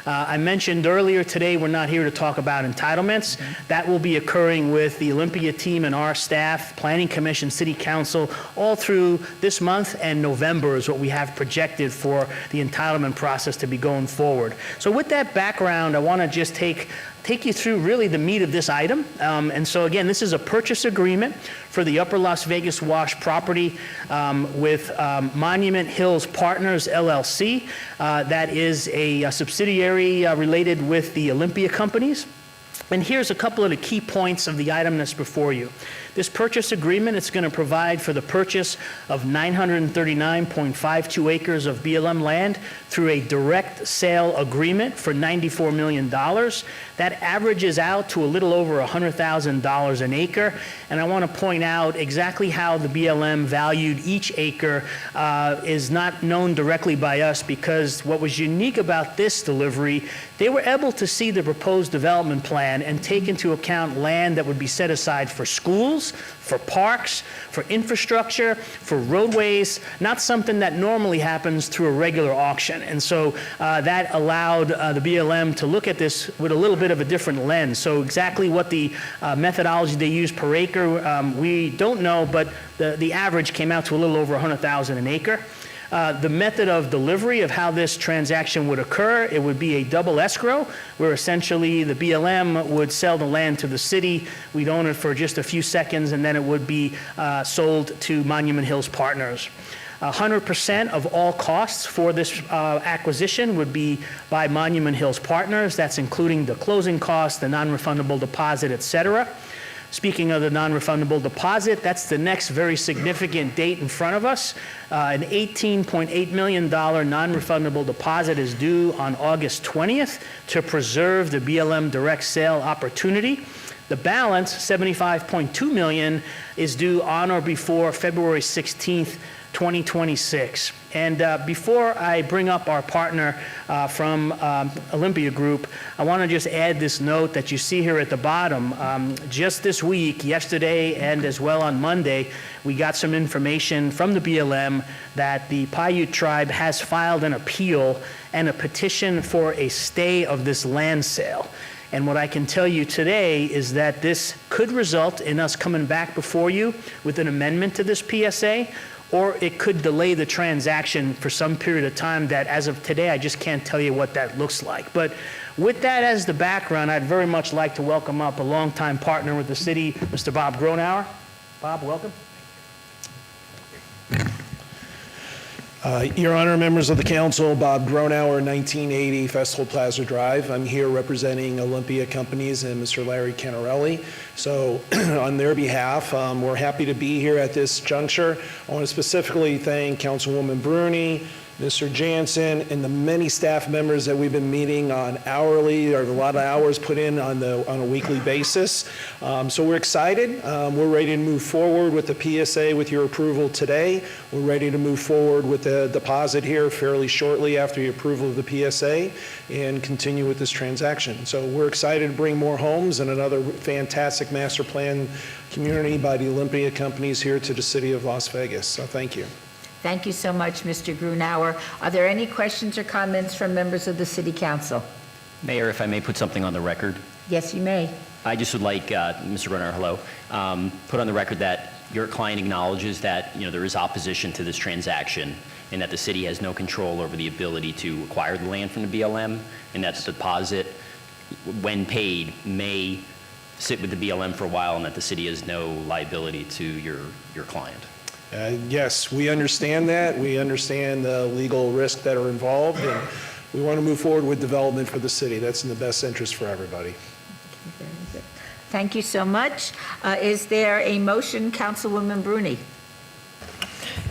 I mentioned earlier today we're not here to talk about entitlements. That will be occurring with the Olympia team and our staff, Planning Commission, City Council, all through this month, and November is what we have projected for the entitlement process to be going going forward. So with that background, I want to just take you through really the meat of this item. And so again, this is a purchase agreement for the Upper Las Vegas Wash property with Monument Hills Partners, LLC. That is a subsidiary related with the Olympia companies. And here's a couple of the key points of the item that's before you. This purchase agreement, it's going to provide for the purchase of 939.52 acres of BLM land through a direct sale agreement for $94 million. That averages out to a little over $100,000 an acre. And I want to point out exactly how the BLM valued each acre is not known directly by us, because what was unique about this delivery, they were able to see the proposed development plan and take into account land that would be set aside for schools, for parks, for infrastructure, for roadways, not something that normally happens through a regular auction. And so that allowed the BLM to look at this with a little bit of a different lens. So exactly what the methodology they use per acre, we don't know, but the average came out to a little over $100,000 an acre. The method of delivery of how this transaction would occur, it would be a double escrow, where essentially the BLM would sell the land to the city. We'd own it for just a few seconds, and then it would be sold to Monument Hills Partners. 100% of all costs for this acquisition would be by Monument Hills Partners. That's including the closing costs, the non-refundable deposit, et cetera. Speaking of the non-refundable deposit, that's the next very significant date in front of us. An $18.8 million non-refundable deposit is due on August 20th to preserve the BLM direct sale opportunity. The balance, $75.2 million, is due on or before February 16th, 2026. And before I bring up our partner from Olympia Group, I want to just add this note that you see here at the bottom. Just this week, yesterday and as well on Monday, we got some information from the BLM that the Paiute tribe has filed an appeal and a petition for a stay of this land sale. And what I can tell you today is that this could result in us coming back before you with an amendment to this PSA, or it could delay the transaction for some period of time that, as of today, I just can't tell you what that looks like. But with that as the background, I'd very much like to welcome up a longtime partner with the city, Mr. Bob Gronauer. Bob, welcome. Your Honor, members of the council, Bob Gronauer, 1980 Festival Plaza Drive. I'm here representing Olympia Companies and Mr. Larry Canarelli. So on their behalf, we're happy to be here at this juncture. I want to specifically thank Councilwoman Bruni, Mr. Jansen, and the many staff members that we've been meeting on hourly, or a lot of hours put in on a weekly basis. So we're excited. We're ready to move forward with the PSA with your approval today. We're ready to move forward with the deposit here fairly shortly after the approval of the PSA and continue with this transaction. So we're excited to bring more homes and another fantastic master plan community by the Olympia Companies here to the city of Las Vegas. So thank you. Thank you so much, Mr. Grunauer. Are there any questions or comments from members of the City Council? Mayor, if I may put something on the record. Yes, you may. I just would like, Mr. Grunauer, hello, put on the record that your client acknowledges that there is opposition to this transaction and that the city has no control over the ability to acquire the land from the BLM, and that the deposit, when paid, may sit with the BLM for a while, and that the city has no liability to your client. Yes, we understand that. We understand the legal risks that are involved, and we want to move forward with development for the city. That's in the best interest for everybody. Thank you so much. Is there a motion, Councilwoman Bruni?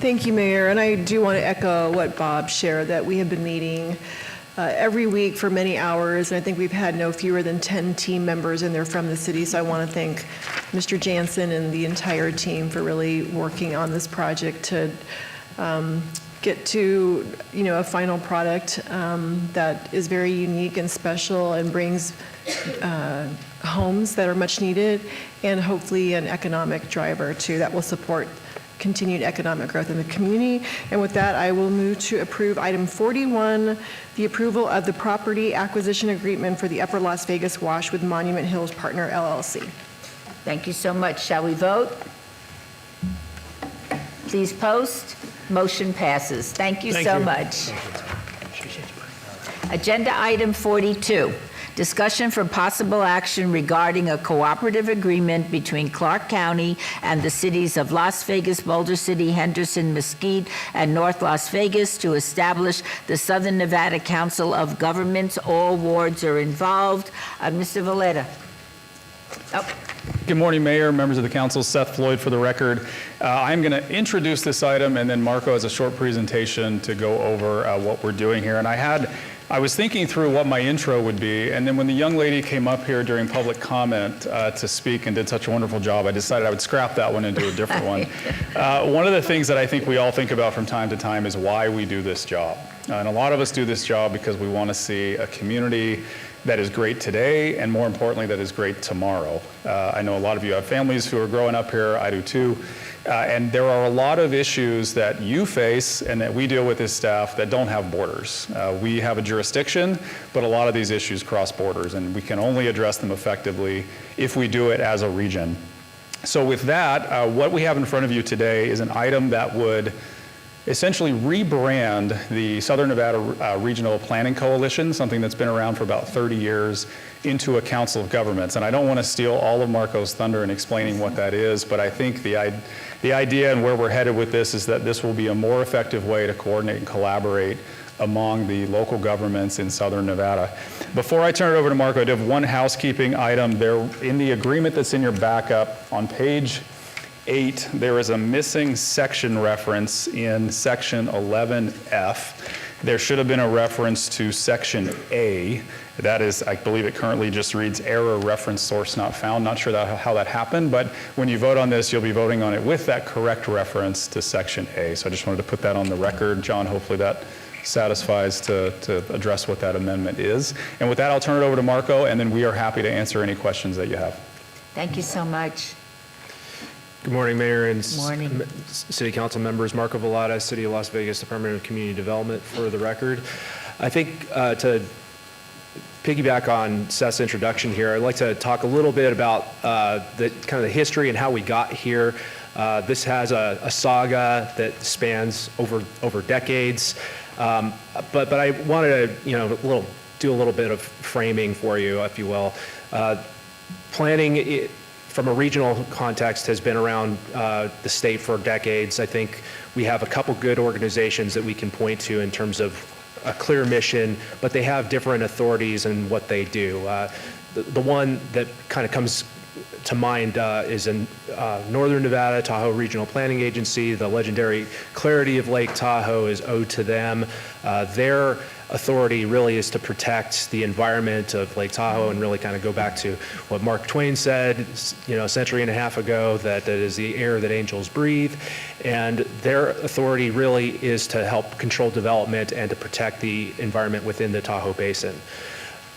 Thank you, Mayor. And I do want to echo what Bob shared, that we have been meeting every week for many hours, and I think we've had no fewer than 10 team members in there from the city. So I want to thank Mr. Jansen and the entire team for really working on this project to get to a final product that is very unique and special and brings homes that are much needed, and hopefully an economic driver too that will support continued economic growth in the community. And with that, I will move to approve item 41, the approval of the property acquisition agreement for the Upper Las Vegas Wash with Monument Hills Partner, LLC. Thank you so much. Shall we vote? Please post. Motion passes. Thank you so much. Agenda item 42, discussion for possible action regarding a cooperative agreement between Clark County and the cities of Las Vegas, Boulder City, Henderson, Mesquite, and North Las Vegas to establish the Southern Nevada Council of Governments. All wards are involved. Mr. Valletta. Oh. Good morning, Mayor, members of the council. Seth Floyd for the record. I'm going to introduce this item, and then Marco has a short presentation to go over what we're doing here. And I was thinking through what my intro would be, and then when the young lady came up here during public comment to speak and did such a wonderful job, I decided I would scrap that one and do a different one. One of the things that I think we all think about from time to time is why we do this job. And a lot of us do this job because we want to see a community that is great today, and more importantly, that is great tomorrow. I know a lot of you have families who are growing up here. I do too. And there are a lot of issues that you face and that we deal with as staff that don't have borders. We have a jurisdiction, but a lot of these issues cross borders, and we can only address them effectively if we do it as a region. So with that, what we have in front of you today is an item that would essentially rebrand the Southern Nevada Regional Planning Coalition, something that's been around for about 30 years, into a council of governments. And I don't want to steal all of Marco's thunder in explaining what that is, but I think the idea and where we're headed with this is that this will be a more effective way to coordinate and collaborate among the local governments in Southern Nevada. Before I turn it over to Marco, I do have one housekeeping item. There, in the agreement that's in your backup, on page 8, there is a missing section reference in section 11F. There should have been a reference to section A. That is, I believe it currently just reads error reference source not found. Not sure how that happened, but when you vote on this, you'll be voting on it with that correct reference to section A. So I just wanted to put that on the record. John, hopefully that satisfies to address what that amendment is. And with that, I'll turn it over to Marco, and then we are happy to answer any questions that you have. Thank you so much. Good morning, Mayor and Morning. City Council members. Marco Valletta, City of Las Vegas Department of Community Development, for the record. I think to piggyback on Seth's introduction here, I'd like to talk a little bit about the kind of the history and how we got here. This has a saga that spans over decades, but I wanted to do a little bit of framing for you, if you will. Planning from a regional context has been around the state for decades. I think we have a couple good organizations that we can point to in terms of a clear mission, but they have different authorities in what they do. The one that kind of comes to mind is in Northern Nevada, Tahoe Regional Planning Agency. The legendary clarity of Lake Tahoe is owed to them. Their authority really is to protect the environment of Lake Tahoe and really kind of go back to what Mark Twain said, a century and a half ago, that is the air that angels breathe. And their authority really is to help control development and to protect the environment within the Tahoe Basin.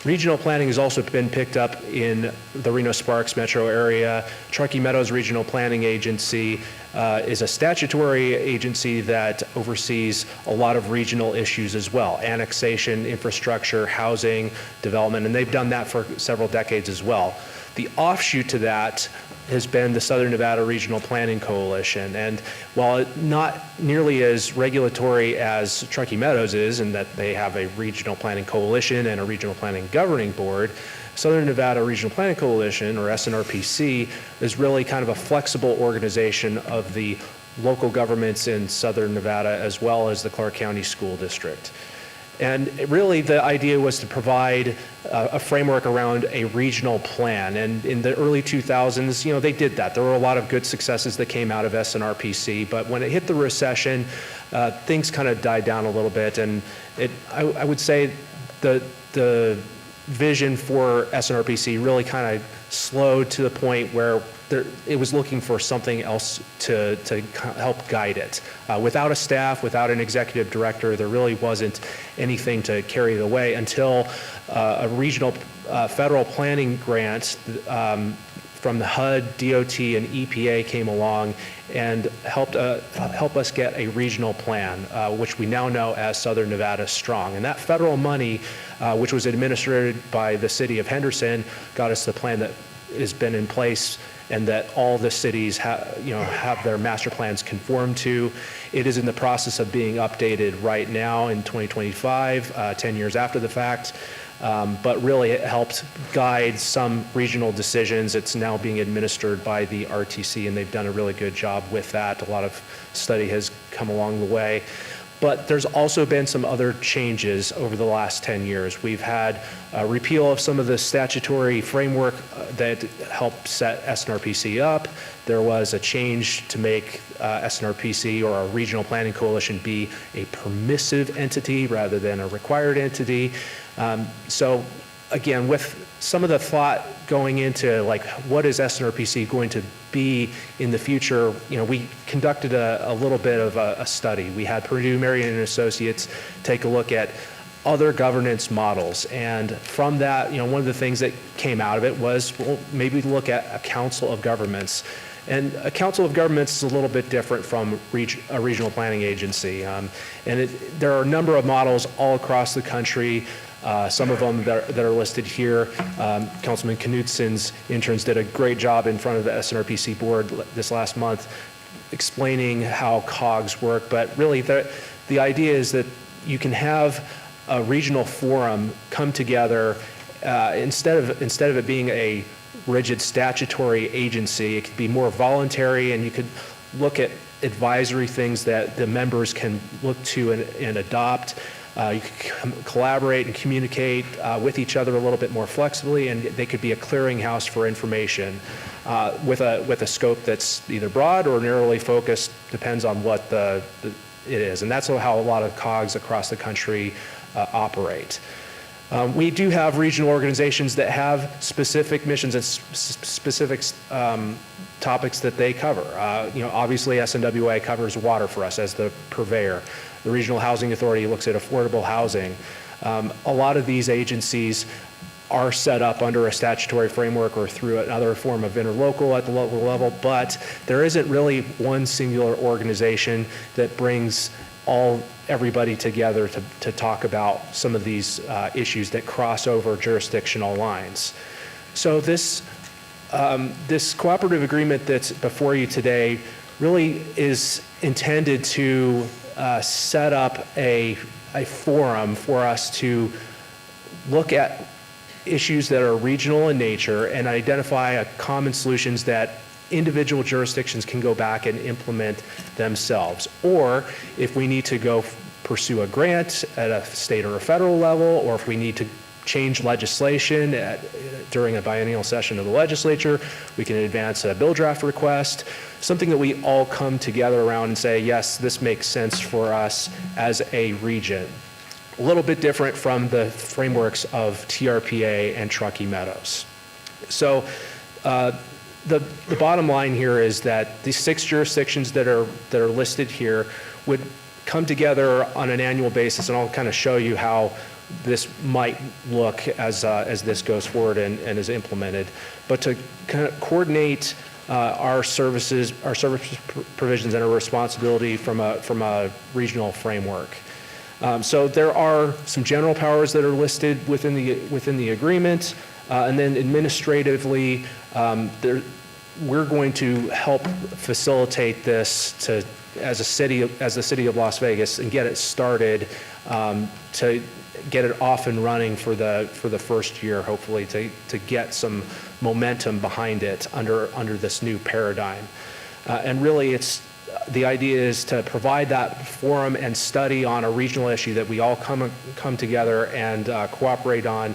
Regional planning has also been picked up in the Reno-Sparks metro area. Truckee Meadows Regional Planning Agency is a statutory agency that oversees a lot of regional issues as well: annexation, infrastructure, housing, development, and they've done that for several decades as well. The offshoot to that has been the Southern Nevada Regional Planning Coalition. And while it's not nearly as regulatory as Truckee Meadows is, in that they have a regional planning coalition and a regional planning governing board, Southern Nevada Regional Planning Coalition, or SNRPC, is really kind of a flexible organization of the local governments in Southern Nevada as well as the Clark County School District. And really the idea was to provide a framework around a regional plan. And in the early 2000s, they did that. There were a lot of good successes that came out of SNRPC, but when it hit the recession, things kind of died down a little bit. And I would say the vision for SNRPC really kind of slowed to the point where it was looking for something else to help guide it. Without a staff, without an executive director, there really wasn't anything to carry the way until a regional federal planning grant from the HUD, DOT, and EPA came along and help us get a regional plan, which we now know as Southern Nevada Strong. And that federal money, which was administered by the city of Henderson, got us the plan that has been in place and that all the cities have their master plans conform to. It is in the process of being updated right now in 2025, 10 years after the fact. But really it helped guide some regional decisions. It's now being administered by the RTC, and they've done a really good job with that. A lot of study has come along the way. But there's also been some other changes over the last 10 years. We've had a repeal of some of the statutory framework that helped set SNRPC up. There was a change to make SNRPC, or a regional planning coalition, be a permissive entity rather than a required entity. So again, with some of the thought going into like what is SNRPC going to be in the future, we conducted a little bit of a study. We had Purdue, Marion and Associates take a look at other governance models, and from that, one of the things that came out of it was, well, maybe look at a council of governments. And a council of governments is a little bit different from a regional planning agency. There are a number of models all across the country. Some of them that are listed here. Councilman Knutson's interns did a great job in front of the SNRPC board this last month explaining how COGS work. But really, the idea is that you can have a regional forum come together instead of it being a rigid statutory agency. It could be more voluntary, and you could look at advisory things that the members can look to and adopt. You can collaborate and communicate with each other a little bit more flexibly, and they could be a clearinghouse for information with a scope that's either broad or narrowly focused, depends on what it is. And that's how a lot of COGS across the country operate. We do have regional organizations that have specific missions and specific topics that they cover. Obviously SNWA covers water for us as the purveyor. The Regional Housing Authority looks at affordable housing. A lot of these agencies are set up under a statutory framework or through another form of interlocal at the local level, but there isn't really one singular organization that brings everybody together to talk about some of these issues that cross over jurisdictional lines. So this cooperative agreement that's before you today really is intended to set up a forum for us to look at issues that are regional in nature and identify common solutions that individual jurisdictions can go back and implement themselves. Or if we need to go pursue a grant at a state or a federal level, or if we need to change legislation during a biennial session of the legislature, we can advance a bill draft request, something that we all come together around and say, yes, this makes sense for us as a region. A little bit different from the frameworks of TRPA and Truckee Meadows. So the bottom line here is that these 6 jurisdictions that are listed here would come together on an annual basis, and I'll kind of show you how this might look as this goes forward and is implemented, but to kind of coordinate our service provisions and our responsibility from a regional framework. So there are some general powers that are listed within the agreement, and then administratively, we're going to help facilitate this as the city of Las Vegas and get it started to get it off and running for the first year, hopefully, to get some momentum behind it under this new paradigm. And really, the idea is to provide that forum and study on a regional issue that we all come together and cooperate on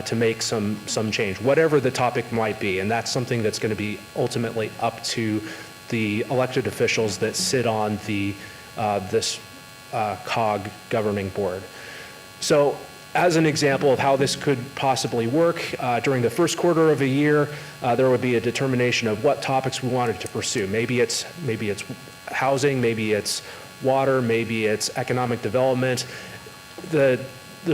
to make some change, whatever the topic might be. And that's something that's going to be ultimately up to the elected officials that sit on this COG governing board. So as an example of how this could possibly work, during the first quarter of a year, there would be a determination of what topics we wanted to pursue. Maybe it's housing, maybe it's water, maybe it's economic development. The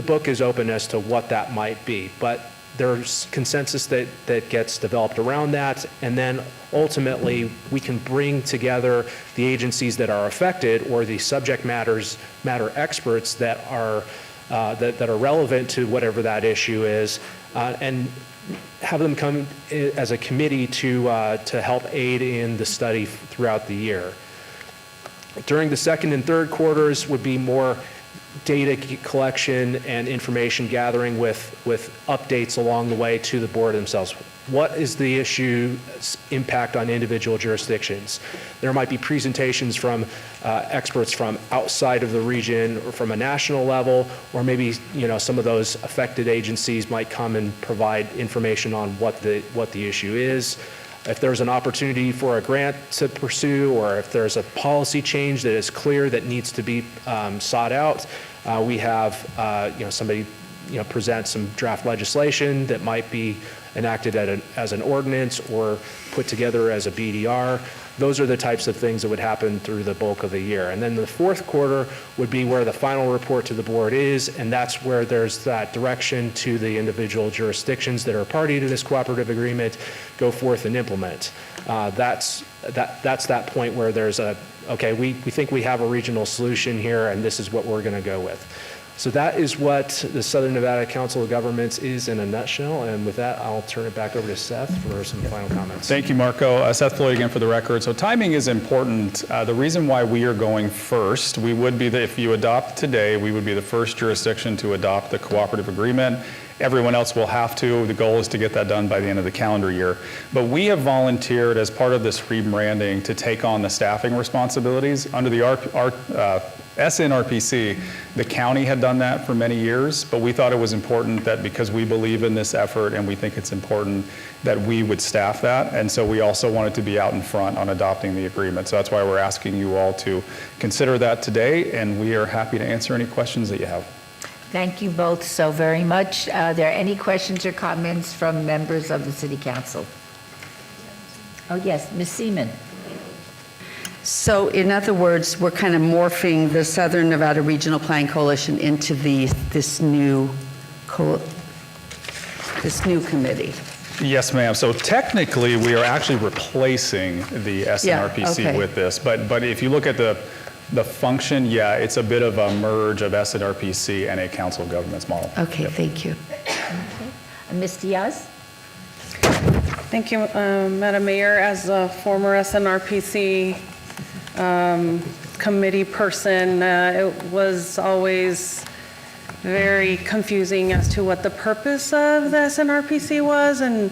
book is open as to what that might be, but there's consensus that gets developed around that, and then ultimately we can bring together the agencies that are affected or the subject matter experts that are that are relevant to whatever that issue is, and have them come as a committee to help aid in the study throughout the year. During the second and third quarters would be more data collection and information gathering with updates along the way to the board themselves. What is the issue's impact on individual jurisdictions? There might be presentations from experts from outside of the region or from a national level, or maybe some of those affected agencies might come and provide information on what the issue is. If there's an opportunity for a grant to pursue, or if there's a policy change that is clear that needs to be sought out, we have somebody present some draft legislation that might be enacted as an ordinance or put together as a BDR. Those are the types of things that would happen through the bulk of the year. And then the fourth quarter would be where the final report to the board is, and that's where there's that direction to the individual jurisdictions that are party to this cooperative agreement, go forth and implement. That's that point where there's okay, we think we have a regional solution here, and this is what we're gonna go with. So that is what the Southern Nevada Council of Governments is in a nutshell. And with that, I'll turn it back over to Seth for some final comments. Thank you, Marco. Seth Floyd again for the record. So timing is important. The reason why we are going first, we would be, if you adopt today, we would be the first jurisdiction to adopt the cooperative agreement. Everyone else will have to. The goal is to get that done by the end of the calendar year. But we have volunteered as part of this rebranding to take on the staffing responsibilities. Under the SNRPC, the county had done that for many years, but we thought it was important that because we believe in this effort and we think it's important that we would staff that. And so we also wanted to be out in front on adopting the agreement. So that's why we're asking you all to consider that today, and we are happy to answer any questions that you have. Thank you both so very much. Are there any questions or comments from members of the City Council? Oh, yes, Ms. Seaman. So in other words, we're kind of morphing the Southern Nevada Regional Planning Coalition into this new committee. Yes, ma'am. So technically, we are actually replacing the SNRPC with this. But if you look at the function, yeah, it's a bit of a merge of SNRPC and a Council of Governments model. Okay, thank you. Okay. Ms. Diaz? Thank you, Madam Mayor. As a former SNRPC committee person, it was always very confusing as to what the purpose of the SNRPC was, and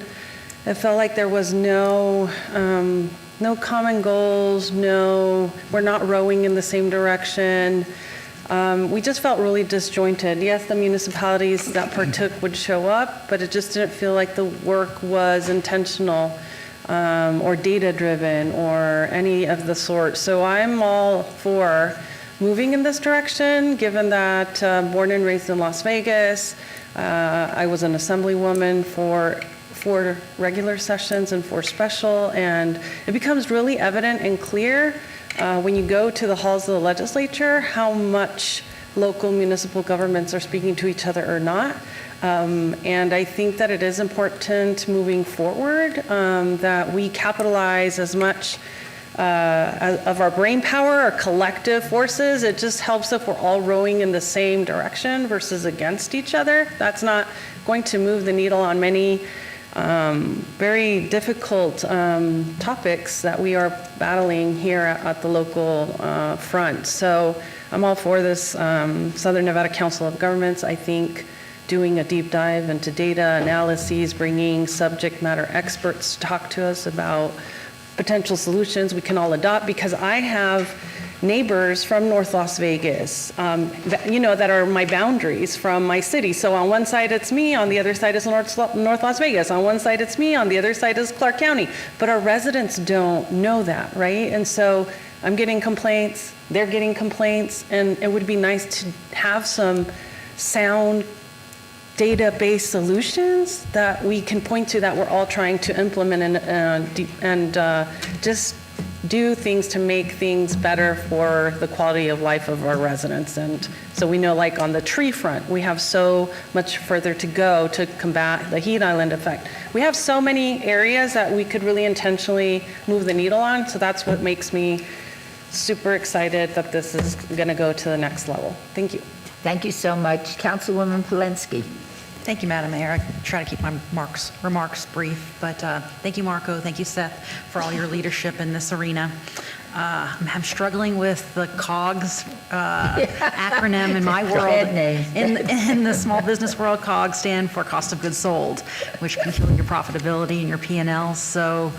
it felt like there was no common goals, we're not rowing in the same direction. We just felt really disjointed. Yes, the municipalities that partook would show up, but it just didn't feel like the work was intentional or data-driven or any of the sort. So I'm all for moving in this direction, given that born and raised in Las Vegas, I was an assemblywoman for 4 regular sessions and 4 special, and it becomes really evident and clear when you go to the halls of the legislature how much local municipal governments are speaking to each other or not. And I think that it is important moving forward that we capitalize as much of our brain power, our collective forces. It just helps if we're all rowing in the same direction versus against each other. That's not going to move the needle on many very difficult topics that we are battling here at the local front. So I'm all for this Southern Nevada Council of Governments. I think doing a deep dive into data analyses, bringing subject matter experts to talk to us about potential solutions we can all adopt, because I have neighbors from North Las Vegas, that are my boundaries from my city. So on one side it's me, on the other side is North Las Vegas. On one side it's me, on the other side is Clark County. But our residents don't know that, right? And so I'm getting complaints, they're getting complaints, and it would be nice to have some sound data-based solutions that we can point to that we're all trying to implement and just do things to make things better for the quality of life of our residents. And so we know, like on the tree front, we have so much further to go to combat the heat island effect. We have so many areas that we could really intentionally move the needle on. So that's what makes me super excited that this is going to go to the next level. Thank you. Thank you so much. Councilwoman Polensky. Thank you, Madam Mayor. I try to keep my remarks brief, but thank you, Marco. Thank you, Seth, for all your leadership in this arena. I'm struggling with the COGS acronym in my world. In the small business world, COGS stand for cost of goods sold, which can kill your profitability and your P&L. So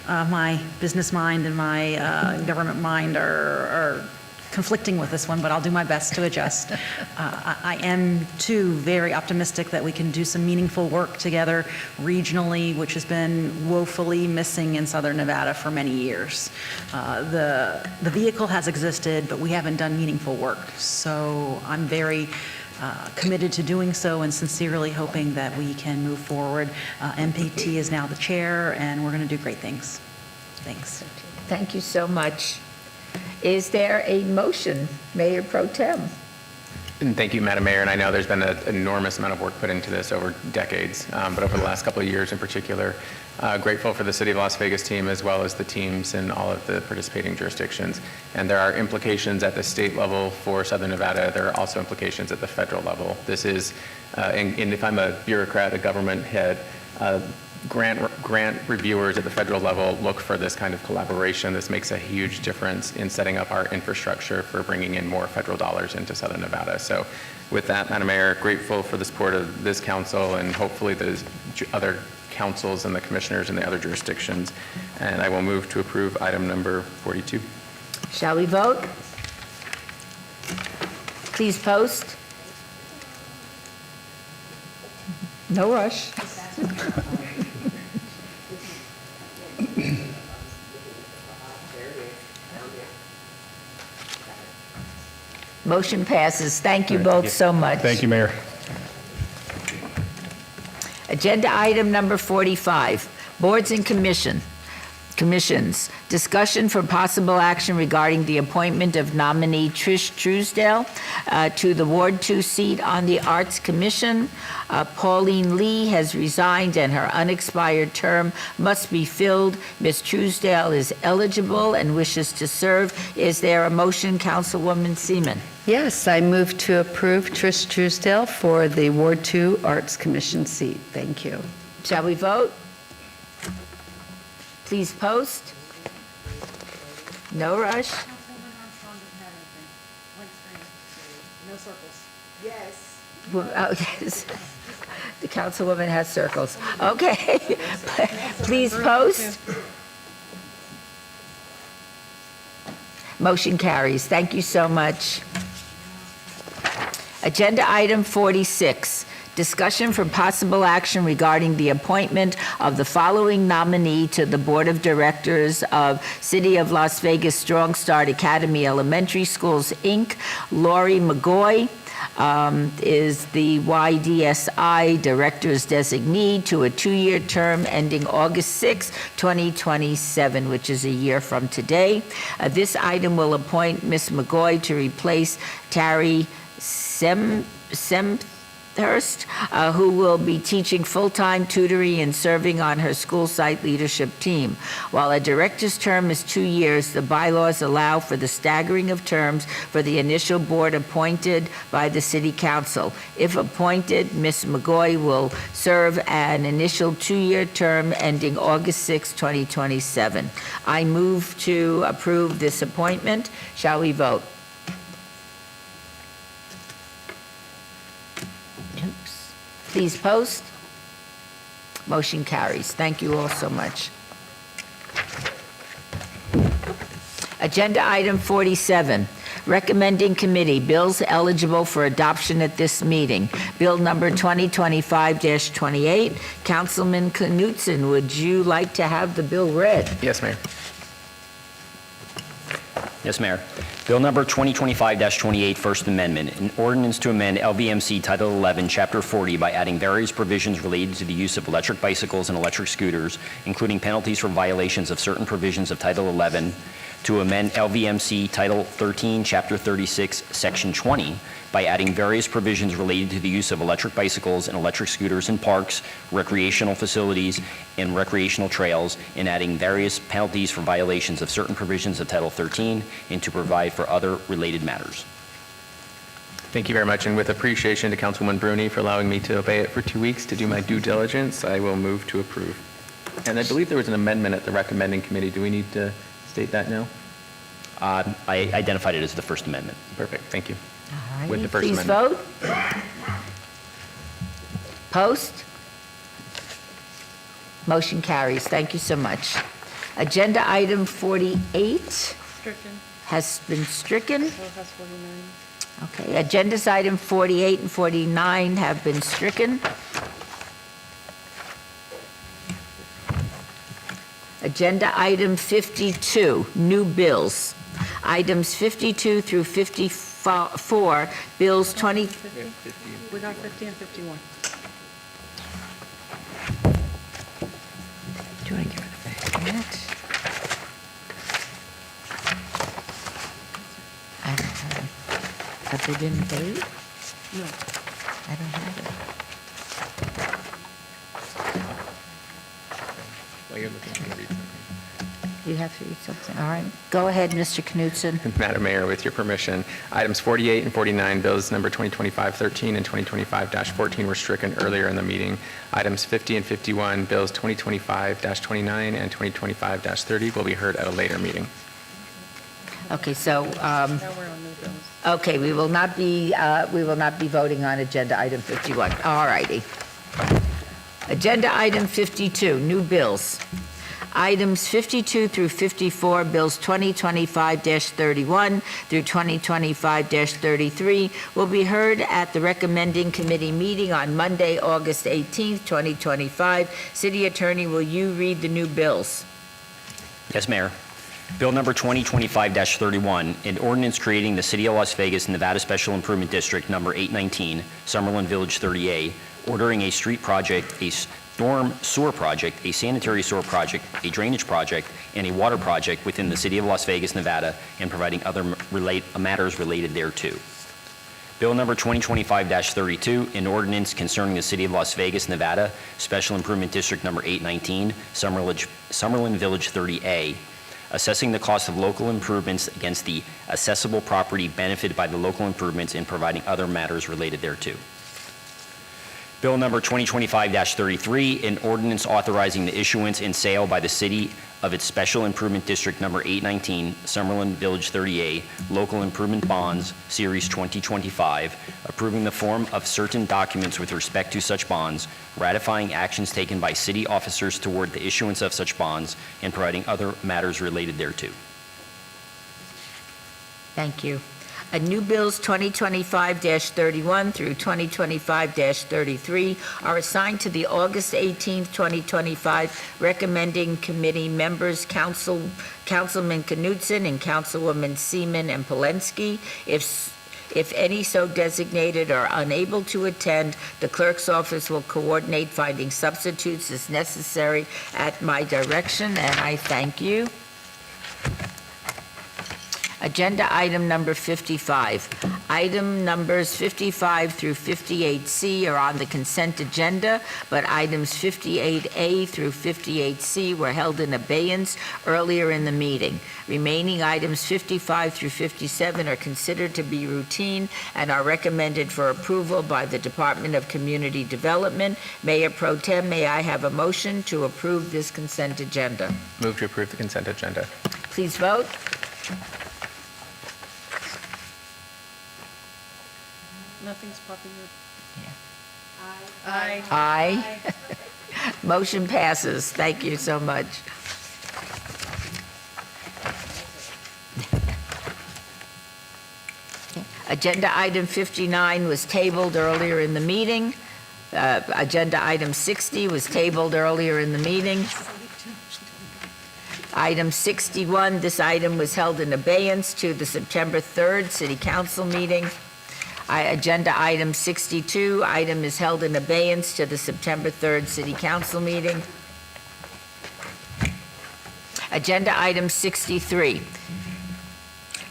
my business mind and my government mind are conflicting with this one, but I'll do my best to adjust. I am, too, very optimistic that we can do some meaningful work together regionally, which has been woefully missing in Southern Nevada for many years. The vehicle has existed, but we haven't done meaningful work. So I'm very committed to doing so and sincerely hoping that we can move forward. MPT is now the chair, and we're going to do great things. Thanks. Thank you so much. Is there a motion, Mayor Pro Tem? And thank you, Madam Mayor. And I know there's been an enormous amount of work put into this over decades, but over the last couple of years in particular, grateful for the City of Las Vegas team as well as the teams in all of the participating jurisdictions. And there are implications at the state level for Southern Nevada. There are also implications at the federal level. This is, and if I'm a bureaucrat, a government head, grant reviewers at the federal level look for this kind of collaboration. This makes a huge difference in setting up our infrastructure for bringing in more federal dollars into Southern Nevada. So with that, Madam Mayor, grateful for the support of this council and hopefully the other councils and the commissioners in the other jurisdictions. And I will move to approve item number 42. Shall we vote? Please post. No rush. Motion passes. Thank you both so much. Thank you, Mayor. Agenda item number 45, boards and commissions. Discussion for possible action regarding the appointment of nominee Trish Truesdale to the Ward 2 seat on the Arts Commission. Pauline Lee has resigned and her unexpired term must be filled. Ms. Truesdale is eligible and wishes to serve. Is there a motion, Councilwoman Seaman? Yes, I move to approve Trish Truesdale for the Ward 2 Arts Commission seat. Thank you. Shall we vote? Please post. No rush. No circles. Yes. Oh, yes. The councilwoman has circles. Okay. Please post. Motion carries. Thank you so much. Agenda item 46. Discussion for possible action regarding the appointment of the following nominee to the Board of Directors of City of Las Vegas Strong Start Academy Elementary Schools, Inc. Lori McGoy is the YDSI Director's designee to a 2-year term ending August 6, 2027, which is a year from today. This item will appoint Ms. McGoy to replace Tari Semthurst, who will be teaching full-time tutoring and serving on her school site leadership team. While a director's term is 2 years, the bylaws allow for the staggering of terms for the initial board appointed by the City Council. If appointed, Ms. McGoy will serve an initial 2-year term ending August 6, 2027. I move to approve this appointment. Shall we vote? Please post. Motion carries. Thank you all so much. Agenda item 47, recommending committee bills eligible for adoption at this meeting. Bill number 2025-28. Councilman Knutson, would you like to have the bill read? Yes, Mayor. Yes, Mayor. Bill number 2025-28, First Amendment, an ordinance to amend LVMC Title 11, Chapter 40 by adding various provisions related to the use of electric bicycles and electric scooters, including penalties for violations of certain provisions of Title 11, to amend LVMC Title 13, Chapter 36, Section 20 by adding various provisions related to the use of electric bicycles and electric scooters in parks, recreational facilities, and recreational trails, and adding various penalties for violations of certain provisions of Title 13, and to provide for other related matters. Thank you very much, and with appreciation to Councilwoman Bruni for allowing me to obey it for 2 weeks to do my due diligence, I will move to approve. And I believe there was an amendment at the recommending committee. Do we need to state that now? I identified it as the First Amendment. Perfect, thank you. All With the righty, First please Amendment. vote. Post. Motion carries. Thank you so much. Agenda item 48 Stricken. has been stricken. So it has 49. Okay, agendas item 48 and 49 have been stricken. Agenda item 52, new bills. Items 52 through 54, bills 20... We got 50 and 51. Do I give her the back? I don't have it. Have they been paid? No. I don't have it. While you're looking, I'm going to read something. You have to read something. All right. Go ahead, Mr. Knutson. Madam Mayor, with your permission, items 48 and 49, bills number 2025-13 and 2025-14 were stricken earlier in the meeting. Items 50 and 51, bills 2025-29 and 2025-30 will be heard at a later meeting. Okay, so, Now we're on new bills. okay, we will not be voting on agenda item 51. All righty. Agenda item 52, new bills. Items 52 through 54, bills 2025-31 through 2025-33 will be heard at the recommending committee meeting on Monday, August 18th, 2025. City Attorney, will you read the new bills? Yes, Mayor. Bill number 2025-31, an ordinance creating the City of Las Vegas, Nevada Special Improvement District number 819, Summerlin Village 30A, ordering a street project, a storm sewer project, a sanitary sewer project, a drainage project, and a water project within the City of Las Vegas, Nevada, and providing other matters related thereto. Bill number 2025-32, an ordinance concerning the City of Las Vegas, Nevada, Special Improvement District number 819, Summerlin Village 30A, assessing the cost of local improvements against the assessable property benefited by the local improvements and providing other matters related thereto. Bill number 2025-33, an ordinance authorizing the issuance and sale by the city of its Special Improvement District number 819, Summerlin Village 30A, local improvement bonds, Series 2025, approving the form of certain documents with respect to such bonds, ratifying actions taken by city officers toward the issuance of such bonds, and providing other matters related thereto. Thank you. New bills 2025-31 through 2025-33 are assigned to the August 18th, 2025 recommending committee members, Councilman Knutson and Councilwoman Seaman and Polensky. If any so designated are unable to attend, the clerk's office will coordinate finding substitutes as necessary at my direction, and I thank you. Agenda item number 55. Item numbers 55 through 58C are on the consent agenda, but items 58A through 58C were held in abeyance earlier in the meeting. Remaining items 55 through 57 are considered to be routine and are recommended for approval by the Department of Community Development. Mayor Pro Tem, may I have a motion to approve this consent agenda? Move to approve the consent agenda. Please vote. Nothing's popping up. Aye. Aye. Motion passes. Thank you so much. Agenda item 59 was tabled earlier in the meeting. Agenda item 60 was tabled earlier in the meeting. Item 61, this item was held in abeyance to the September 3rd City Council meeting. Agenda item 62, item is held in abeyance to the September 3rd City Council meeting. Agenda item 63,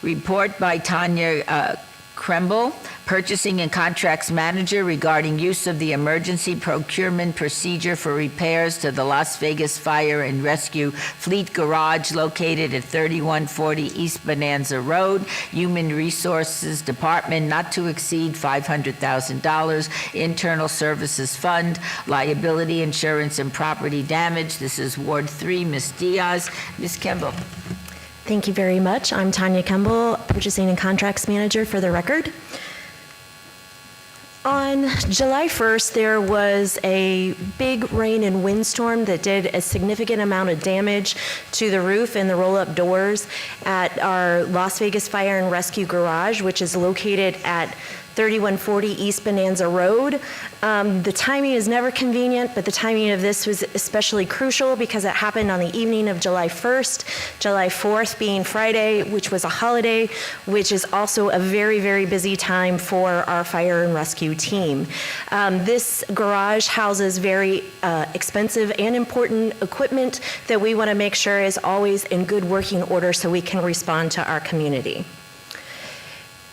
report by Tanya Kremble, Purchasing and Contracts Manager regarding use of the emergency procurement procedure for repairs to the Las Vegas Fire and Rescue Fleet Garage located at 3140 East Bonanza Road. Human Resources Department, not to exceed $500,000. Internal Services Fund, liability insurance and property damage. This is Ward 3, Ms. Diaz. Ms. Kimball. Thank you very much. I'm Tanya Kemble, Purchasing and Contracts Manager for the record. On July 1st, there was a big rain and windstorm that did a significant amount of damage to the roof and the roll-up doors at our Las Vegas Fire and Rescue Garage, which is located at 3140 East Bonanza Road. The timing is never convenient, but the timing of this was especially crucial because it happened on the evening of July 1st, July 4th being Friday, which was a holiday, which is also a very, very busy time for our fire and rescue team. This garage houses very expensive and important equipment that we want to make sure is always in good working order so we can respond to our community.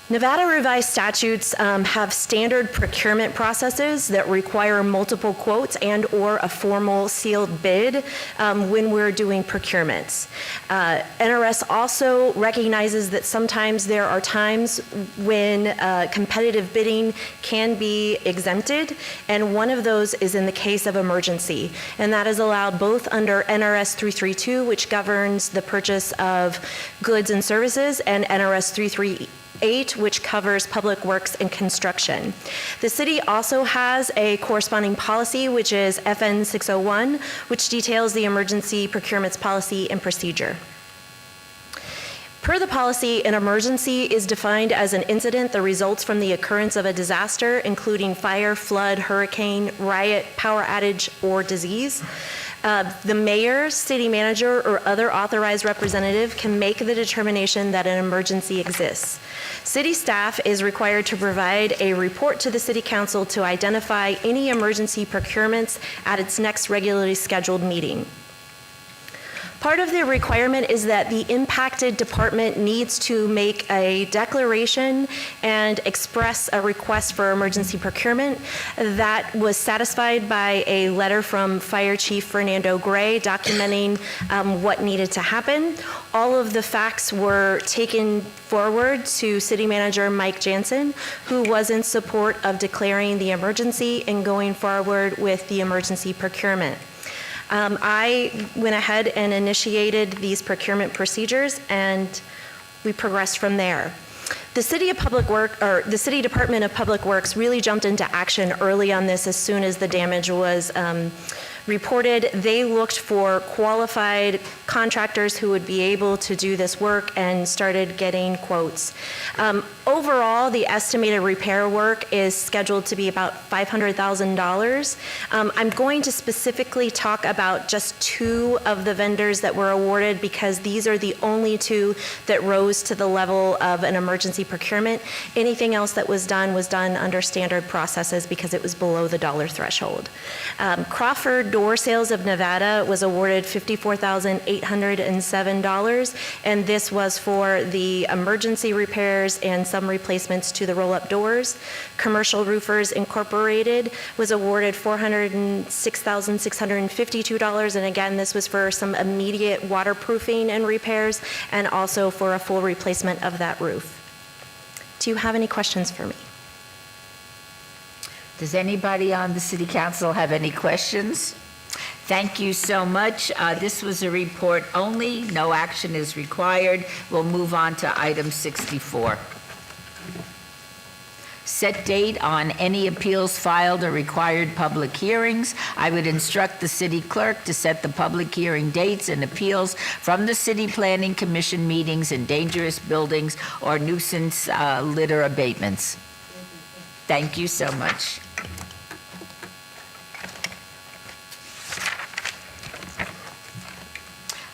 Nevada revised statutes have standard procurement processes that require multiple quotes and/or a formal sealed bid when we're doing procurements. NRS also recognizes that sometimes there are times when competitive bidding can be exempted, and one of those is in the case of emergency, and that is allowed both under NRS 332, which governs the purchase of goods and services, and NRS 338, which covers public works and construction. The city also has a corresponding policy, which is FN 601, which details the emergency procurements policy and procedure. Per the policy, an emergency is defined as an incident that results from the occurrence of a disaster, including fire, flood, hurricane, riot, power outage, or disease. The mayor, city manager, or other authorized representative can make the determination that an emergency exists. City staff is required to provide a report to the city council to identify any emergency procurements at its next regularly scheduled meeting. Part of the requirement is that the impacted department needs to make a declaration and express a request for emergency procurement. That was satisfied by a letter from Fire Chief Fernando Gray documenting what needed to happen. All of the facts were taken forward to City Manager Mike Jansen, who was in support of declaring the emergency and going forward with the emergency procurement. I went ahead and initiated these procurement procedures, and we progressed from there. The City Department of Public Works really jumped into action early on this as soon as the damage was reported. They looked for qualified contractors who would be able to do this work and started getting quotes. Overall, the estimated repair work is scheduled to be about $500,000. I'm going to specifically talk about just two of the vendors that were awarded because these are the only two that rose to the level of an emergency procurement. Anything else that was done under standard processes because it was below the dollar threshold. Crawford Door Sales of Nevada was awarded $54,807, and this was for the emergency repairs and some replacements to the roll-up doors. Commercial Roofers Incorporated was awarded $406,652, and again, this was for some immediate waterproofing and repairs, and also for a full replacement of that roof. Do you have any questions for me? Does anybody on the City Council have any questions? Thank you so much. This was a report only. No action is required. We'll move on to item 64. Set date on any appeals filed or required public hearings. I would instruct the city clerk to set the public hearing dates and appeals from the City Planning Commission meetings in dangerous buildings or nuisance litter abatements. Thank you so much.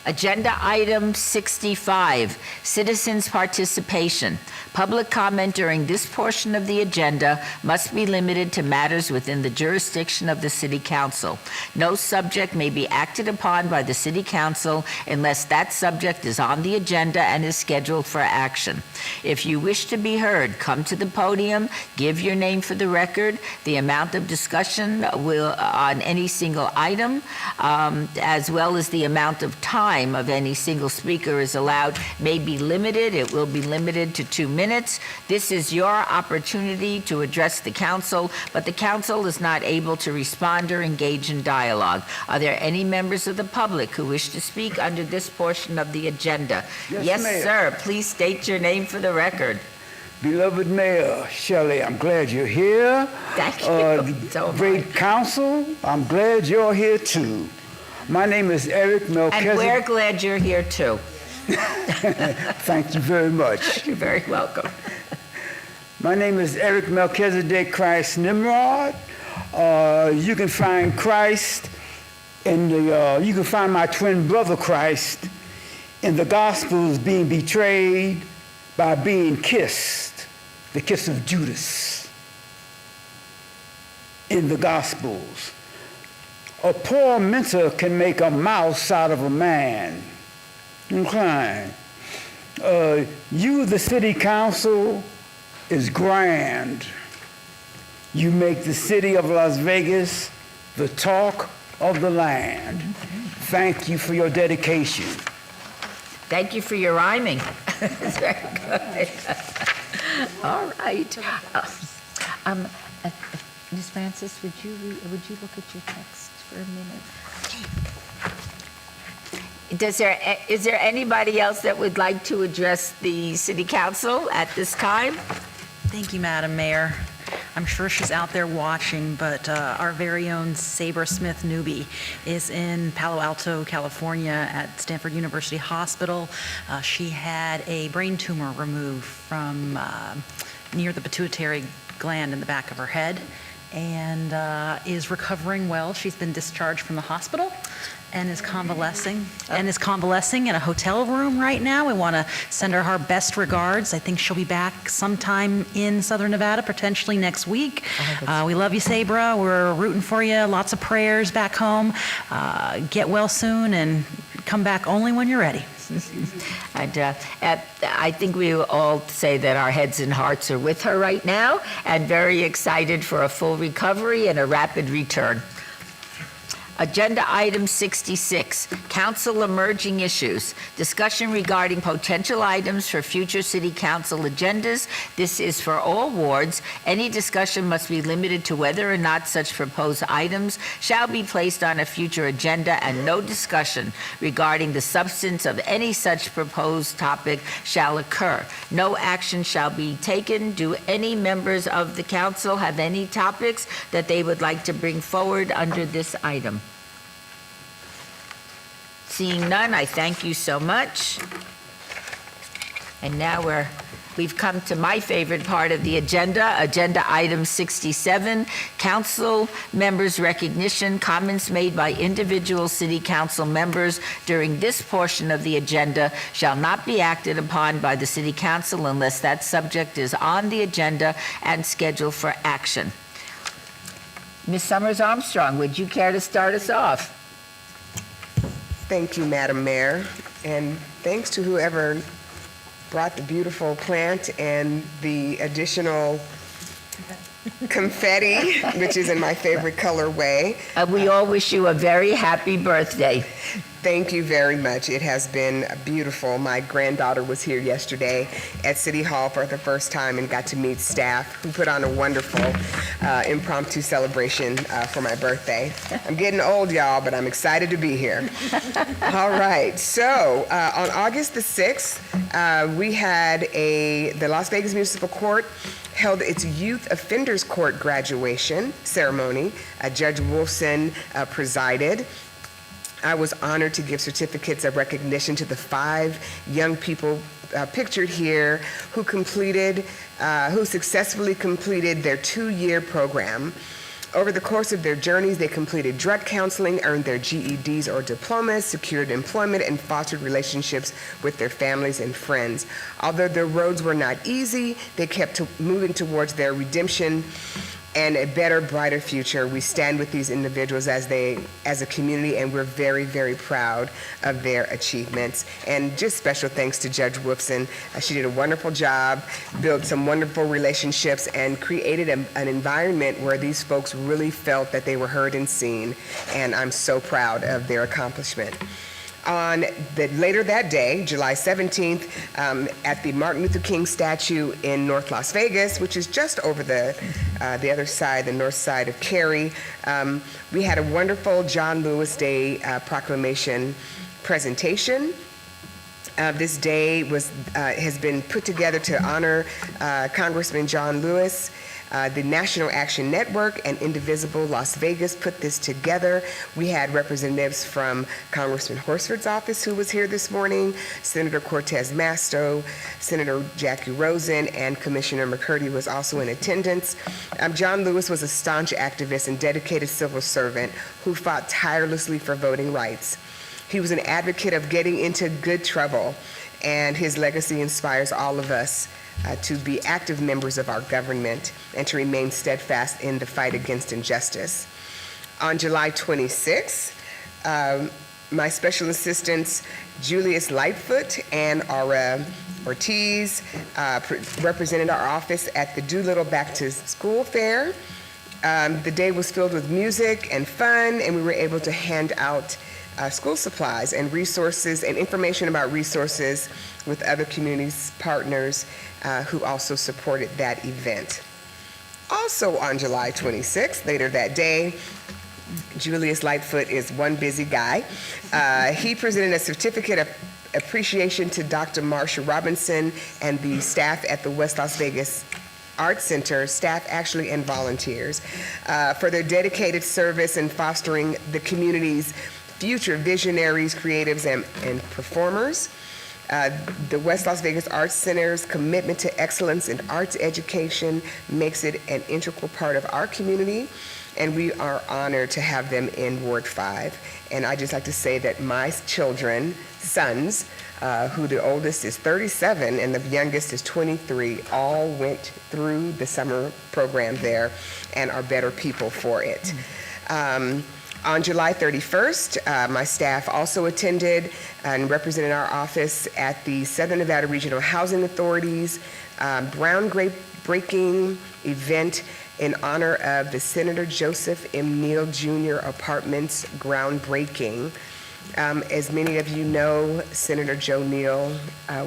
Agenda item 65, citizens' participation. Public comment during this portion of the agenda must be limited to matters within the jurisdiction of the City Council. No subject may be acted upon by the City Council unless that subject is on the agenda and is scheduled for action. If you wish to be heard, come to the podium, give your name for the record. The amount of discussion on any single item, as well as the amount of time of any single speaker is allowed, may be limited. It will be limited to 2 minutes. This is your opportunity to address the council, but the council is not able to respond or engage in dialogue. Are there any members of the public who wish to speak under this portion of the agenda? Yes, Mayor. Sir. Please state your name for the record. Beloved Mayor Shelley, I'm glad you're here. Thank you. So Great council, I'm glad you're here too. My name is Eric Melchizedek. And we're glad you're here too. Thank you very much. You're very welcome. My name is Eric Melchizedek Christ Nimrod. You can find Christ in the, you can find my twin brother Christ in the Gospels being betrayed by being kissed, the kiss of Judas in the Gospels. A poor mentor can make a mouse out of a man. Okay. You, the City Council, is grand. You make the city of Las Vegas the talk of the land. Thank you for your dedication. Thank you for your rhyming. It's very good. All right. Ms. Francis, would you look at your text for a minute? Is there anybody else that would like to address the City Council at this time? Thank you, Madam Mayor. I'm sure she's out there watching, but our very own Sabre Smith Newby is in Palo Alto, California at Stanford University Hospital. She had a brain tumor removed from near the pituitary gland in the back of her head and is recovering well. She's been discharged from the hospital and is convalescing in a hotel room right now. We want to send her our best regards. I think she'll be back sometime in Southern Nevada, potentially next week. We love you, Sabra. We're rooting for you. Lots of prayers back home. Get well soon and come back only when you're ready. And I think we all say that our heads and hearts are with her right now and very excited for a full recovery and a rapid return. Agenda item 66, council emerging issues. Discussion regarding potential items for future city council agendas. This is for all wards. Any discussion must be limited to whether or not such proposed items shall be placed on a future agenda, and no discussion regarding the substance of any such proposed topic shall occur. No action shall be taken. Do any members of the council have any topics that they would like to bring forward under this item? Seeing none, I thank you so much. And now we've come to my favorite part of the agenda, agenda item 67, council members' recognition. Comments made by individual city council members during this portion of the agenda shall not be acted upon by the city council unless that subject is on the agenda and scheduled for action. Ms. Summers Armstrong, would you care to start us off? Thank you, Madam Mayor, and thanks to whoever brought the beautiful plant and the additional confetti, which is in my favorite colorway. We all wish you a very happy birthday. Thank you very much. It has been beautiful. My granddaughter was here yesterday at City Hall for the first time and got to meet staff who put on a wonderful impromptu celebration for my birthday. I'm getting old, y'all, but I'm excited to be here. All right, so on August the 6th, we had the Las Vegas Municipal Court held its Youth Offenders Court graduation ceremony. Judge Wolfson presided. I was honored to give certificates of recognition to the 5 young people pictured here who successfully completed their 2-year program. Over the course of their journeys, they completed drug counseling, earned their GEDs or diplomas, secured employment, and fostered relationships with their families and friends. Although their roads were not easy, they kept moving towards their redemption and a better, brighter future. We stand with these individuals as a community, and we're very, very proud of their achievements. And just special thanks to Judge Wolfson. She did a wonderful job, built some wonderful relationships, and created an environment where these folks really felt that they were heard and seen. And I'm so proud of their accomplishment. Later that day, July 17th, at the Martin Luther King statue in North Las Vegas, which is just over the other side, the north side of Cary, we had a wonderful John Lewis Day proclamation presentation. This day has been put together to honor Congressman John Lewis. The National Action Network and Indivisible Las Vegas put this together. We had representatives from Congressman Horsford's office who was here this morning, Senator Cortez Masto, Senator Jackie Rosen, and Commissioner McCurdy was also in attendance. John Lewis was a staunch activist and dedicated civil servant who fought tirelessly for voting rights. He was an advocate of getting into good trouble, and his legacy inspires all of us to be active members of our government and to remain steadfast in the fight against injustice. On July 26th, my special assistants, Julius Lightfoot and Aura Ortiz, represented our office at the Doolittle Back to School Fair. The day was filled with music and fun, and we were able to hand out school supplies and resources and information about resources with other communities partners who also supported that event. Also on July 26th, later that day, Julius Lightfoot is one busy guy. He presented a certificate of appreciation to Dr. Marsha Robinson and the staff at the West Las Vegas Arts Center, staff actually and volunteers, for their dedicated service in fostering the community's future visionaries, creatives, and performers. The West Las Vegas Arts Center's commitment to excellence in arts education makes it an integral part of our community, and we are honored to have them in Ward 5. And I just like to say that my children, sons, who the oldest is 37 and the youngest is 23, all went through the summer program there and are better people for it. On July 31st, my staff also attended and represented our office at the Southern Nevada Regional Housing Authority's groundbreaking event in honor of the Senator Joseph M. Neal Jr. Apartments groundbreaking. As many of you know, Senator Joe Neal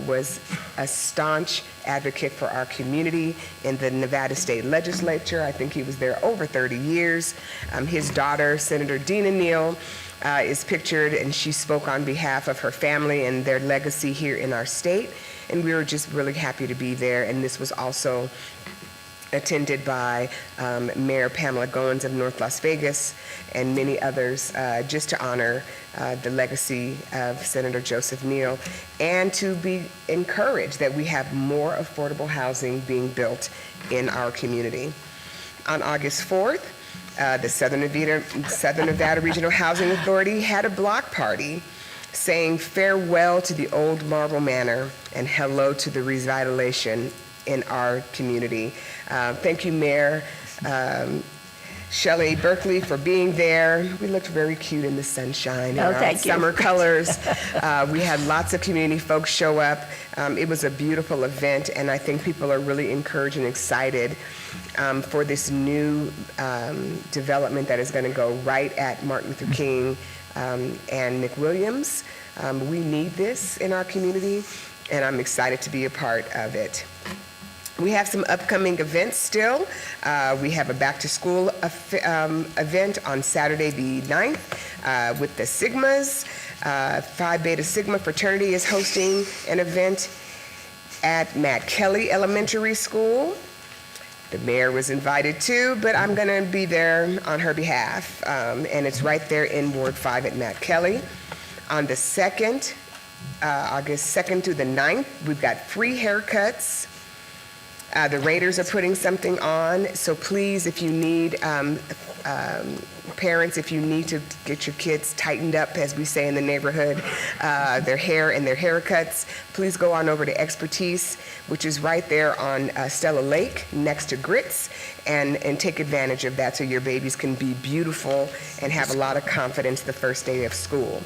was a staunch advocate for our community in the Nevada State Legislature. I think he was there over 30 years. His daughter, Senator Dina Neal, is pictured, and she spoke on behalf of her family and their legacy here in our state. And we were just really happy to be there. And this was also attended by Mayor Pamela Goins of North Las Vegas and many others, just to honor the legacy of Senator Joseph Neal and to be encouraged that we have more affordable housing being built in our community. On August 4th, the Southern Nevada Regional Housing Authority had a block party saying farewell to the old Marble Manor and hello to the revitalization in our community. Thank you, Mayor Shelley Berkeley, for being there. We looked very cute in the sunshine in our summer colors. We had lots of community folks show up. It was a beautiful event, and I think people are really encouraged and excited for this new development that is going to go right at Martin Luther King and McWilliams. We need this in our community, and I'm excited to be a part of it. We have some upcoming events still. We have a back to school event on Saturday the 9th with the Sigmas. Phi Beta Sigma fraternity is hosting an event at Matt Kelly Elementary School. The mayor was invited too, but I'm gonna be there on her behalf. And it's right there in Ward 5 at Matt Kelly. On the 2nd, August 2nd through the 9th, we've got free haircuts. The Raiders are putting something on, so please, if you need parents, if you need to get your kids tightened up, as we say in the neighborhood, their hair and their haircuts, please go on over to Expertise, which is right there on Stella Lake next to Grits, and take advantage of that so your babies can be beautiful and have a lot of confidence the first day of school.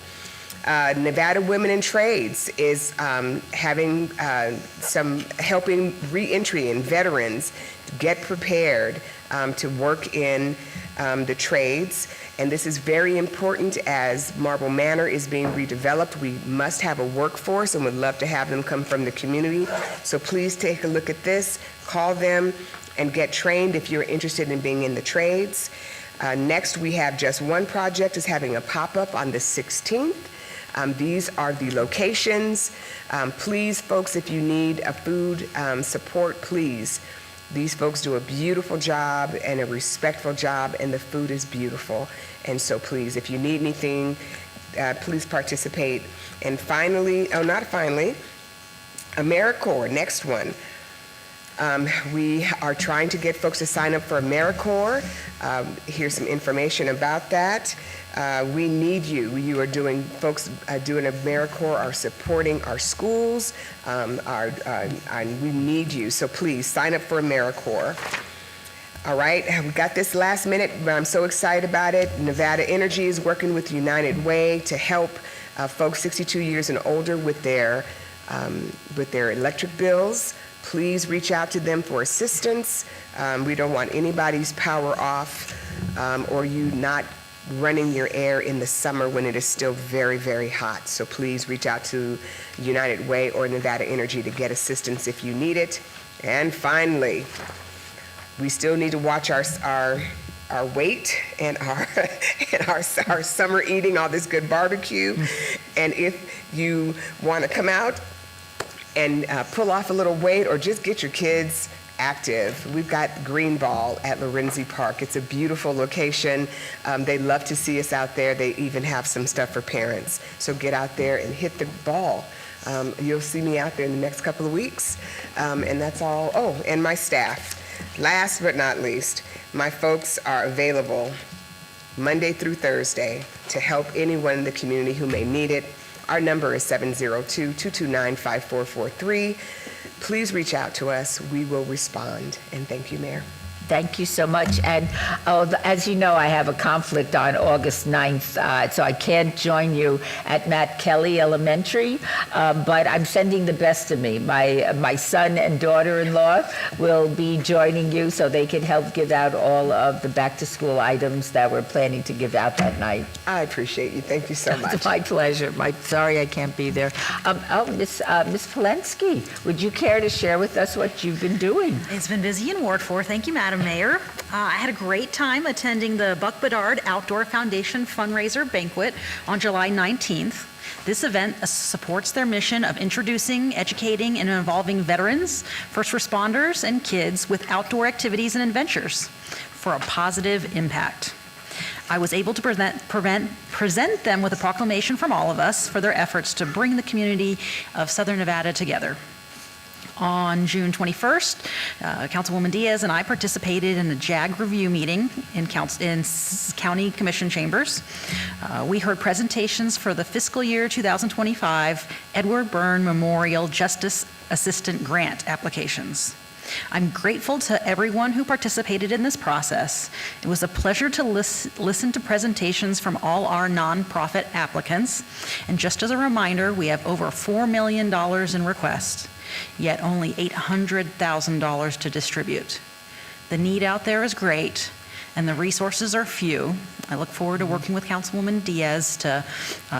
Nevada Women in Trades is having some helping reentry and veterans get prepared to work in the trades. And this is very important as Marble Manor is being redeveloped. We must have a workforce and would love to have them come from the community. So please take a look at this, call them, and get trained if you're interested in being in the trades. Next, we have Just One Project is having a pop-up on the 16th. These are the locations. Please, folks, if you need a food support, please. These folks do a beautiful job and a respectful job, and the food is beautiful. And so please, if you need anything, please participate. And finally, not finally, AmeriCorps, next one. We are trying to get folks to sign up for AmeriCorps. Here's some information about that. We need you. You are doing, folks doing AmeriCorps are supporting our schools. We need you. So please sign up for AmeriCorps. All right, we got this last minute, but I'm so excited about it. Nevada Energy is working with United Way to help folks 62 years and older with their electric bills. Please reach out to them for assistance. We don't want anybody's power off or you not running your air in the summer when it is still very, very hot. So please reach out to United Way or Nevada Energy to get assistance if you need it. And finally, we still need to watch our weight and our summer eating, all this good barbecue. And if you want to come out and pull off a little weight or just get your kids active, we've got Green Ball at Lorenzi Park. It's a beautiful location. They love to see us out there. They even have some stuff for parents. So get out there and hit the ball. You'll see me out there in the next couple of weeks. And that's all. Oh, and my staff. Last but not least, my folks are available Monday through Thursday to help anyone in the community who may need it. Our number is 702-229-5443. Please reach out to us. We will respond. And thank you, Mayor. Thank you so much. And as you know, I have a conflict on August 9th, so I can't join you at Matt Kelly Elementary, but I'm sending the best of me. My son and daughter-in-law will be joining you so they can help give out all of the back-to-school items that we're planning to give out that night. I appreciate you. Thank you so much. It's my pleasure. Sorry I can't be there. Miss Polensky, would you care to share with us what you've been doing? It's been busy in Ward 4. Thank you, Madam Mayor. I had a great time attending the Buck Bedard Outdoor Foundation fundraiser banquet on July 19th. This event supports their mission of introducing, educating, and involving veterans, first responders, and kids with outdoor activities and adventures for a positive impact. I was able to present them with a proclamation from all of us for their efforts to bring the community of Southern Nevada together. On June 21st, Councilwoman Diaz and I participated in the JAG review meeting in County Commission chambers. We heard presentations for the fiscal year 2025 Edward Byrne Memorial Justice Assistant Grant applications. I'm grateful to everyone who participated in this process. It was a pleasure to listen to presentations from all our nonprofit applicants. And just as a reminder, we have over $4 million in requests, yet only $800,000 to distribute. The need out there is great, and the resources are few. I look forward to working with Councilwoman Diaz to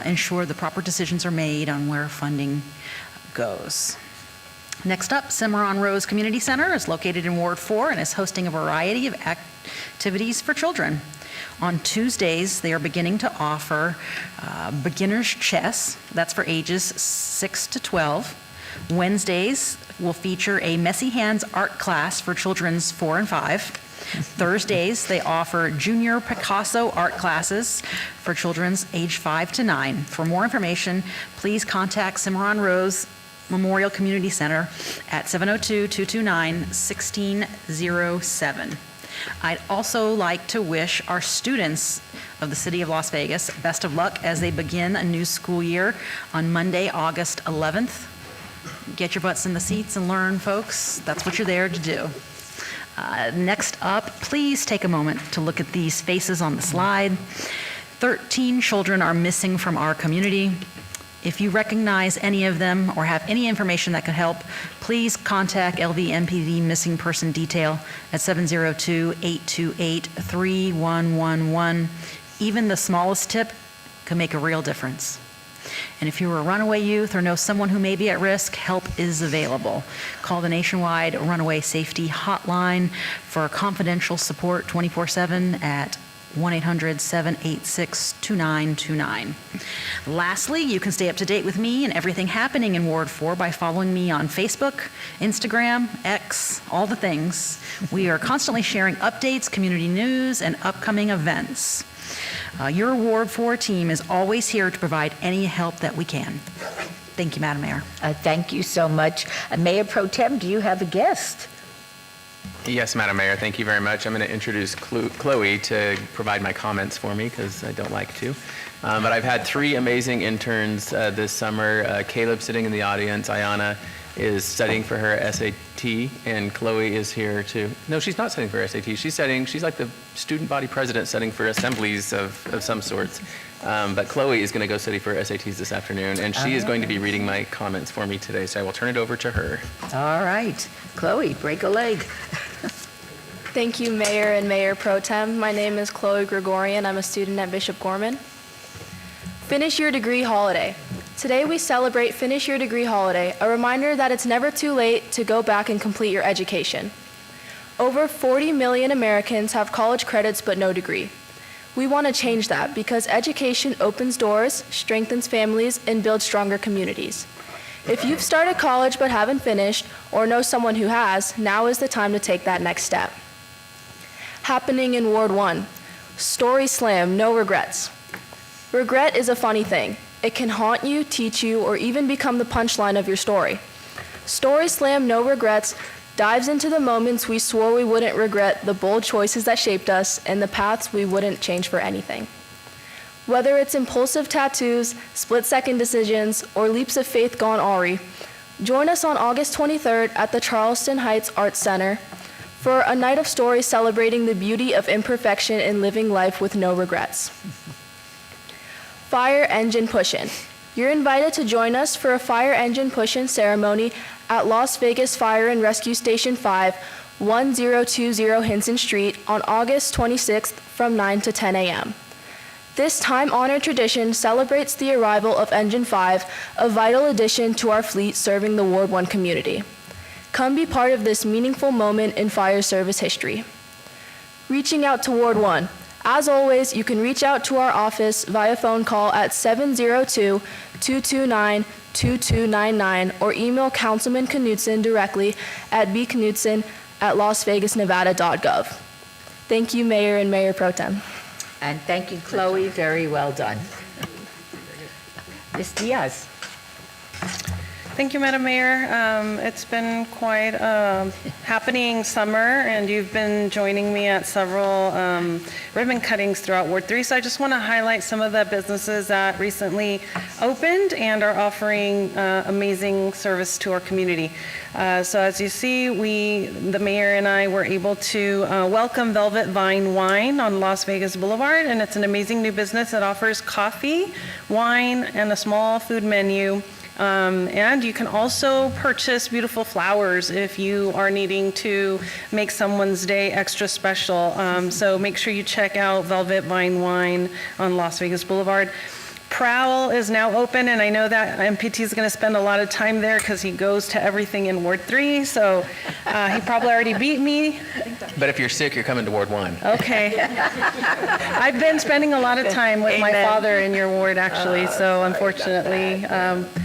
ensure the proper decisions are made on where funding goes. Next up, Cimarron Rose Community Center is located in Ward 4 and is hosting a variety of activities for children. On Tuesdays, they are beginning to offer beginner's chess. That's for ages 6 to 12. Wednesdays will feature a Messy Hands art class for children's 4 and 5. Thursdays, they offer junior Picasso art classes for children's age 5 to 9. For more information, please contact Cimarron Rose Memorial Community Center at 702-229-1607. I'd also like to wish our students of the City of Las Vegas best of luck as they begin a new school year on Monday, August 11th. Get your butts in the seats and learn, folks. That's what you're there to do. Next up, please take a moment to look at these faces on the slide. 13 children are missing from our community. If you recognize any of them or have any information that could help, please contact LVMPD Missing Person Detail at 702-828-3111. Even the smallest tip can make a real difference. And if you're a runaway youth or know someone who may be at risk, help is available. Call the nationwide Runaway Safety Hotline for confidential support 24/7 at 1-800-786-2929. Lastly, you can stay up to date with me and everything happening in Ward 4 by following me on Facebook, Instagram, X, all the things. We are constantly sharing updates, community news, and upcoming events. Your Ward 4 team is always here to provide any help that we can. Thank you, Madam Mayor. Thank you so much. Mayor Pro Tem, do you have a guest? Yes, Madam Mayor, thank you very much. I'm going to introduce Chloe to provide my comments for me because I don't like to. But I've had 3 amazing interns this summer. Caleb sitting in the audience, Ayana is studying for her SAT, and Chloe is here to, no, she's not studying for her SAT. She's like the student body president studying for assemblies of some sorts. But Chloe is going to go study for her SATs this afternoon, and she is going to be reading my comments for me today, so I will turn it over to her. All right. Chloe, break a leg. Thank you, Mayor and Mayor Pro Tem. My name is Chloe Gregorian. I'm a student at Bishop Gorman. Finish Your Degree Holiday. Today we celebrate Finish Your Degree Holiday, a reminder that it's never too late to go back and complete your education. Over 40 million Americans have college credits but no degree. We want to change that because education opens doors, strengthens families, and builds stronger communities. If you've started college but haven't finished, or know someone who has, now is the time to take that next step. Happening in Ward 1, Story Slam, No Regrets. Regret is a funny thing. It can haunt you, teach you, or even become the punchline of your story. Story Slam, No Regrets dives into the moments we swore we wouldn't regret, the bold choices that shaped us, and the paths we wouldn't change for anything. Whether it's impulsive tattoos, split-second decisions, or leaps of faith gone awry, join us on August 23rd at the Charleston Heights Arts Center for a night of stories celebrating the beauty of imperfection and living life with no regrets. Fire Engine Push-In. You're invited to join us for a fire engine push-in ceremony at Las Vegas Fire and Rescue Station 5, 1020 Hinson Street on August 26th from 9 to 10 a.m. This time-honored tradition celebrates the arrival of Engine 5, a vital addition to our fleet serving the Ward 1 community. Come be part of this meaningful moment in fire service history. Reaching out to Ward 1. As always, you can reach out to our office via phone call at 702-229-2299 or email Councilman Knutson directly at bknutson@lasvegasnevada.gov. Thank you, Mayor and Mayor Pro Tem. And thank you, Chloe. Very well done. Ms. Diaz. Thank you, Madam Mayor. It's been quite a happening summer, and you've been joining me at several ribbon cuttings throughout Ward 3. So I just want to highlight some of the businesses that recently opened and are offering amazing service to our community. So as you see, the mayor and I were able to welcome Velvet Vine Wine on Las Vegas Boulevard, and it's an amazing new business that offers coffee, wine, and a small food menu. And you can also purchase beautiful flowers if you are needing to make someone's day extra special. So make sure you check out Velvet Vine Wine on Las Vegas Boulevard. Prowl is now open, and I know that MPT is going to spend a lot of time there because he goes to everything in Ward 3, so he probably already beat me. But if you're sick, you're coming to Ward 1. Okay. I've been spending a lot of time with my father in your ward, actually, so unfortunately.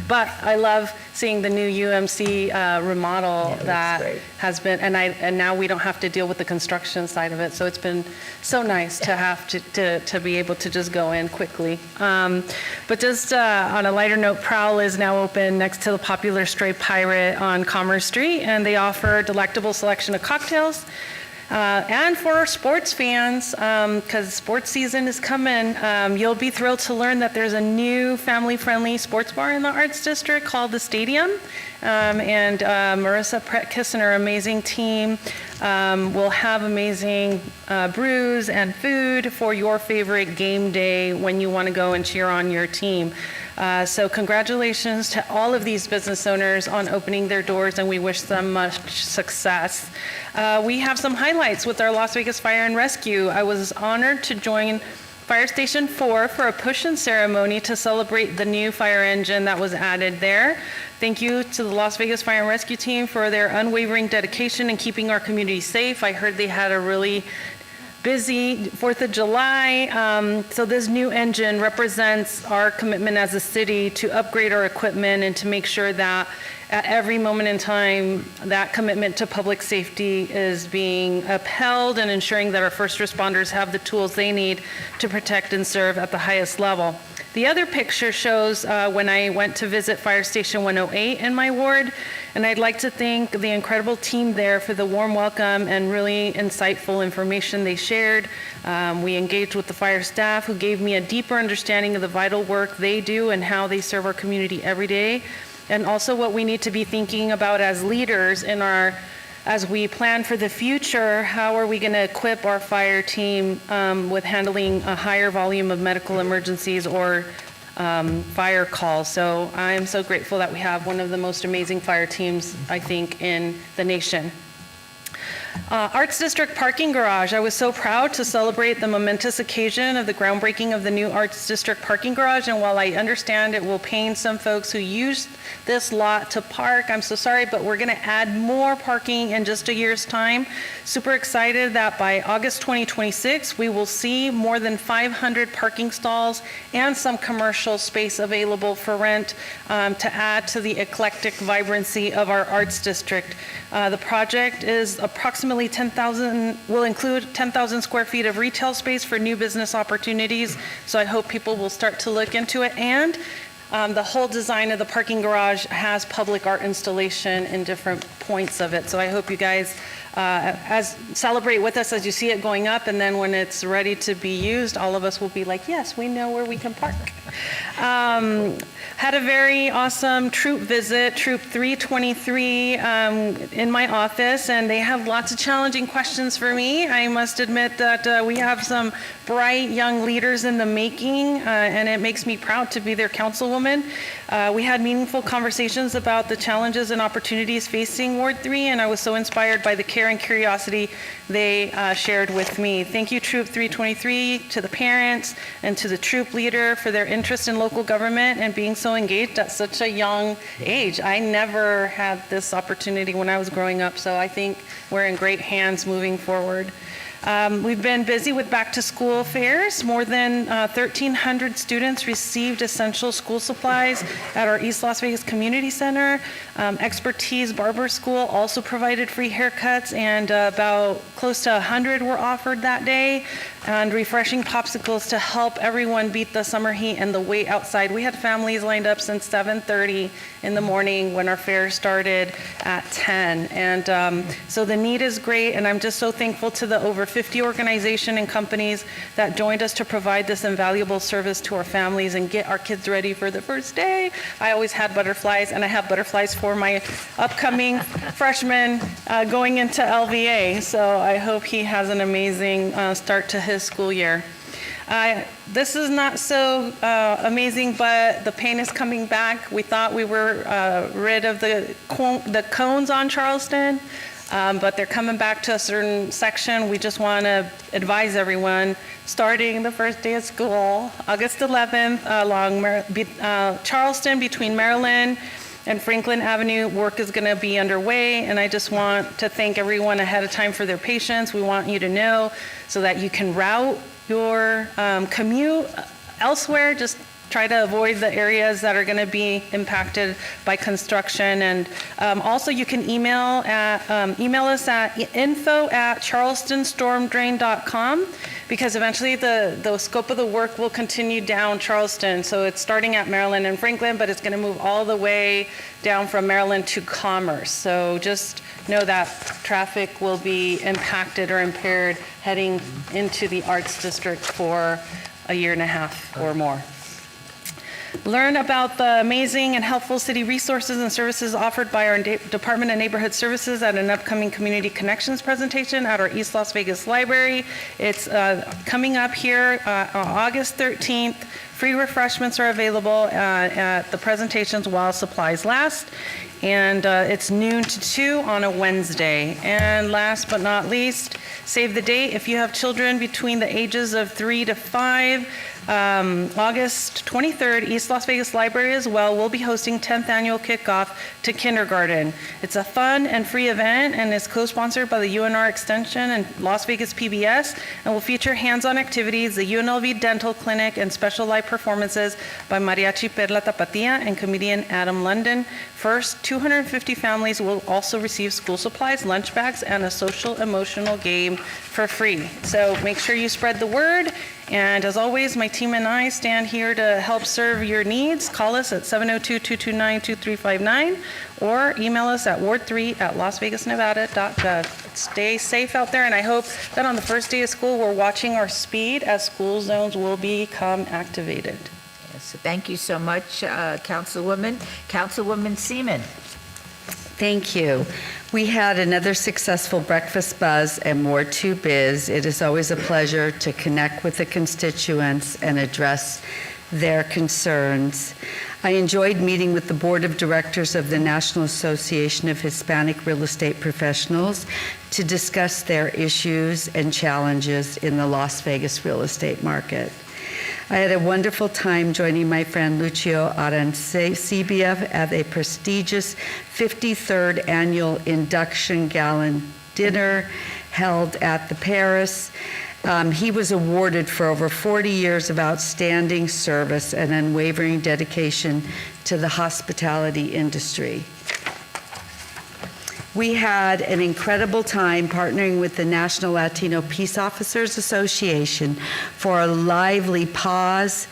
But I love seeing the new UMC remodel that has been, and now we don't have to deal with the construction side of it, so it's been so nice to have to be able to just go in quickly. But just on a lighter note, Prowl is now open next to the popular Stray Pirate on Commerce Street, and they offer a delectable selection of cocktails. And for our sports fans, because sports season is coming, you'll be thrilled to learn that there's a new family-friendly sports bar in the Arts District called The Stadium. And Marissa Pretkiss and her amazing team will have amazing brews and food for your favorite game day when you want to go and cheer on your team. So congratulations to all of these business owners on opening their doors, and we wish them much success. We have some highlights with our Las Vegas Fire and Rescue. I was honored to join Fire Station 4 for a push-in ceremony to celebrate the new fire engine that was added there. Thank you to the Las Vegas Fire and Rescue team for their unwavering dedication in keeping our community safe. I heard they had a really busy 4th of July. So this new engine represents our commitment as a city to upgrade our equipment and to make sure that at every moment in time, that commitment to public safety is being upheld and ensuring that our first responders have the tools they need to protect and serve at the highest level. The other picture shows when I went to visit Fire Station 108 in my ward, and I'd like to thank the incredible team there for the warm welcome and really insightful information they shared. We engaged with the fire staff who gave me a deeper understanding of the vital work they do and how they serve our community every day, and also what we need to be thinking about as leaders in as we plan for the future. How are we going to equip our fire team with handling a higher volume of medical emergencies or fire calls? So I am so grateful that we have one of the most amazing fire teams, I think, in the nation. Arts District parking garage. I was so proud to celebrate the momentous occasion of the groundbreaking of the new Arts District parking garage. And while I understand it will pain some folks who use this lot to park, I'm so sorry, but we're going to add more parking in just a year's time. Super excited that by August 2026, we will see more than 500 parking stalls and some commercial space available for rent to add to the eclectic vibrancy of our Arts District. The project is approximately will include 10,000 square feet of retail space for new business opportunities. So I hope people will start to look into it. And the whole design of the parking garage has public art installation in different points of it. So I hope you guys celebrate with us as you see it going up, and then when it's ready to be used, all of us will be like, yes, we know where we can park. Had a very awesome troop visit, Troop 323, in my office, and they have lots of challenging questions for me. I must admit that we have some bright young leaders in the making, and it makes me proud to be their councilwoman. We had meaningful conversations about the challenges and opportunities facing Ward 3, and I was so inspired by the care and curiosity they shared with me. Thank you, Troop 323, to the parents and to the troop leader for their interest in local government and being so engaged at such a young age. I never had this opportunity when I was growing up, so I think we're in great hands moving forward. We've been busy with back-to-school fairs. More than 1,300 students received essential school supplies at our East Las Vegas Community Center. Expertise Barber School also provided free haircuts, and about close to 100 were offered that day. And refreshing popsicles to help everyone beat the summer heat and the wait outside. We had families lined up since 7:30 in the morning when our fair started at 10. And so the need is great, and I'm just so thankful to the over 50 organizations and companies that joined us to provide this invaluable service to our families and get our kids ready for the first day. I always had butterflies, and I have butterflies for my upcoming freshman going into LVA. So I hope he has an amazing start to his school year. This is not so amazing, but the paint is coming back. We thought we were rid of the cones on Charleston, but they're coming back to a certain section. We just want to advise everyone, starting the first day of school, August 11th, along Charleston between Maryland and Franklin Avenue, work is going to be underway, and I just want to thank everyone ahead of time for their patience. We want you to know so that you can route your commute elsewhere. Just try to avoid the areas that are going to be impacted by construction. And also you can email us at info@charlestonstormdrain.com, because eventually the scope of the work will continue down Charleston. So it's starting at Maryland and Franklin, but it's going to move all the way down from Maryland to Commerce. So just know that traffic will be impacted or impaired heading into the Arts District for a year and a half or more. Learn about the amazing and helpful city resources and services offered by our Department of Neighborhood Services at an upcoming Community Connections presentation at our East Las Vegas Library. It's coming up here on August 13th. Free refreshments are available at the presentations while supplies last. And it's noon to 2 on a Wednesday. And last but not least, save the date. If you have children between the ages of 3 to 5, August 23rd, East Las Vegas Library as well will be hosting 10th annual kickoff to kindergarten. It's a fun and free event and is co-sponsored by the UNR Extension and Las Vegas PBS and will feature hands-on activities, the UNLV Dental Clinic, and special live performances by Mariachi Perla Tapatia and comedian Adam London. First, 250 families will also receive school supplies, lunch bags, and a social emotional game for free. So make sure you spread the word. And as always, my team and I stand here to help serve your needs. Call us at 702-229-2359 or email us at ward3@lasvegasnevada.gov. Stay safe out there, and I hope that on the first day of school, we're watching our speed as school zones will become activated. So thank you so much, Councilwoman. Councilwoman Seaman. Thank you. We had another successful breakfast buzz and Ward 2 Biz. It is always a pleasure to connect with the constituents and address their concerns. I enjoyed meeting with the Board of Directors of the National Association of Hispanic Real Estate Professionals to discuss their issues and challenges in the Las Vegas real estate market. I had a wonderful time joining my friend Lucio Arancibia at a prestigious 53rd annual induction gala dinner held at the Paris. He was awarded for over 40 years of outstanding service and unwavering dedication to the hospitality industry. We had an incredible time partnering with the National Latino Peace Officers Association for a lively Paws,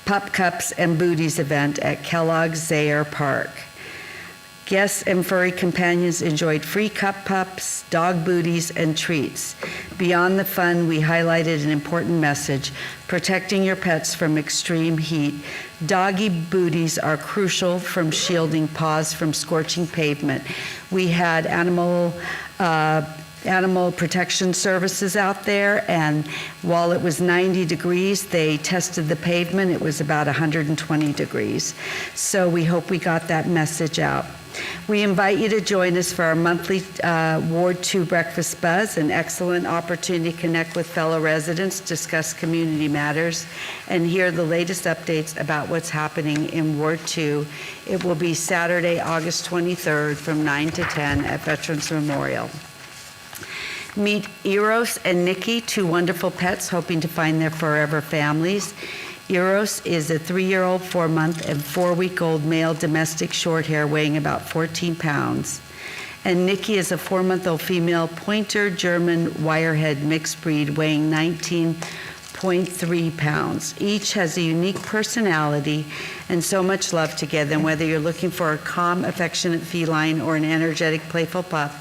Pup Cups, and Booties event at Kellogg's Zaire Park. Guests and furry companions enjoyed free cup pups, dog booties, and treats. Beyond the fun, we highlighted an important message: protecting your pets from extreme heat. Doggy booties are crucial from shielding paws from scorching pavement. We had animal protection services out there, and while it was 90 degrees, they tested the pavement. It was about 120 degrees. So we hope we got that message out. We invite you to join us for our monthly Ward 2 Breakfast Buzz, an excellent opportunity to connect with fellow residents, discuss community matters, and hear the latest updates about what's happening in Ward 2. It will be Saturday, August 23rd from 9 to 10 at Veterans Memorial. Meet Eros and Nikki, two wonderful pets hoping to find their forever families. Eros is a 3-year-old, 4-month, and 4-week-old male domestic short hair weighing about 14 pounds. And Nikki is a 4-month-old female pointer German wirehead mixed breed weighing 19.3 pounds. Each has a unique personality and so much love to give them. Whether you're looking for a calm, affectionate feline or an energetic, playful pup,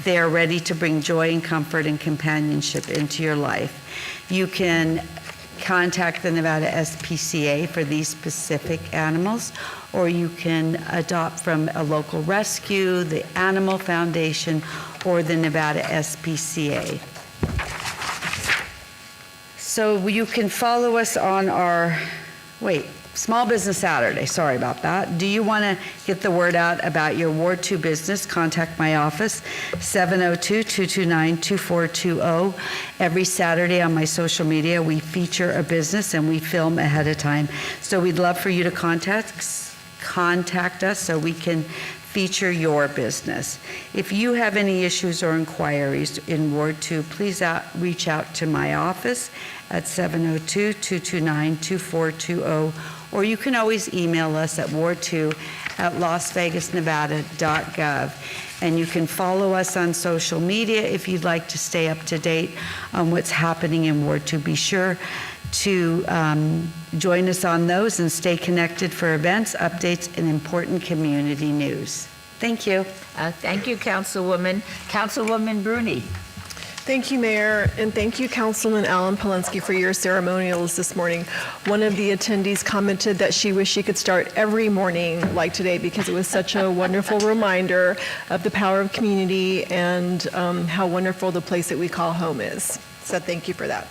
they are ready to bring joy and comfort and companionship into your life. You can contact the Nevada SPCA for these specific animals, or you can adopt from a local rescue, the Animal Foundation, or the Nevada SPCA. So you can follow us on our, Small Business Saturday, sorry about that. Do you want to get the word out about your Ward 2 business? Contact my office, 702-229-2420. Every Saturday on my social media, we feature a business and we film ahead of time. So we'd love for you to contact us so we can feature your business. If you have any issues or inquiries in Ward 2, please reach out to my office at 702-229-2420, or you can always email us at ward2@lasvegasnevada.gov. And you can follow us on social media if you'd like to stay up to date on what's happening in Ward 2. Be sure to join us on those and stay connected for events, updates, and important community news. Thank you. Thank you, Councilwoman. Councilwoman Bruni. Thank you, Mayor, and thank you, Councilman Alan Polensky, for your ceremonials this morning. One of the attendees commented that she wished she could start every morning like today because it was such a wonderful reminder of the power of community and how wonderful the place that we call home is. So thank you for that.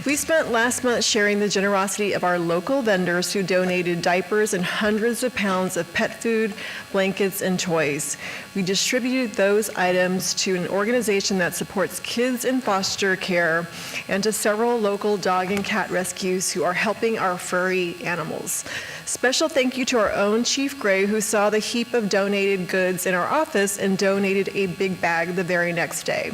We spent last month sharing the generosity of our local vendors who donated diapers and hundreds of pounds of pet food, blankets, and toys. We distributed those items to an organization that supports kids in foster care and to several local dog and cat rescues who are helping our furry animals. Special thank you to our own Chief Gray, who saw the heap of donated goods in our office and donated a big bag the very next day.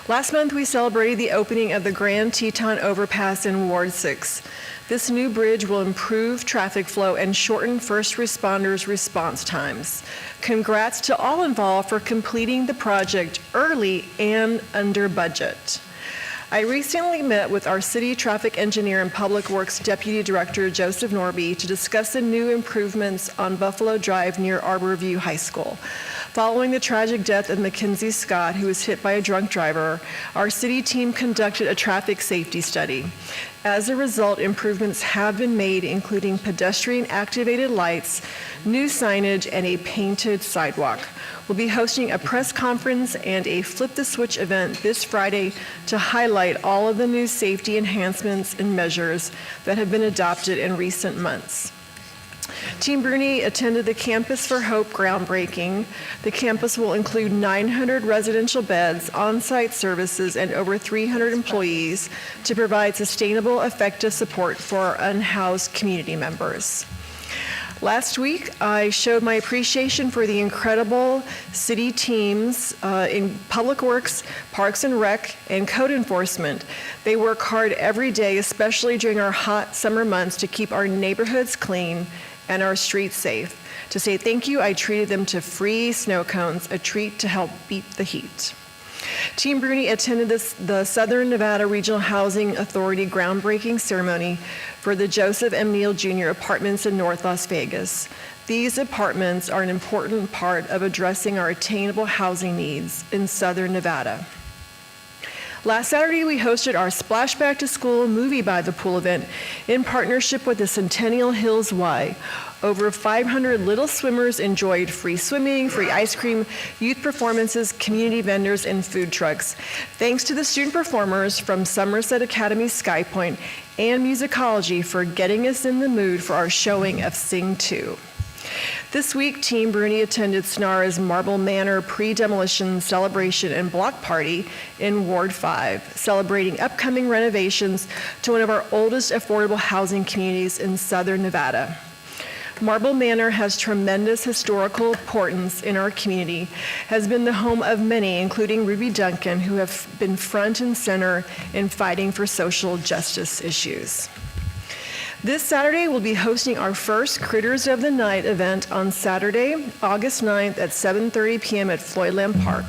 Last month, we celebrated the opening of the Grand Teton Overpass in Ward 6. This new bridge will improve traffic flow and shorten first responders' response times. Congrats to all involved for completing the project early and under budget. I recently met with our city traffic engineer and public works deputy director, Joseph Norby, to discuss the new improvements on Buffalo Drive near Arborview High School. Following the tragic death of Mackenzie Scott, who was hit by a drunk driver, our city team conducted a traffic safety study. As a result, improvements have been made, including pedestrian-activated lights, new signage, and a painted sidewalk. We'll be hosting a press conference and a Flip the Switch event this Friday to highlight all of the new safety enhancements and measures that have been adopted in recent months. Team Bruni attended the Campus for Hope groundbreaking. The campus will include 900 residential beds, on-site services, and over 300 employees to provide sustainable, effective support for our unhoused community members. Last week, I showed my appreciation for the incredible city teams in Public Works, Parks and Rec, and Code Enforcement. They work hard every day, especially during our hot summer months, to keep our neighborhoods clean and our streets safe. To say thank you, I treated them to free snow cones, a treat to help beat the heat. Team Bruni attended the Southern Nevada Regional Housing Authority groundbreaking ceremony for the Joseph M. Neal Jr. apartments in North Las Vegas. These apartments are an important part of addressing our attainable housing needs in Southern Nevada. Last Saturday, we hosted our Splash Back to School Movie by the Pool event in partnership with the Centennial Hills Y. Over 500 little swimmers enjoyed free swimming, free ice cream, youth performances, community vendors, and food trucks. Thanks to the student performers from Somerset Academy Sky Point and Musicology for getting us in the mood for our showing of Sing 2. This week, Team Bruni attended SNARA's Marble Manor pre-demolition celebration and block party in Ward 5, celebrating upcoming renovations to one of our oldest affordable housing communities in Southern Nevada. Marble Manor has tremendous historical importance in our community, has been the home of many, including Ruby Duncan, who have been front and center in fighting for social justice issues. This Saturday, we'll be hosting our first Critters of the Night event on Saturday, August 9th at 7:30 p.m. at Floydland Park.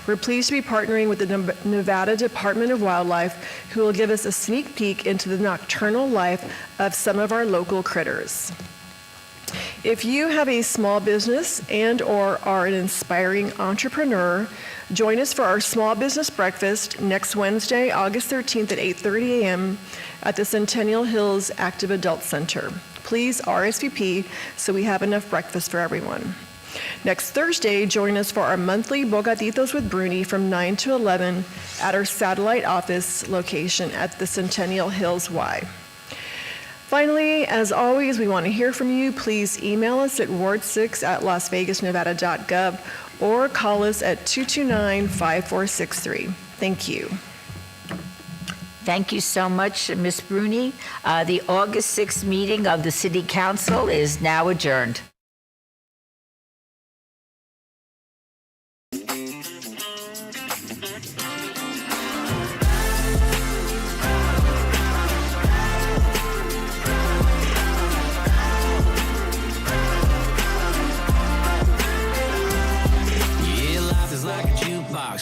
We're pleased to be partnering with the Nevada Department of Wildlife, who will give us a sneak peek into the nocturnal life of some of our local critters. If you have a small business and/or are an inspiring entrepreneur, join us for our small business breakfast next Wednesday, August 13th at 8:30 a.m. at the Centennial Hills Active Adult Center. Please RSVP so we have enough breakfast for everyone. Next Thursday, join us for our monthly Bogatitos with Bruni from 9 to 11 at our satellite office location at the Centennial Hills Y. Finally, as always, we want to hear from you. Please email us at ward6@lasvegasnevada.gov or call us at 229-5463. Thank you. Thank you so much, Ms. Bruni. The August 6th meeting of the City Council is now adjourned.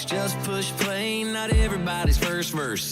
Just push play, not everybody's first verse.